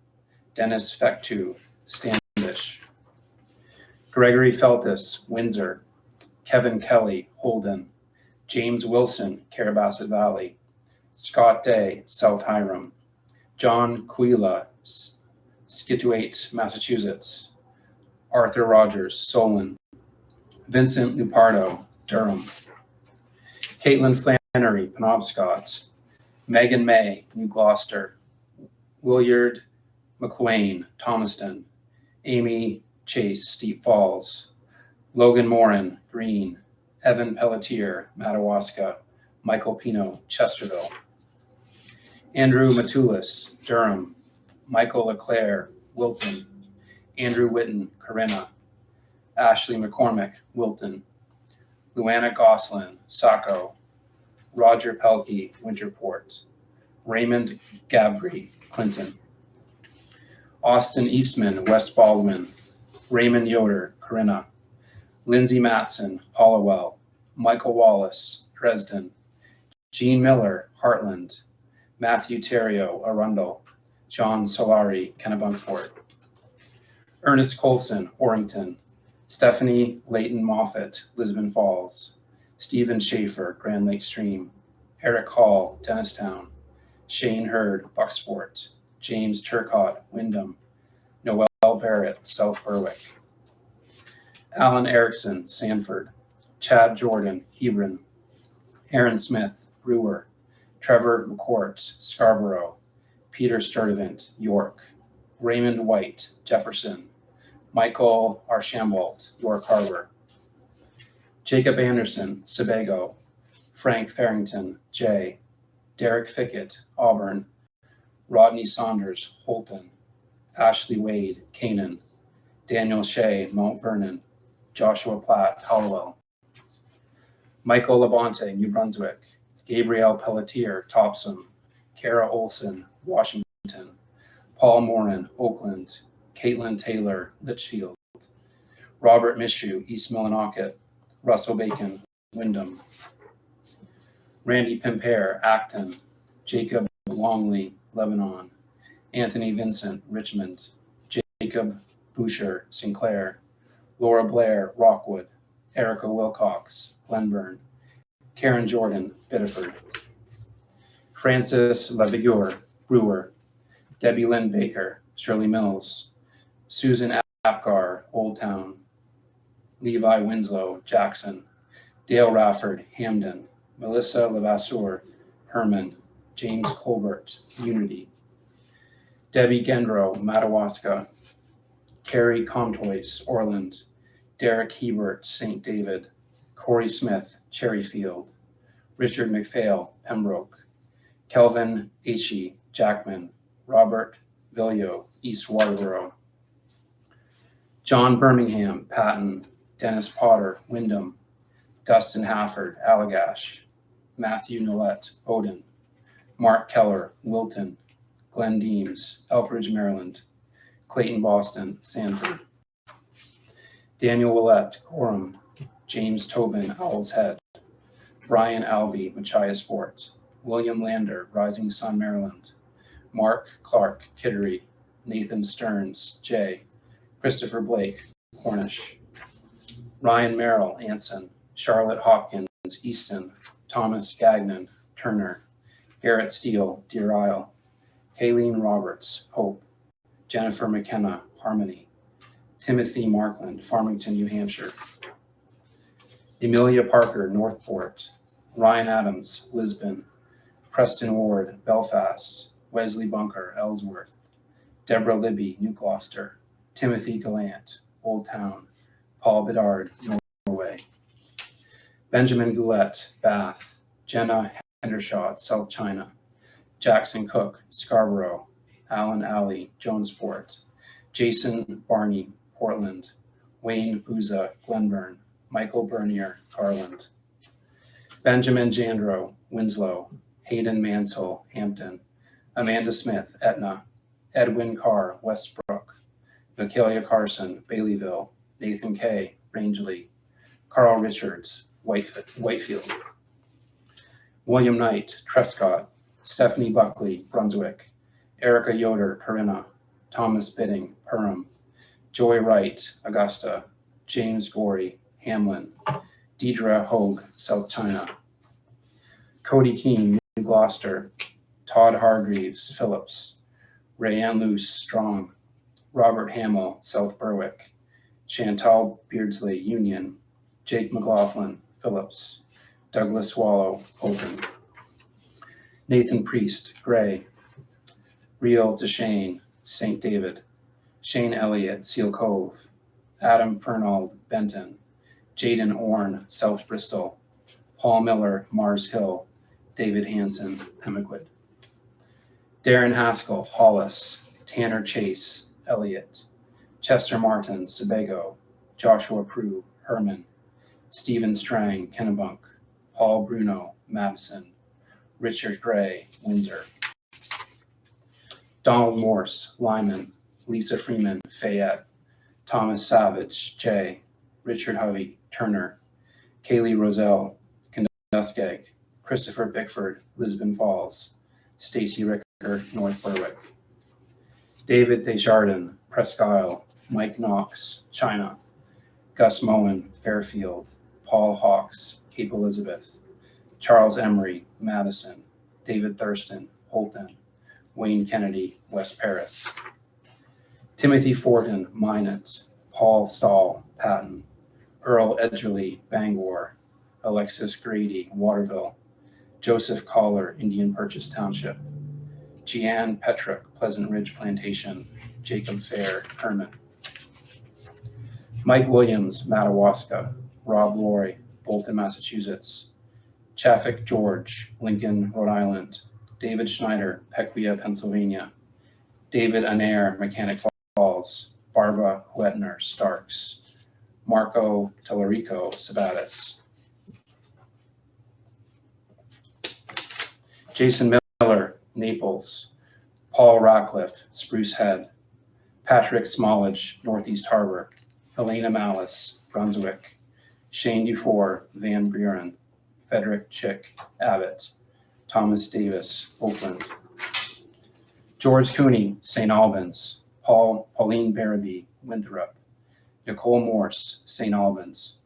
Dennis Fectu, Standish. Gregory Feltus, Windsor. Kevin Kelly, Holden. James Wilson, Carabasset Valley. Scott Day, South Hiram. John Quila, Scituate, Massachusetts. Arthur Rogers, Solon. Vincent Lupardo, Durham. Caitlin Flannery, Penobscot. Megan May, New Gloucester. Williard McLean, Thomaston. Amy Chase, Steep Falls. Logan Morin, Green. Evan Pelletier, Madawaska. Michael Pino, Chesterville. Andrew Matulis, Durham. Michael LeClaire, Wilton. Andrew Witten, Corinna. Ashley McCormick, Wilton. Luana Goslin, Saco. Roger Pelkey, Winterport. Raymond Gabry, Clinton. Austin Eastman, West Baldwin. Raymond Yoder, Corinna. Lindsay Matson, Hollowell. Michael Wallace, Dresden. Jean Miller, Heartland. Matthew Terrio, Arundel. John Solari, Kennebunkport. Ernest Colson, Orrington. Stephanie Leighton Moffett, Lisbon Falls. Stephen Schaefer, Grand Lake Stream. Eric Hall, Dennistown. Shane Hurd, Bucksport. James Turcott, Wyndham. Noel Barrett, South Berwick. Alan Erickson, Sanford. Chad Jordan, Hebron. Aaron Smith, Brewer. Trevor McCourt, Scarborough. Peter Sturdivant, York. Raymond White, Jefferson. Michael Archambault, York Harbor. Jacob Anderson, Sebago. Frank Farrington, Jay. Derek Fickett, Auburn. Rodney Saunders, Holton. Ashley Wade, Canaan. Daniel Shea, Mount Vernon. Joshua Platt, Hollowell. Michael Labonte, New Brunswick. Gabrielle Pelletier, Topsom. Kara Olson, Washington. Paul Morin, Oakland. Caitlin Taylor, Litchfield. Robert Mishu, East Millinocket. Russell Bacon, Wyndham. Randy Pimpere, Acton. Jacob Longley, Lebanon. Anthony Vincent, Richmond. Jacob Boucher, Sinclair. Laura Blair, Rockwood. Erica Wilcox, Glenburn. Karen Jordan, Biddeford. Francis Lavigueur, Brewer. Debbie Lynn Baker, Shirley Mills. Susan Apgar, Old Town. Levi Winslow, Jackson. Dale Rafford, Hamden. Melissa Levasseur, Herman. James Colbert, Unity. Debbie Gendro, Madawaska. Carrie Comtois, Orland. Derek Hebert, St. David. Corey Smith, Cherryfield. Richard McPhail, Pembroke. Kelvin H. Jackman. Robert Villio, East Waterboro. John Birmingham, Patton. Dennis Potter, Wyndham. Dustin Hafford, Allagash. Matthew Nolet, Odin. Mark Keller, Wilton. Glenn Deems, Elkridge, Maryland. Clayton Boston, Sanford. Daniel Willett, Gorham. James Tobin, Owl's Head. Brian Albee, Machias Fort. William Lander, Rising Sun, Maryland. Mark Clark, Kittery. Nathan Stearns, J. Christopher Blake, Cornish. Ryan Merrill, Anson. Charlotte Hopkins, Easton. Thomas Gagnon, Turner. Garrett Steele, Deer Isle. Kayleen Roberts, Hope. Jennifer McKenna, Harmony. Timothy Markland, Farmington, New Hampshire. Emilia Parker, Northport. Ryan Adams, Lisbon. Preston Ward, Belfast. Wesley Bunker, Ellsworth. Deborah Libby, New Gloucester. Timothy Gallant, Old Town. Paul Bedard, Norway. Benjamin Goulet, Bath. Jenna Hendershot, South China. Jackson Cook, Scarborough. Alan Alley, Jonesport. Jason Barney, Portland. Wayne Booza, Glenburn. Michael Bernier, Garland. Benjamin Jandro, Winslow. Hayden Mansell, Hampton. Amanda Smith, Etna. Edwin Carr, Westbrook. Michaelia Carson, Baileyville. Nathan Kay, Rangeley. Carl Richards, Whitefield. William Knight, Trescott. Stephanie Buckley, Brunswick. Erica Yoder, Corinna. Thomas Bidding, Perham. Joy Wright, Augusta. James Gorey, Hamlin. Deidre Hogue, South China. Cody Keene, New Gloucester. Todd Hargreaves, Phillips. Rayanne Luce, Strong. Robert Hamill, South Berwick. Chantal Beardsley, Union. Jake McLaughlin, Phillips. Douglas Swallow, Open. Nathan Priest, Gray. Real DeShane, St. David. Shane Elliott, Seal Cove. Adam Fernald, Benton. Jaden Orne, South Bristol. Paul Miller, Mars Hill. David Hanson, Pemaquid. Darren Haskell, Hollis. Tanner Chase, Elliott. Chester Martin, Sebago. Joshua Prue, Herman. Stephen Strang, Kennebunk. Paul Bruno, Madison. Richard Gray, Windsor. Donald Morse, Lyman. Lisa Freeman, Fayette. Thomas Savage, Jay. Richard Hovey, Turner. Kaylee Roselle, Kentuskeg. Christopher Bickford, Lisbon Falls. Stacy Ricker, North Berwick. David Desjardins, Presque Isle. Mike Knox, China. Gus Moen, Fairfield. Paul Hawks, Cape Elizabeth. Charles Emery, Madison. David Thurston, Holton. Wayne Kennedy, West Paris. Timothy Fortin, Minot. Paul Stahl, Patton. Earl Edgerly, Bangor. Alexis Grady, Waterville. Joseph Collar, Indian Purchase Township. Jeanne Petrick, Pleasant Ridge Plantation. Jacob Fair, Herman. Mike Williams, Madawaska. Rob Loy, Bolton, Massachusetts. Chaffick George, Lincoln, Rhode Island. David Schneider, Pequia, Pennsylvania. David Anair, Mechanic Falls. Barbara Huetner, Starks. Marco Tellerico, Sabatis. Jason Miller, Naples. Paul Ratcliffe, Spruce Head. Patrick Smallage, Northeast Harbor. Helena Malice, Brunswick. Shane Dufour, Van Buren. Frederick Chick, Abbott. Thomas Davis, Oakland. George Cooney, St. Albans. Pauline Barabee, Winthrop. Nicole Morse, St. Albans.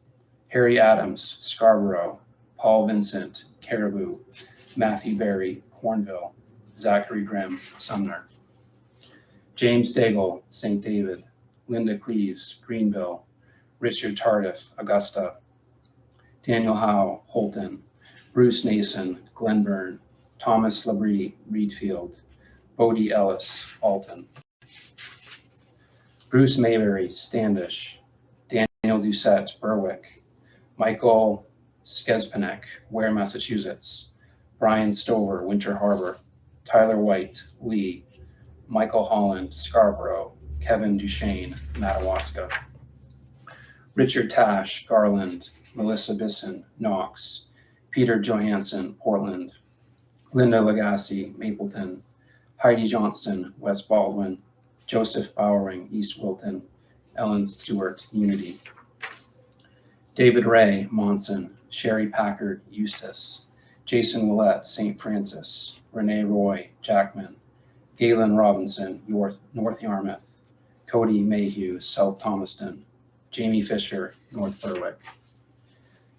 Harry Adams, Scarborough. Paul Vincent, Caribou. Matthew Berry, Cornville. Zachary Grimm, Sumner. James Daigle, St. David. Linda Cleaves, Greenville. Richard Tardif, Augusta. Daniel Howe, Holton. Bruce Nason, Glenburn. Thomas Labrie, Reedfield, Bodie Ellis, Alton. Bruce Mayberry, Standish, Daniel Doucette, Berwick, Michael Skespinek, Ware, Massachusetts, Brian Stover, Winter Harbor, Tyler White, Lee, Michael Holland, Scarborough, Kevin Duchesne, Madawaska, Richard Tash, Garland, Melissa Bisson, Knox, Peter Johansson, Portland, Linda Lagasse, Mapleton, Heidi Johnston, West Baldwin, Joseph Bowering, East Wilton, Ellen Stewart, Unity, David Ray, Monson, Sherry Packard, Eustis, Jason Willett, St. Francis, Renee Roy, Jackman, Galen Robinson, North Yarmouth, Cody Mayhew, South Thomaston, Jamie Fisher, North Berwick,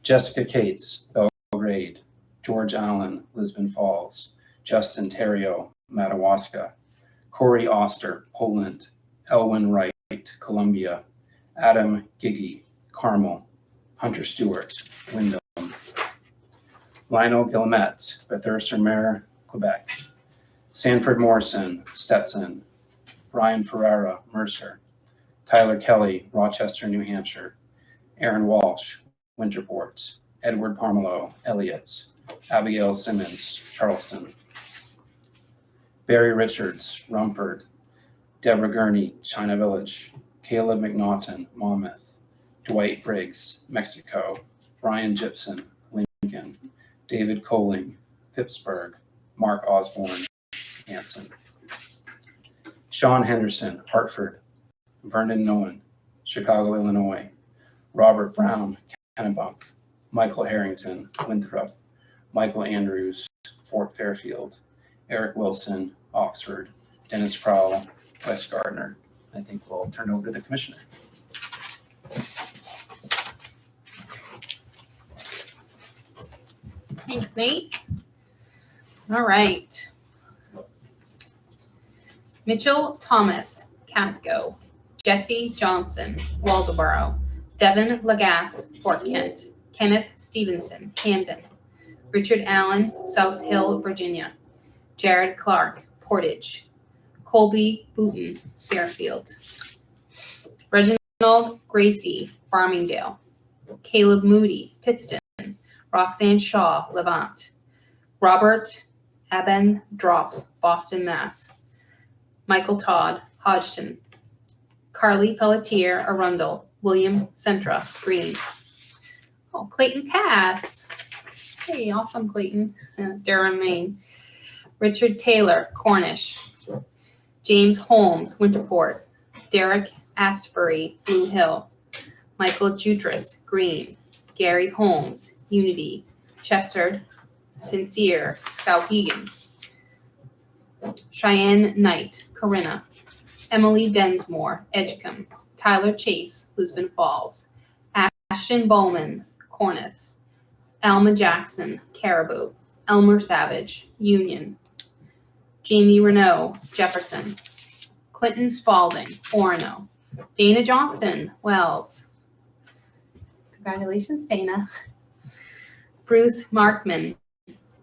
Jessica Cates, Belgrade, George Allen, Lisbon Falls, Justin Terrio, Madawaska, Corey Oster, Poland, Elwin Wright, Columbia, Adam Giggy, Carmel, Hunter Stewart, Wyndham, Lionel Guillemette, Bethune-sur-Mer, Quebec, Sanford Morrison, Stetson, Brian Ferrara, Mercer, Tyler Kelly, Rochester, New Hampshire, Aaron Walsh, Winterport, Edward Parmelo, Elliott, Abigail Simmons, Charleston, Barry Richards, Rumford, Deborah Gurney, China Village, Caleb McNaughton, Monmouth, Dwight Briggs, Mexico, Brian Gibson, Lincoln, David Coling, Pittsburgh, Mark Osborne, Anson, Sean Henderson, Hartford, Vernon Nolan, Chicago, Illinois, Robert Brown, Kennebunk, Michael Harrington, Winthrop, Michael Andrews, Fort Fairfield, Eric Wilson, Oxford, Dennis Crowell, West Gardner. I think we'll turn over to the commissioner. Thanks, Nate. All right. Mitchell Thomas, Casco. Jesse Johnson, Waldoboro. Devin Lagasse, Fort Kent. Kenneth Stevenson, Camden. Richard Allen, South Hill, Virginia. Jared Clark, Portage. Colby Booton, Fairfield. Reginald Gracie, Farmingdale. Caleb Moody, Pittston. Roxanne Shaw, Levant. Robert Aben Droth, Boston, Mass. Michael Todd, Hodgton. Carly Pelletier, Arundel. William Centra, Green. Oh, Clayton Cass. Hey, awesome, Clayton. Durham, Maine. Richard Taylor, Cornish. James Holmes, Winterport. Derek Astbury, Blue Hill. Michael Jutras, Green. Gary Holmes, Unity. Chester Sincere, Skowhegan. Cheyenne Knight, Corinna. Emily Densmore, Edgecombe. Tyler Chase, Lisbon Falls. Ashton Bowman, Corneth. Alma Jackson, Caribou. Elmer Savage, Union. Jamie Renault, Jefferson. Clinton Spalding, Orono. Dana Johnson, Wells. Congratulations, Dana. Bruce Markman,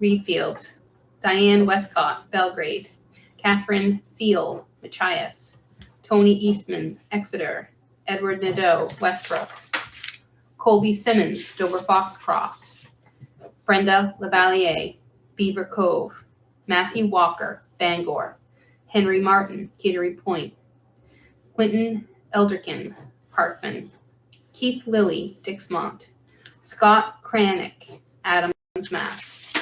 Reedfield. Diane Westcott, Belgrade. Catherine Seal, Machias. Tony Eastman, Exeter. Edward Nadeau, Westbrook. Colby Simmons, Dover Foxcroft. Brenda Lavalier, Beaver Cove. Matthew Walker, Bangor. Henry Martin, Kittery Point. Quentin Elderkin, Parkman. Keith Lilly, Dixmont. Scott Cranick, Adams, Mass.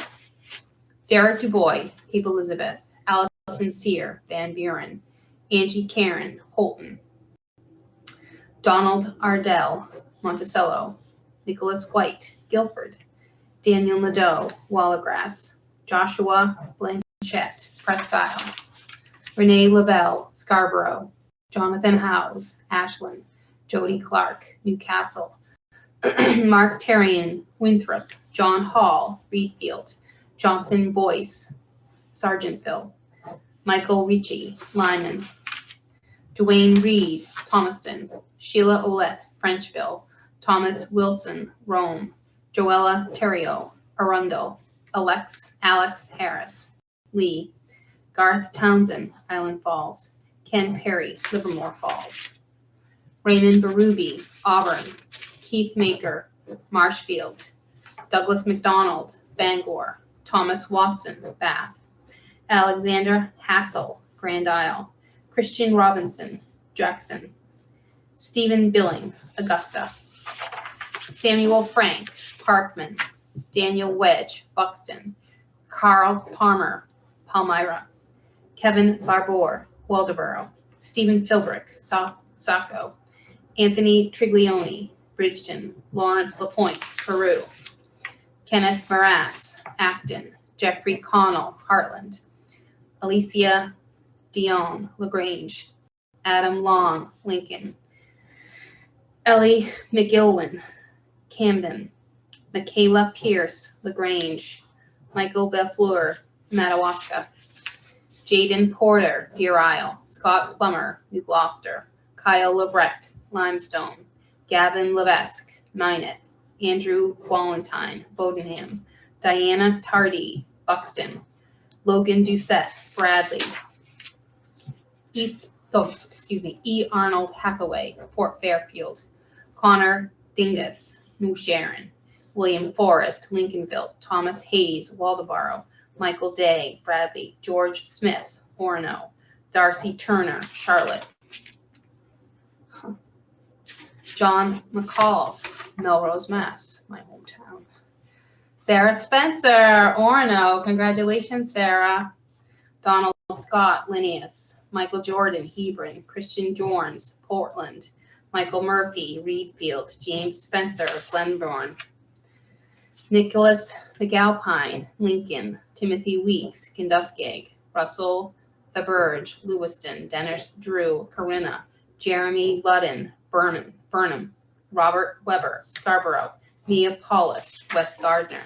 Derek DuBois, Cape Elizabeth. Allison Sear, Van Buren. Angie Karen, Holton. Donald Ardell, Monticello. Nicholas White, Guilford. Daniel Nadeau, Wallagrass. Joshua Blanchette, Presque Isle. Renee Lavelle, Scarborough. Jonathan Howes, Ashland. Jody Clark, Newcastle. Mark Terrian, Winthrop. John Hall, Reedfield. Johnson Boyce, Sargentville. Michael Ricci, Lyman. Dwayne Reed, Thomaston. Sheila Olette, Frenchville. Thomas Wilson, Rome. Joella Terrio, Arundel. Alex Harris, Lee. Garth Townsend, Island Falls. Ken Perry, Livermore Falls. Raymond Berube, Auburn. Keith Maker, Marshfield. Douglas McDonald, Bangor. Thomas Watson, Bath. Alexander Hassel, Grand Isle. Christian Robinson, Jackson. Stephen Billing, Augusta. Samuel Frank, Parkman. Daniel Wedge, Buxton. Carl Palmer, Palmyra. Kevin Barbour, Waldoboro. Stephen Philbrick, Saco. Anthony Triglione, Bridgeton. Lawrence LaPointe, Peru. Kenneth Morass, Acton. Jeffrey Connell, Heartland. Alicia Dion, LaGrange. Adam Long, Lincoln. Ellie McGilwin, Camden. Michaela Pierce, LaGrange. Michael Bellfleur, Madawaska. Jaden Porter, Deer Isle. Scott Plummer, New Gloucester. Kyle Lebrecht, Limestone. Gavin Levesque, Minot. Andrew Walentine, Bodenham. Diana Tardy, Buxton. Logan Doucette, Bradley. E. Arnold Hathaway, Port Fairfield. Connor Dingus, New Sharon. William Forrest, Lincolnville. Thomas Hayes, Waldoboro. Michael Day, Bradley. George Smith, Orono. Darcy Turner, Charlotte. John McCall, Melrose, Mass., my hometown. Sarah Spencer, Orono. Congratulations, Sarah. Donald Scott, Linnaeus. Michael Jordan, Hebron. Christian Jorns, Portland. Michael Murphy, Reedfield. James Spencer, Glenbourne. Nicholas McAlpine, Lincoln. Timothy Weeks, Kinduskeg. Russell The Burge, Lewiston. Dennis Drew, Corinna. Jeremy Ludden, Burnham. Robert Weber, Scarborough. Mia Paulus, West Gardner.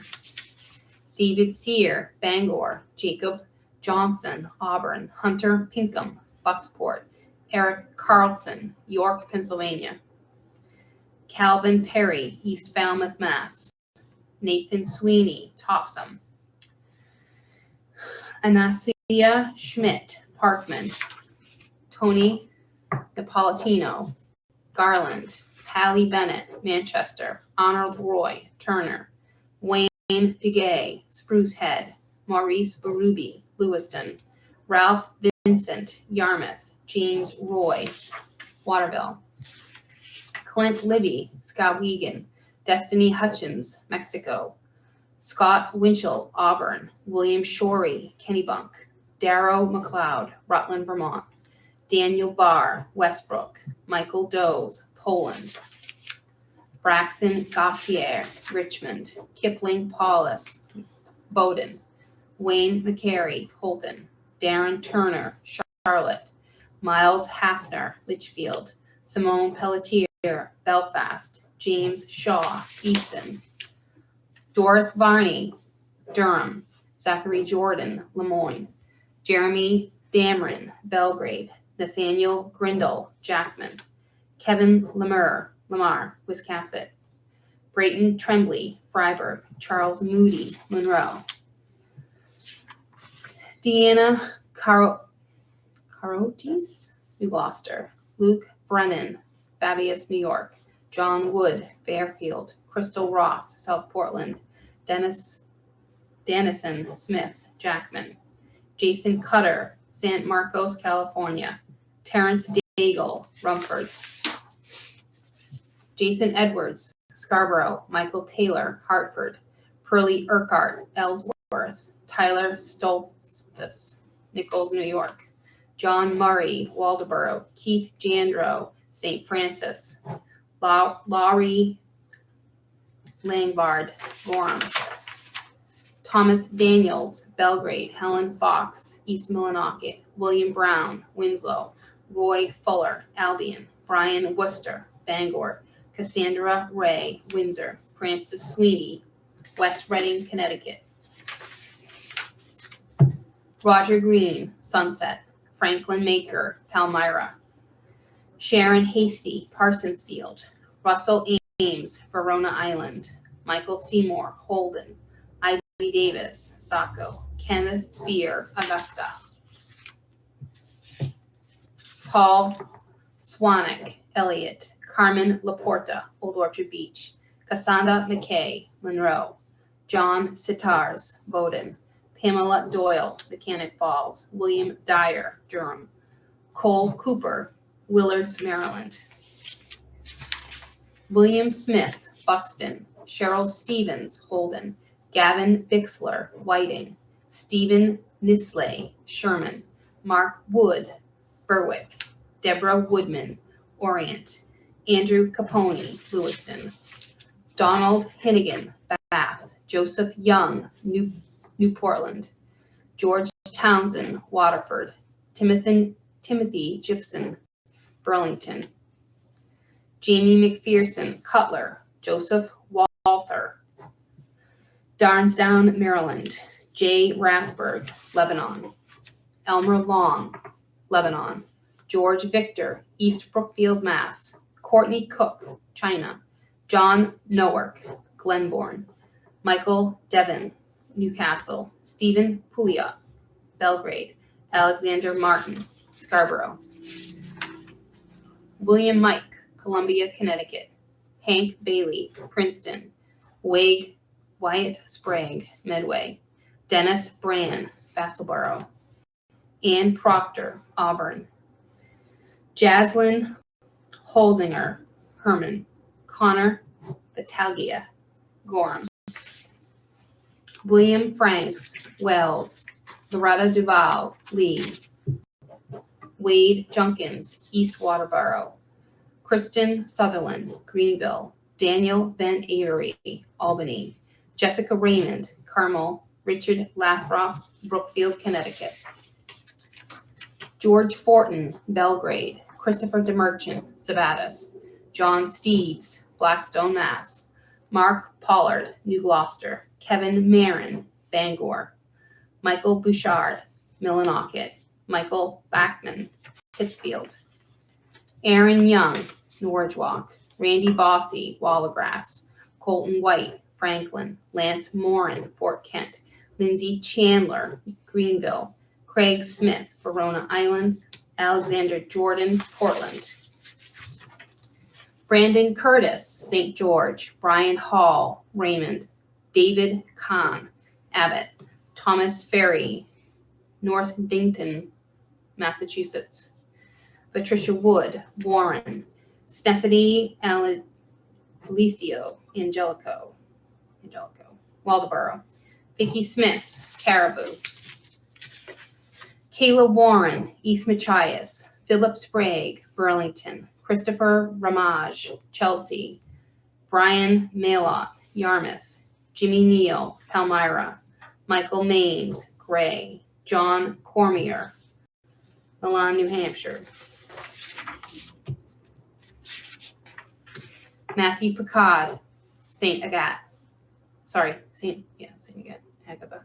David Sear, Bangor. Jacob Johnson, Auburn. Hunter Pinkham, Bucksport. Eric Carlson, York, Pennsylvania. Calvin Perry, East Falmouth, Mass. Nathan Sweeney, Topsom. Anasia Schmidt, Parkman. Tony Napolitano, Garland. Hallie Bennett, Manchester. Arnold Roy, Turner. Wayne DeGay, Spruce Head. Maurice Berube, Lewiston. Ralph Vincent, Yarmouth. James Roy, Waterville. Clint Libby, Skowhegan. Destiny Hutchins, Mexico. Scott Winchell, Auburn. William Shorey, Kennebunk. Darrow McLeod, Rutland, Vermont. Daniel Barr, Westbrook. Michael Doze, Poland. Braxton Gautier, Richmond. Kipling Paulus, Bowdoin. Wayne McCary, Holton. Darren Turner, Charlotte. Miles Hafner, Litchfield. Simone Pelletier, Belfast. James Shaw, Easton. Doris Varney, Durham. Zachary Jordan, Lemoyne. Jeremy Dameron, Belgrade. Nathaniel Grindle, Jackman. Kevin Lamar, Wiscasset. Brayton Tremblay, Freiburg. Charles Moody, Monroe. Deanna Carotes, New Gloucester. Luke Brennan, Fabius, New York. John Wood, Fairfield. Crystal Ross, South Portland. Dennison Smith, Jackman. Jason Cutter, San Marcos, California. Terrence Daigle, Rumford. Jason Edwards, Scarborough. Michael Taylor, Hartford. Pearlie Urquhart, Ellsworth. Tyler Stoltzfus, Nichols, New York. John Murray, Waldoboro. Keith Jandro, St. Francis. Laurie Langbard, Gorham. Thomas Daniels, Belgrade. Helen Fox, East Millinocket. William Brown, Winslow. Roy Fuller, Albion. Brian Worcester, Bangor. Cassandra Ray, Windsor. Francis Sweeney, West Reading, Connecticut. Roger Green, Sunset. Franklin Maker, Palmyra. Sharon Hasty, Parsonsfield. Russell Ames, Verona Island. Michael Seymour, Holden. Davis, Saco. Kenneth Spear, Augusta. Paul Swanwick, Elliott. Carmen Laporta, Old Orchard Beach. Cassandra McKay, Monroe. John Sitars, Bowdoin. Pamela Doyle, Mechanic Falls. William Dyer, Durham. Cole Cooper, Willards, Maryland. William Smith, Buxton. Cheryl Stevens, Holden. Gavin Bixler, Whiting. Stephen Nisley, Sherman. Mark Wood, Berwick. Deborah Woodman, Orient. Andrew Capone, Lewiston. Donald Hinnigan, Bath. Joseph Young, New Portland. George Townsend, Waterford. Timothy Gibson, Burlington. Jamie McPherson, Cutler. Joseph Walther, Darnestown, Maryland. Jay Rathberg, Lebanon. Elmer Long, Lebanon. George Victor, East Brookfield, Mass. Courtney Cook, China. John Nowark, Glenbourne. Michael Devon, Newcastle. Stephen Pouliot, Belgrade. Alexander Martin, Scarborough. William Mike, Columbia, Connecticut. Hank Bailey, Princeton. Wyatt Sprague, Medway. Dennis Brand, Vassalboro. Ann Proctor, Auburn. Jaslyn Holzinger, Herman. Connor Battaglia, Gorham. William Franks, Wells. Loretta Duval, Lee. Wade Junkins, East Waterboro. Kristen Sutherland, Greenville. Daniel Van Avery, Albany. Jessica Raymond, Carmel. Richard Lathroff, Brookfield, Connecticut. George Fortin, Belgrade. Christopher DeMerchant, Sabattis. John Steeves, Blackstone, Mass. Mark Pollard, New Gloucester. Kevin Marin, Bangor. Michael Bouchard, Millinocket. Michael Backman, Pittsfield. Aaron Young, Norridgewock. Randy Bossy, Wallagrass. Colton White, Franklin. Lance Morin, Fort Kent. Lindsay Chandler, Greenville. Craig Smith, Verona Island. Alexander Jordan, Portland. Brandon Curtis, St. George. Brian Hall, Raymond. David Kahn, Abbott. Thomas Ferry, North Dington, Massachusetts. Patricia Wood, Warren. Stephanie Alicio, Angelico, Waldoboro. Vicki Smith, Caribou. Kayla Warren, East Machias. Philip Sprague, Burlington. Christopher Ramage, Chelsea. Brian Malott, Yarmouth. Jimmy Neal, Palmyra. Michael Maines, Gray. John Cormier, Milan, New Hampshire. Matthew Picard, St. Agatha. St. Agatha.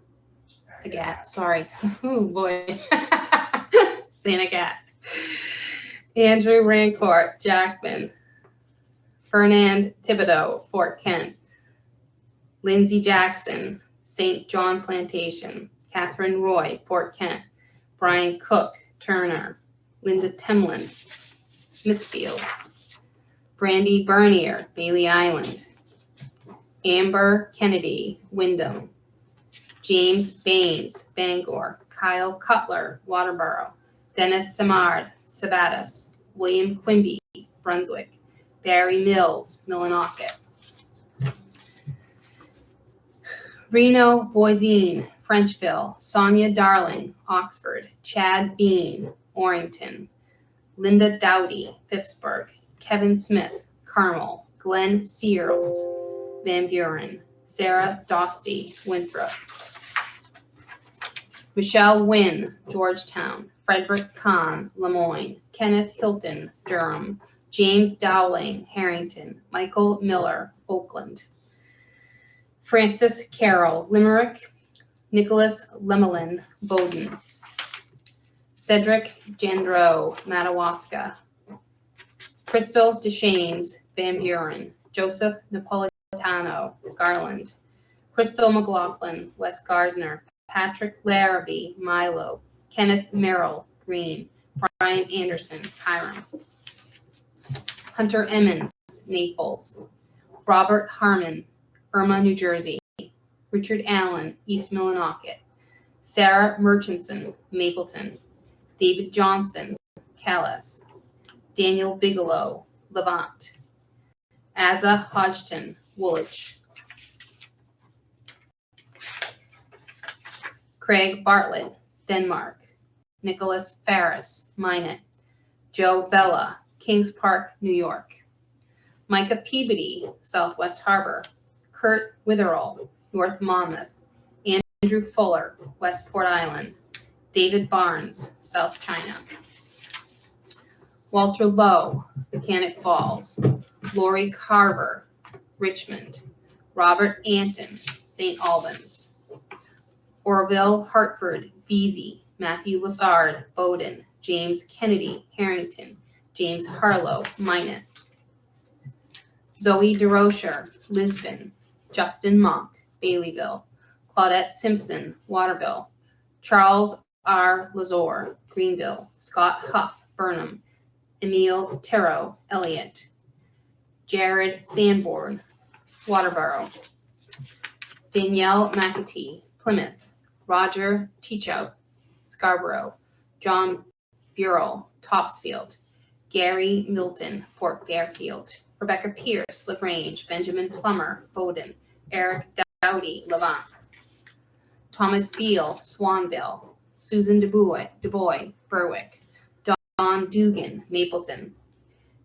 Agatha, sorry. Oh boy. St. Agatha. Andrew Rancourt, Jackman. Fernand Thibodeau, Fort Kent. Lindsay Jackson, St. John Plantation. Catherine Roy, Fort Kent. Brian Cook, Turner. Linda Temlin, Smithfield. Brandy Bernier, Bailey Island. Amber Kennedy, Wyndham. James Baines, Bangor. Kyle Cutler, Waterboro. Dennis Samard, Sabattis. William Quimby, Brunswick. Barry Mills, Millinocket. Reno Voisin, Frenchville. Sonia Darling, Oxford. Chad Bean, Orrington. Linda Dowdy, Phippsburg. Kevin Smith, Carmel. Glenn Sears, Van Buren. Sarah Dostie, Winthrop. Michelle Wynn, Georgetown. Frederick Kahn, Lemoyne. Kenneth Hilton, Durham. James Dowling, Harrington. Michael Miller, Oakland. Francis Carroll, Limerick. Nicholas Lemelin, Bowdoin. Cedric Jandreau, Madawaska. Crystal Deschaines, Van Buren. Joseph Napolitano, Garland. Crystal McLaughlin, West Gardner, Patrick Larrabee, Milo, Kenneth Merrill, Green, Brian Anderson, Hiram, Hunter Emmons, Naples, Robert Harmon, Irma, New Jersey, Richard Allen, East Millinocket, Sarah Murchison, Mapleton, David Johnson, Calais, Daniel Bigelow, Levant, Asa Hodgson, Woolwich, Craig Bartlett, Denmark, Nicholas Farris, Minot, Joe Bella, Kings Park, New York, Micah Peabody, Southwest Harbor, Kurt Witherall, North Monmouth, Andrew Fuller, Westport Island, David Barnes, South China, Walter Lowe, Mechanic Falls, Lori Carver, Richmond, Robert Anton, St. Albans, Orville Hartford, Beasy, Matthew Lassard, Bowdoin, James Kennedy, Harrington, James Harlow, Minot, Zoe DeRocher, Lisbon, Justin Monk, Baileyville, Claudette Simpson, Waterville, Charles R. Lazore, Greenville, Scott Huff, Burnham, Emile Terrell, Elliott, Jared Sanborn, Waterboro, Danielle McAtee, Plymouth, Roger Teachout, Scarborough, John Burrell, Topsfield, Gary Milton, Fort Fairfield, Rebecca Pierce, LaGrange, Benjamin Plummer, Bowdoin, Eric Dowdy, Levant, Thomas Beal, Swanville, Susan DuBois, Berwick, Don Dugan, Mapleton,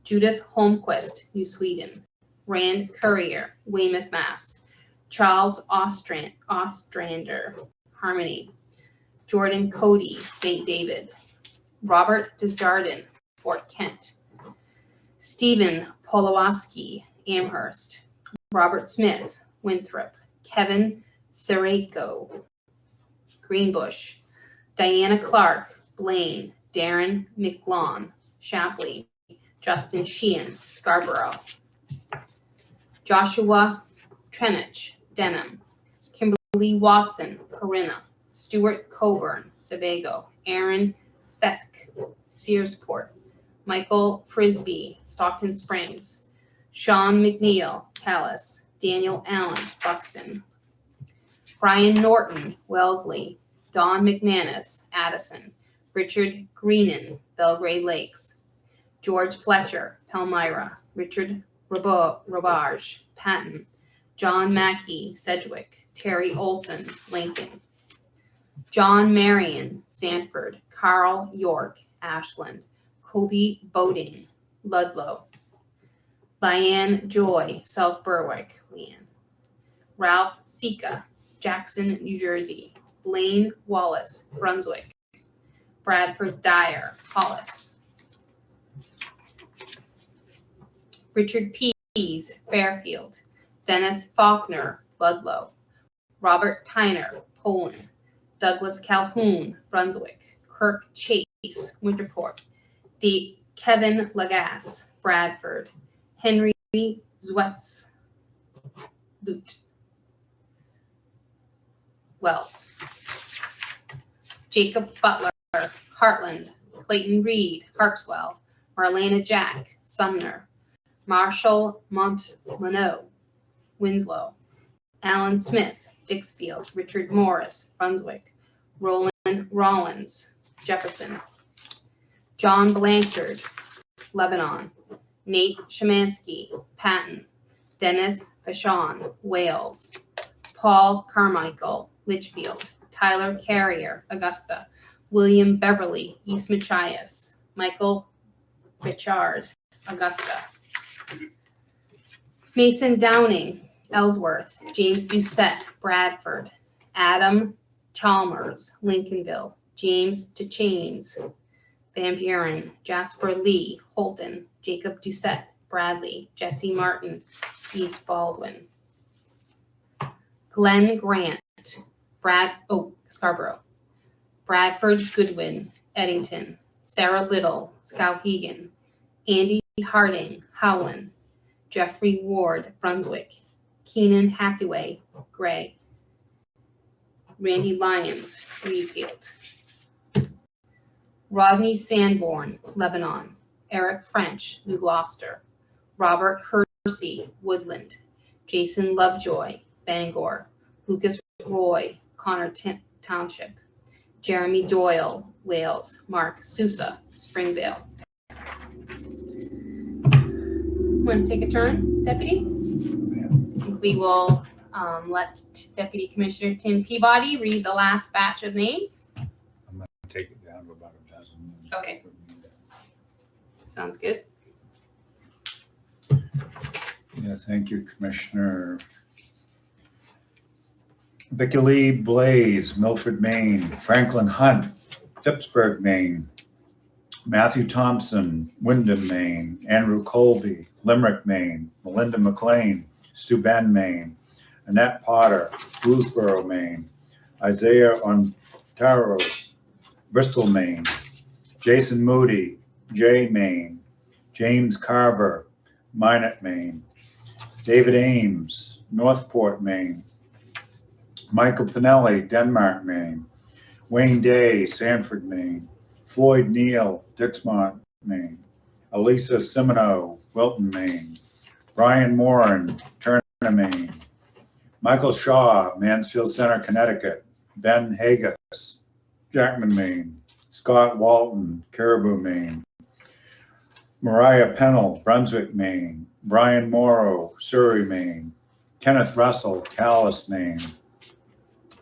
Judith Holmquist, New Sweden, Rand Courier, Weymouth, Mass, Charles Ostrander, Harmony, Jordan Cody, St. David, Robert Desjardins, Fort Kent, Stephen Polowaski, Amherst, Robert Smith, Winthrop, Kevin Sereko, Greenbush, Diana Clark, Blaine, Darren McLawn, Shapley, Justin Sheehan, Scarborough, Joshua Trenich, Denham, Kimberly Watson, Corinna, Stuart Coburn, Sebago, Aaron Feck, Searsport, Michael Frisbee, Stockton Springs, Sean McNeil, Calais, Daniel Allen, Buxton, Brian Norton, Wellesley, Don McManus, Addison, Richard Greenan, Belgrade Lakes, George Fletcher, Palmyra, Richard Robage, Patton, John Mackey, Sedgwick, Terry Olson, Lincoln, John Marion, Sanford, Carl York, Ashland, Kobe Boating, Ludlow, Diane Joy, South Berwick, Leanne, Ralph Sika, Jackson, New Jersey, Blaine Wallace, Brunswick, Bradford Dyer, Hollis, Richard Pease, Fairfield, Dennis Faulkner, Ludlow, Robert Tyner, Poland, Douglas Calhoun, Brunswick, Kirk Chase, Winterport, Kevin Lagasse, Bradford, Henry Zwetz, Lute, Wells, Jacob Butler, Heartland, Clayton Reed, Harpswell, Marlena Jack, Sumner, Marshall Montmonot, Winslow, Alan Smith, Dixfield, Richard Morris, Brunswick, Roland Rollins, Jefferson, John Blanchard, Lebanon, Nate Shemansky, Patton, Dennis Vachon, Wales, Paul Carmichael, Litchfield, Tyler Carrier, Augusta, William Beverly, East Machias, Michael Richard, Augusta, Mason Downing, Ellsworth, James Doucette, Bradford, Adam Chalmers, Lincolnville, James DeChaines, Van Buren, Jasper Lee, Holton, Jacob Doucette, Bradley, Jesse Martin, East Baldwin, Glenn Grant, Scarborough, Bradford Goodwin, Eddington, Sarah Little, Skowhegan, Andy Harding, Howland, Jeffrey Ward, Brunswick, Keenan Hathaway, Gray, Randy Lyons, Reedfield. Rodney Sanborn, Lebanon. Eric French, New Gloucester. Robert Hersey, Woodland. Jason Lovejoy, Bangor. Lucas Roy, Connor Township. Jeremy Doyle, Wales. Mark Sousa, Springvale. Want to take a turn, Deputy? We will let Deputy Commissioner Tim Peabody read the last batch of names. I'm gonna take it down to about a dozen. Okay. Sounds good. Yeah, thank you, Commissioner. Vicky Lee Blaze, Milford, Maine. Franklin Hunt, Phippsburg, Maine. Matthew Thompson, Wyndham, Maine. Andrew Colby, Limerick, Maine. Melinda McLean, Steuben, Maine. Annette Potter, Boothboro, Maine. Isaiah Ontaro, Bristol, Maine. Jason Moody, Jay, Maine. James Carver, Minot, Maine. David Ames, Northport, Maine. Michael Pinelli, Denmark, Maine. Wayne Day, Sanford, Maine. Floyd Neal, Dixmont, Maine. Elisa Simino, Wilton, Maine. Brian Moran, Turner, Maine. Michael Shaw, Mansfield Center, Connecticut. Ben Haggis, Jackman, Maine. Scott Walton, Caribou, Maine. Mariah Pennell, Brunswick, Maine. Brian Morrow, Surrey, Maine. Kenneth Russell, Calais, Maine.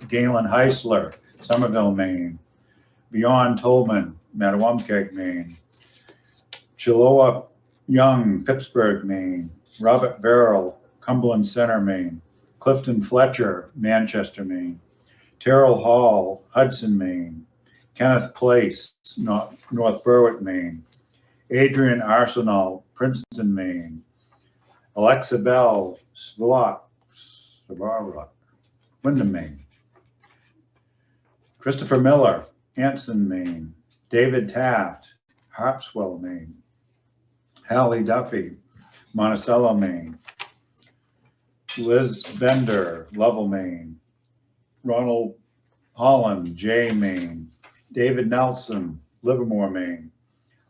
Galen Heisler, Somerville, Maine. Beyond Tolman, Mattawamkeag, Maine. Chiloa Young, Phippsburg, Maine. Robert Barrell, Cumberland Center, Maine. Clifton Fletcher, Manchester, Maine. Terrell Hall, Hudson, Maine. Kenneth Place, North Berwick, Maine. Adrian Arsenal, Princeton, Maine. Alexa Bell, Svalok, Wyndham, Maine. Christopher Miller, Anson, Maine. David Taft, Harpswell, Maine. Hallie Duffy, Monticello, Maine. Liz Bender, Lovell, Maine. Ronald Holland, Jay, Maine. David Nelson, Livermore, Maine.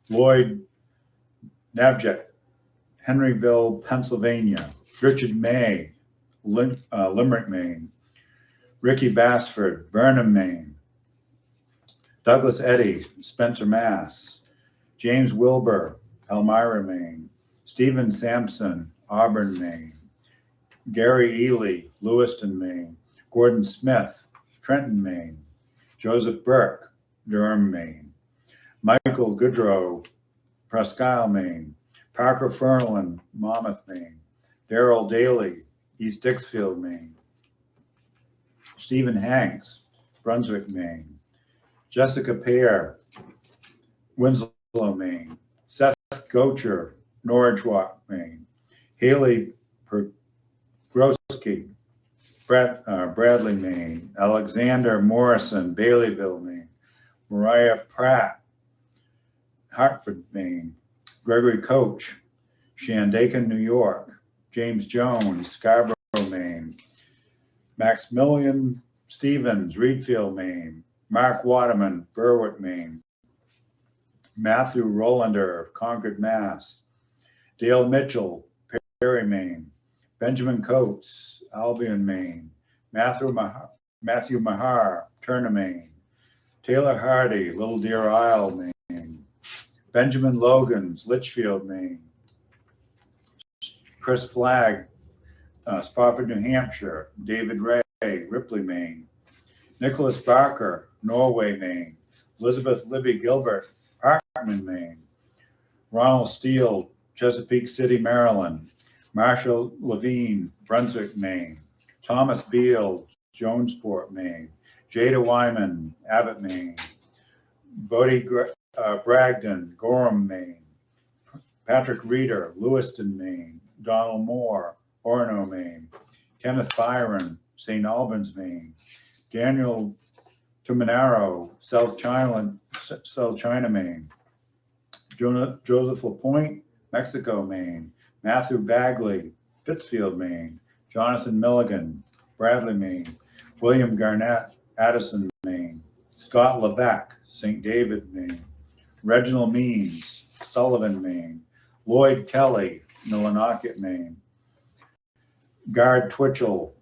Lloyd Navjet, Henryville, Pennsylvania. Richard May, Limerick, Maine. Ricky Bassford, Burnham, Maine. Douglas Eddy, Spencer, Mass. James Wilbur, Elmira, Maine. Stephen Sampson, Auburn, Maine. Gary Ely, Lewiston, Maine. Gordon Smith, Trenton, Maine. Joseph Burke, Durham, Maine. Michael Goodrow, Presque Isle, Maine. Parker Fernland, Monmouth, Maine. Darrell Daly, East Dixfield, Maine. Stephen Hanks, Brunswick, Maine. Jessica Pear, Winslow, Maine. Seth Gocher, Norridgewock, Maine. Haley Groski, Bradley, Maine. Alexander Morrison, Baileyville, Maine. Mariah Pratt, Hartford, Maine. Gregory Coach, Shandaken, New York. James Jones, Scarborough, Maine. Maximilian Stevens, Reedfield, Maine. Mark Waterman, Berwick, Maine. Matthew Rolander, Concord, Mass. Dale Mitchell, Perry, Maine. Benjamin Coates, Albion, Maine. Matthew Mahar, Turner, Maine. Taylor Hardy, Little Deer Isle, Maine. Benjamin Logans, Litchfield, Maine. Chris Flagg, Spofford, New Hampshire. David Ray, Ripley, Maine. Nicholas Barker, Norway, Maine. Elizabeth Libby Gilbert, Parkman, Maine. Ronald Steele, Chesapeake City, Maryland. Marshall Levine, Brunswick, Maine. Thomas Beal, Jonesport, Maine. Jada Wyman, Abbott, Maine. Bodie Bragdon, Gorham, Maine. Patrick Reeder, Lewiston, Maine. Donald Moore, Orono, Maine. Kenneth Byron, St. Albans, Maine. Daniel Tuminaro, South China, Maine. Joseph LaPointe, Mexico, Maine. Matthew Bagley, Pittsfield, Maine. Jonathan Milligan, Bradley, Maine. William Garnett, Addison, Maine. Scott Levesque, St. David, Maine. Reginald Means, Sullivan, Maine. Lloyd Kelly, Millinocket, Maine. Guard Twitchell,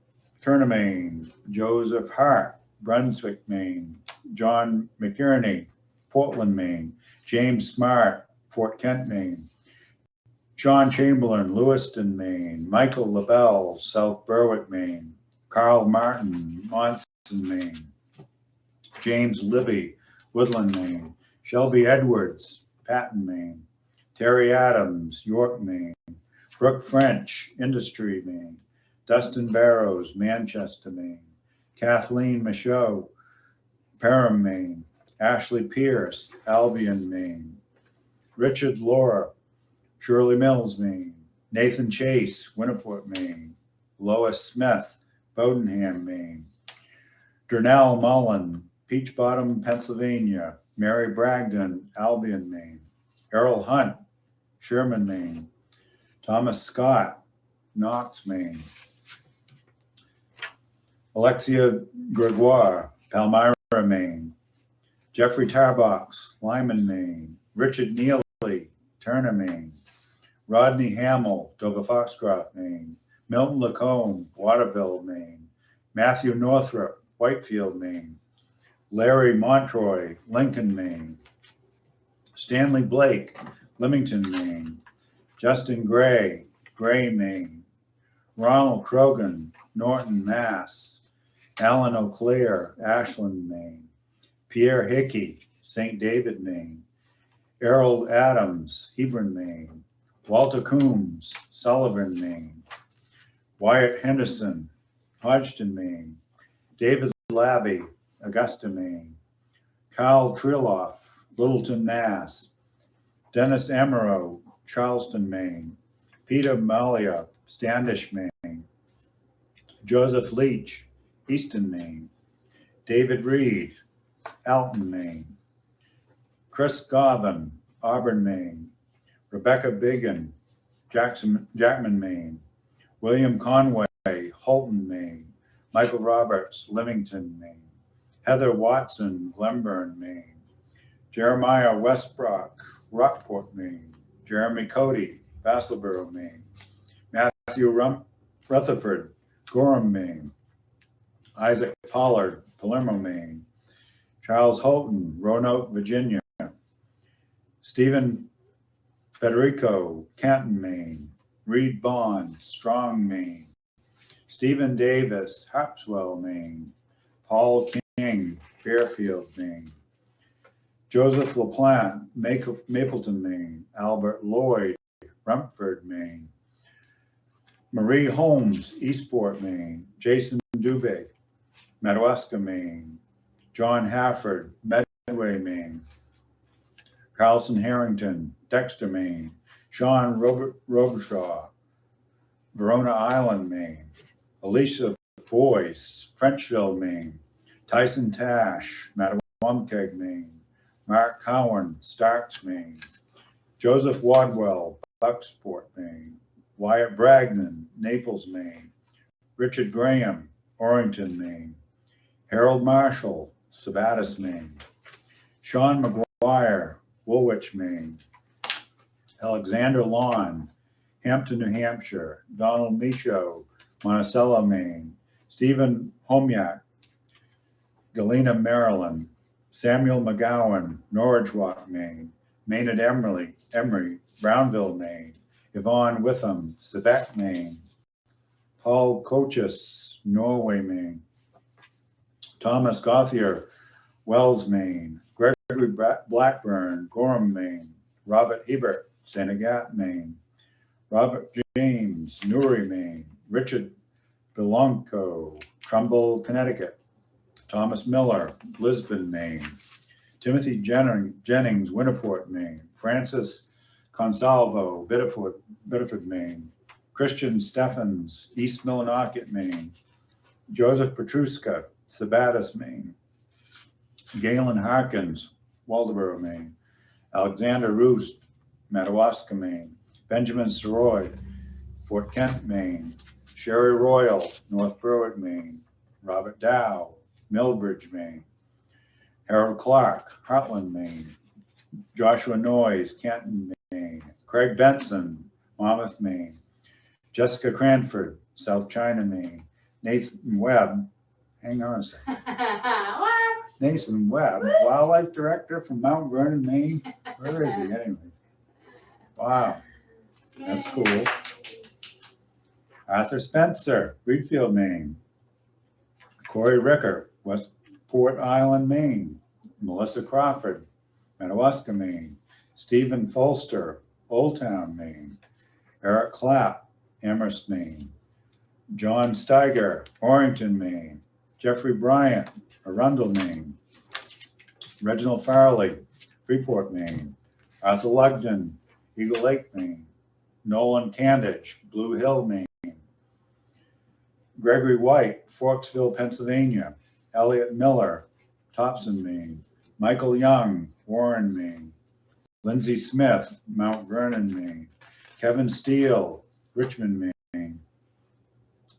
Turner, Maine. Joseph Hart, Brunswick, Maine. John McKierney, Portland, Maine. James Smart, Fort Kent, Maine. Sean Chamberlain, Lewiston, Maine. Michael LaBelle, South Berwick, Maine. Carl Martin, Monson, Maine. James Libby, Woodland, Maine. Shelby Edwards, Patton, Maine. Terry Adams, York, Maine. Brooke French, Industry, Maine. Dustin Barrows, Manchester, Maine. Kathleen Michaud, Perham, Maine. Ashley Pierce, Albion, Maine. Richard Laura, Shirley Mills, Maine. Nathan Chase, Winniport, Maine. Lois Smith, Bowdenham, Maine. Durnell Mullen, Peach Bottom, Pennsylvania. Mary Bragdon, Albion, Maine. Errol Hunt, Sherman, Maine. Thomas Scott, Knox, Maine. Alexia Gregoire, Palmyra, Maine. Jeffrey Tarbox, Lyman, Maine. Richard Neely, Turner, Maine. Rodney Hamill, Dover Foxcroft, Maine. Milton Lacombe, Waterville, Maine. Matthew Northrop, Whitefield, Maine. Larry Montroy, Lincoln, Maine. Stanley Blake, Leamington, Maine. Justin Gray, Gray, Maine. Ronald Krogan, Norton, Mass. Alan O'Clair, Ashland, Maine. Pierre Hickey, St. David, Maine. Errol Adams, Hebron, Maine. Walter Coombs, Sullivan, Maine. Wyatt Henderson, Hodgson, Maine. David Labby, Augusta, Maine. Kyle Triloff, Littleton, Mass. Dennis Amaro, Charleston, Maine. Peter Malia, Standish, Maine. Joseph Leach, Easton, Maine. David Reed, Alton, Maine. Chris Garvin, Auburn, Maine. Rebecca Biggin, Jackman, Maine. William Conway, Holton, Maine. Michael Roberts, Leamington, Maine. Heather Watson, Glenburn, Maine. Jeremiah Westbrook, Rockport, Maine. Jeremy Cody, Vassalboro, Maine. Matthew Rutherford, Gorham, Maine. Isaac Pollard, Palermo, Maine. Charles Houghton, Roanoke, Virginia. Stephen Federico, Canton, Maine. Reed Bond, Strong, Maine. Stephen Davis, Harpswell, Maine. Paul King, Fairfield, Maine. Joseph LaPlante, Mapleton, Maine. Albert Lloyd, Rumford, Maine. Marie Holmes, Eastport, Maine. Jason Dubé, Madawaska, Maine. John Hafford, Medway, Maine. Carlson Harrington, Dexter, Maine. Sean Robershaw, Verona Island, Maine. Alicia Boyce, Frenchville, Maine. Tyson Tash, Mattawamkeag, Maine. Mark Cowan, Starks, Maine. Joseph Wadwell, Bucksport, Maine. Wyatt Bragnon, Naples, Maine. Richard Graham, Orrington, Maine. Harold Marshall, Sabattis, Maine. Sean McGuire, Woolwich, Maine. Alexander Lawn, Hampton, New Hampshire. Donald Michaud, Monticello, Maine. Stephen Homyak, Galena, Maryland. Samuel McGowan, Norridgewock, Maine. Maynard Emery, Brownville, Maine. Yvonne Witham, Sebec, Maine. Paul Cochis, Norway, Maine. Thomas Gothier, Wells, Maine. Gregory Blackburn, Gorham, Maine. Robert Hebert, Sanagat, Maine. Robert James, Newry, Maine. Richard Belonco, Trumbull, Connecticut. Thomas Miller, Lisbon, Maine. Timothy Jennings, Winterport, Maine. Francis Consalvo, Biddeford, Maine. Christian Steffens, East Millinocket, Maine. Joseph Petruska, Sabattis, Maine. Galen Harkins, Waldoboro, Maine. Alexander Roost, Madawaska, Maine. Benjamin Soroy, Fort Kent, Maine. Sherry Royal, North Berwick, Maine. Robert Dow, Millbridge, Maine. Harold Clark, Heartland, Maine. Joshua Noyes, Canton, Maine. Craig Benson, Monmouth, Maine. Jessica Cranford, South China, Maine. Nathan Webb, hang on a second. What? Nathan Webb, Wildlife Director from Mount Vernon, Maine. Where is he anyway? Wow, that's cool. Arthur Spencer, Reedfield, Maine. Corey Ricker, Westport Island, Maine. Melissa Crawford, Madawaska, Maine. Stephen Folster, Old Town, Maine. Eric Clapp, Amherst, Maine. John Steiger, Orrington, Maine. Jeffrey Bryant, Arundel, Maine. Reginald Farley, Freeport, Maine. Arthur Lugden, Eagle Lake, Maine. Nolan Candage, Blue Hill, Maine. Gregory White, Forksville, Pennsylvania. Elliot Miller, Topsom, Maine. Michael Young, Warren, Maine. Lindsay Smith, Mount Vernon, Maine. Kevin Steele, Richmond, Maine.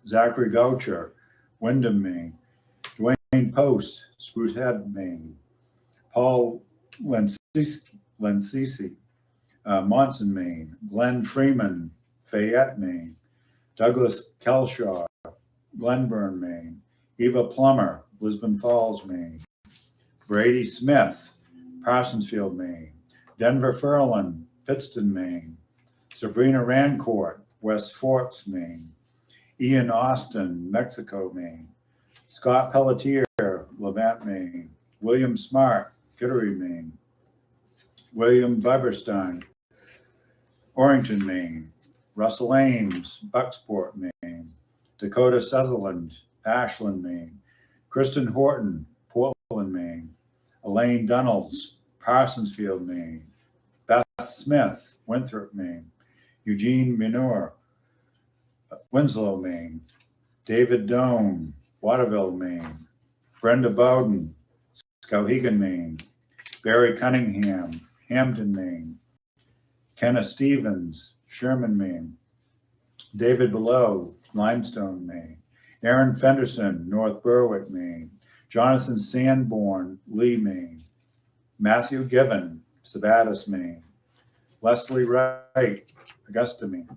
Zachary Goucher, Wyndham, Maine. Dwayne Post, Spruce Head, Maine. Paul Lencisi, Monson, Maine. Glenn Freeman, Fayette, Maine. Douglas Kelshaw, Glenburn, Maine. Eva Plummer, Lisbon Falls, Maine. Brady Smith, Parsonsfield, Maine. Denver Furlan, Pittston, Maine. Sabrina Rancourt, West Forks, Maine. Ian Austin, Mexico, Maine. Scott Pelletier, Levant, Maine. William Smart, Kittery, Maine. William Biberstein, Orrington, Maine. Russell Ames, Bucksport, Maine. Dakota Sutherland, Ashland, Maine. Kristen Horton, Portland, Maine. Elaine Dunnels, Parsonsfield, Maine. Beth Smith, Winthrop, Maine. Eugene Minor, Winslow, Maine. David Doan, Waterville, Maine. Brenda Bowden, Skowhegan, Maine. Barry Cunningham, Hampton, Maine. Kenneth Stevens, Sherman, Maine. David Below, Limestone, Maine. Aaron Fenderson, North Berwick, Maine. Jonathan Sanborn, Lee, Maine. Matthew Gibbon, Sabattis, Maine. Leslie Wright, Augusta, Maine.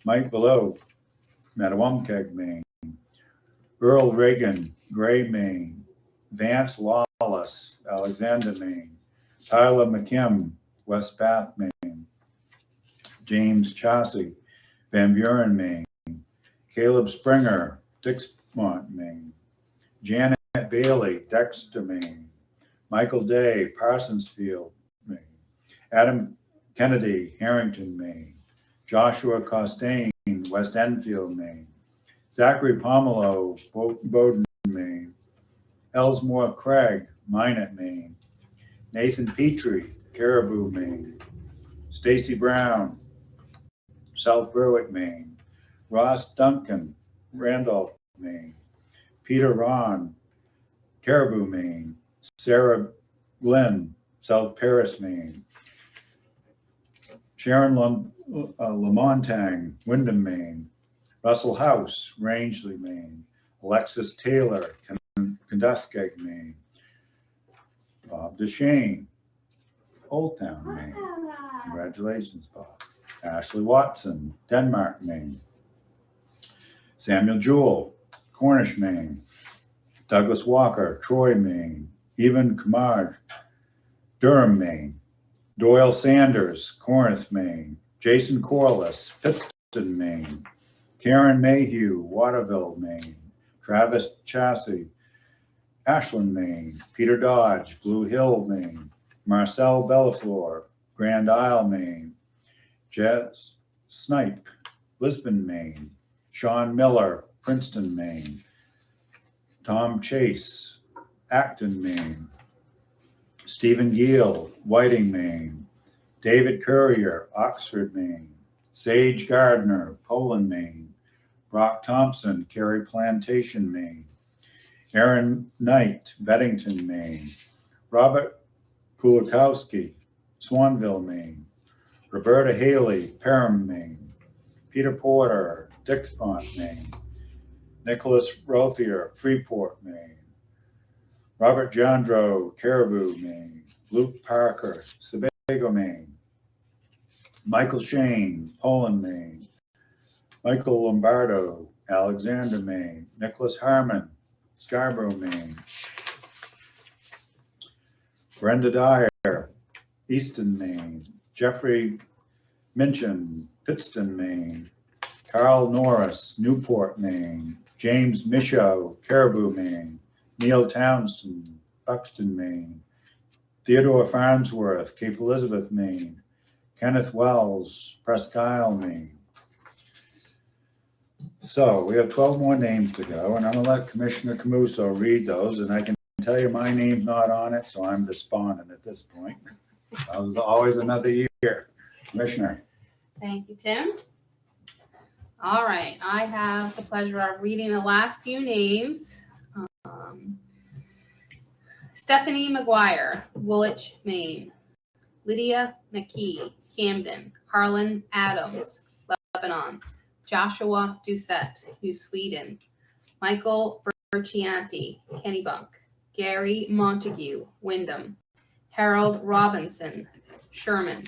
Mike Below, Mattawamkeag, Maine. Earl Reagan, Gray, Maine. Vance Lawless, Alexander, Maine. Tyler McKim, West Bath, Maine. James Chauncey, Van Buren, Maine. Caleb Springer, Dixmont, Maine. Janet Bailey, Dexter, Maine. Michael Day, Parsonsfield, Maine. Adam Kennedy, Harrington, Maine. Joshua Costain, West Enfield, Maine. Zachary Pomelo, Bowdoin, Maine. Ellsmore Craig, Minot, Maine. Nathan Petrie, Caribou, Maine. Stacy Brown, South Berwick, Maine. Ross Duncan, Randolph, Maine. Peter Ron, Caribou, Maine. Sarah Glenn, South Paris, Maine. Sharon Lamontang, Wyndham, Maine. Russell House, Rangeley, Maine. Alexis Taylor, Kanduskeg, Maine. Bob DeShane, Old Town, Maine. Congratulations, Bob. Ashley Watson, Denmark, Maine. Samuel Jewell, Cornish, Maine. Douglas Walker, Troy, Maine. Evan Kamar, Durham, Maine. Doyle Sanders, Corinth, Maine. Jason Corliss, Pittston, Maine. Karen Mayhew, Waterville, Maine. Travis Chassie, Ashland, Maine. Peter Dodge, Blue Hill, Maine. Marcel Bellafleur, Grand Isle, Maine. Jess Snipe, Lisbon, Maine. Sean Miller, Princeton, Maine. Tom Chase, Acton, Maine. Stephen Gill, Whiting, Maine. David Courier, Oxford, Maine. Sage Gardner, Poland, Maine. Brock Thompson, Cary Plantation, Maine. Aaron Knight, Beddington, Maine. Robert Kulikowski, Swanville, Maine. Roberta Haley, Perham, Maine. Peter Porter, Dixmont, Maine. Nicholas Rothier, Freeport, Maine. Robert Jandro, Caribou, Maine. Luke Parker, Sebago, Maine. Michael Shane, Poland, Maine. Michael Lombardo, Alexander, Maine. Nicholas Harmon, Scarborough, Maine. Brenda Dyer, Easton, Maine. Jeffrey Minchin, Pittston, Maine. Carl Norris, Newport, Maine. James Michaud, Caribou, Maine. Neil Townsend, Buxton, Maine. Theodore Farnsworth, Cape Elizabeth, Maine. Kenneth Wells, Presque Isle, Maine. So we have 12 more names to go, and I'm gonna let Commissioner Camuso read those, and I can tell you my name's not on it, so I'm despondent at this point. That was always another year. Commissioner. Thank you, Tim. All right, I have the pleasure of reading the last few names. Stephanie McGuire, Woolwich, Maine. Lydia McKee, Camden. Harlan Adams, Lebanon. Joshua Doucette, New Sweden. Michael Berchianti, Kennebunk. Gary Montague, Wyndham. Harold Robinson, Sherman.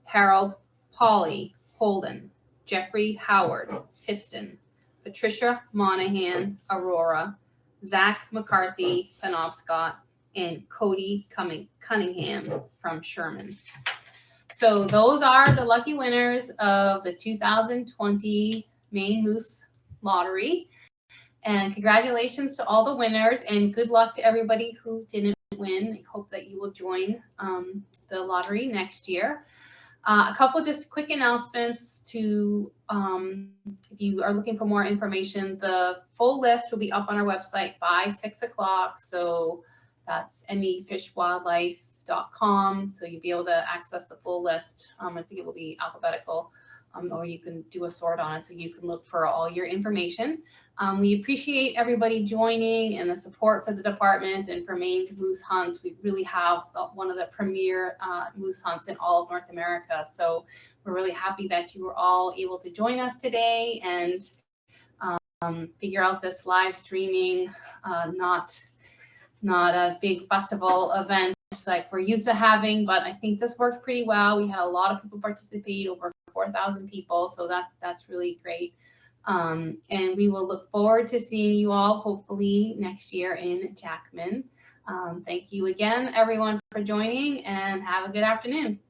Harold Pauley, Holden. Jeffrey Howard, Pittston. Patricia Monahan, Aurora. Zach McCarthy, Penobscot. And Cody Cunningham from Sherman. So those are the lucky winners of the 2020 Maine Moose Lottery. And congratulations to all the winners, and good luck to everybody who didn't win. I hope that you will join the lottery next year. A couple just quick announcements to, if you are looking for more information, the full list will be up on our website by 6 o'clock. So that's mefishwildlife.com. So you'll be able to access the full list. I think it will be alphabetical, or you can do a sort on it so you can look for all your information. We appreciate everybody joining and the support for the department and for Maine's moose hunt. We really have one of the premier moose hunts in all of North America. So we're really happy that you were all able to join us today and figure out this live streaming, not a big festival event like we're used to having, but I think this worked pretty well. We had a lot of people participate, over 4,000 people, so that's really great. And we will look forward to seeing you all hopefully next year in Jackman. Thank you again, everyone, for joining, and have a good afternoon.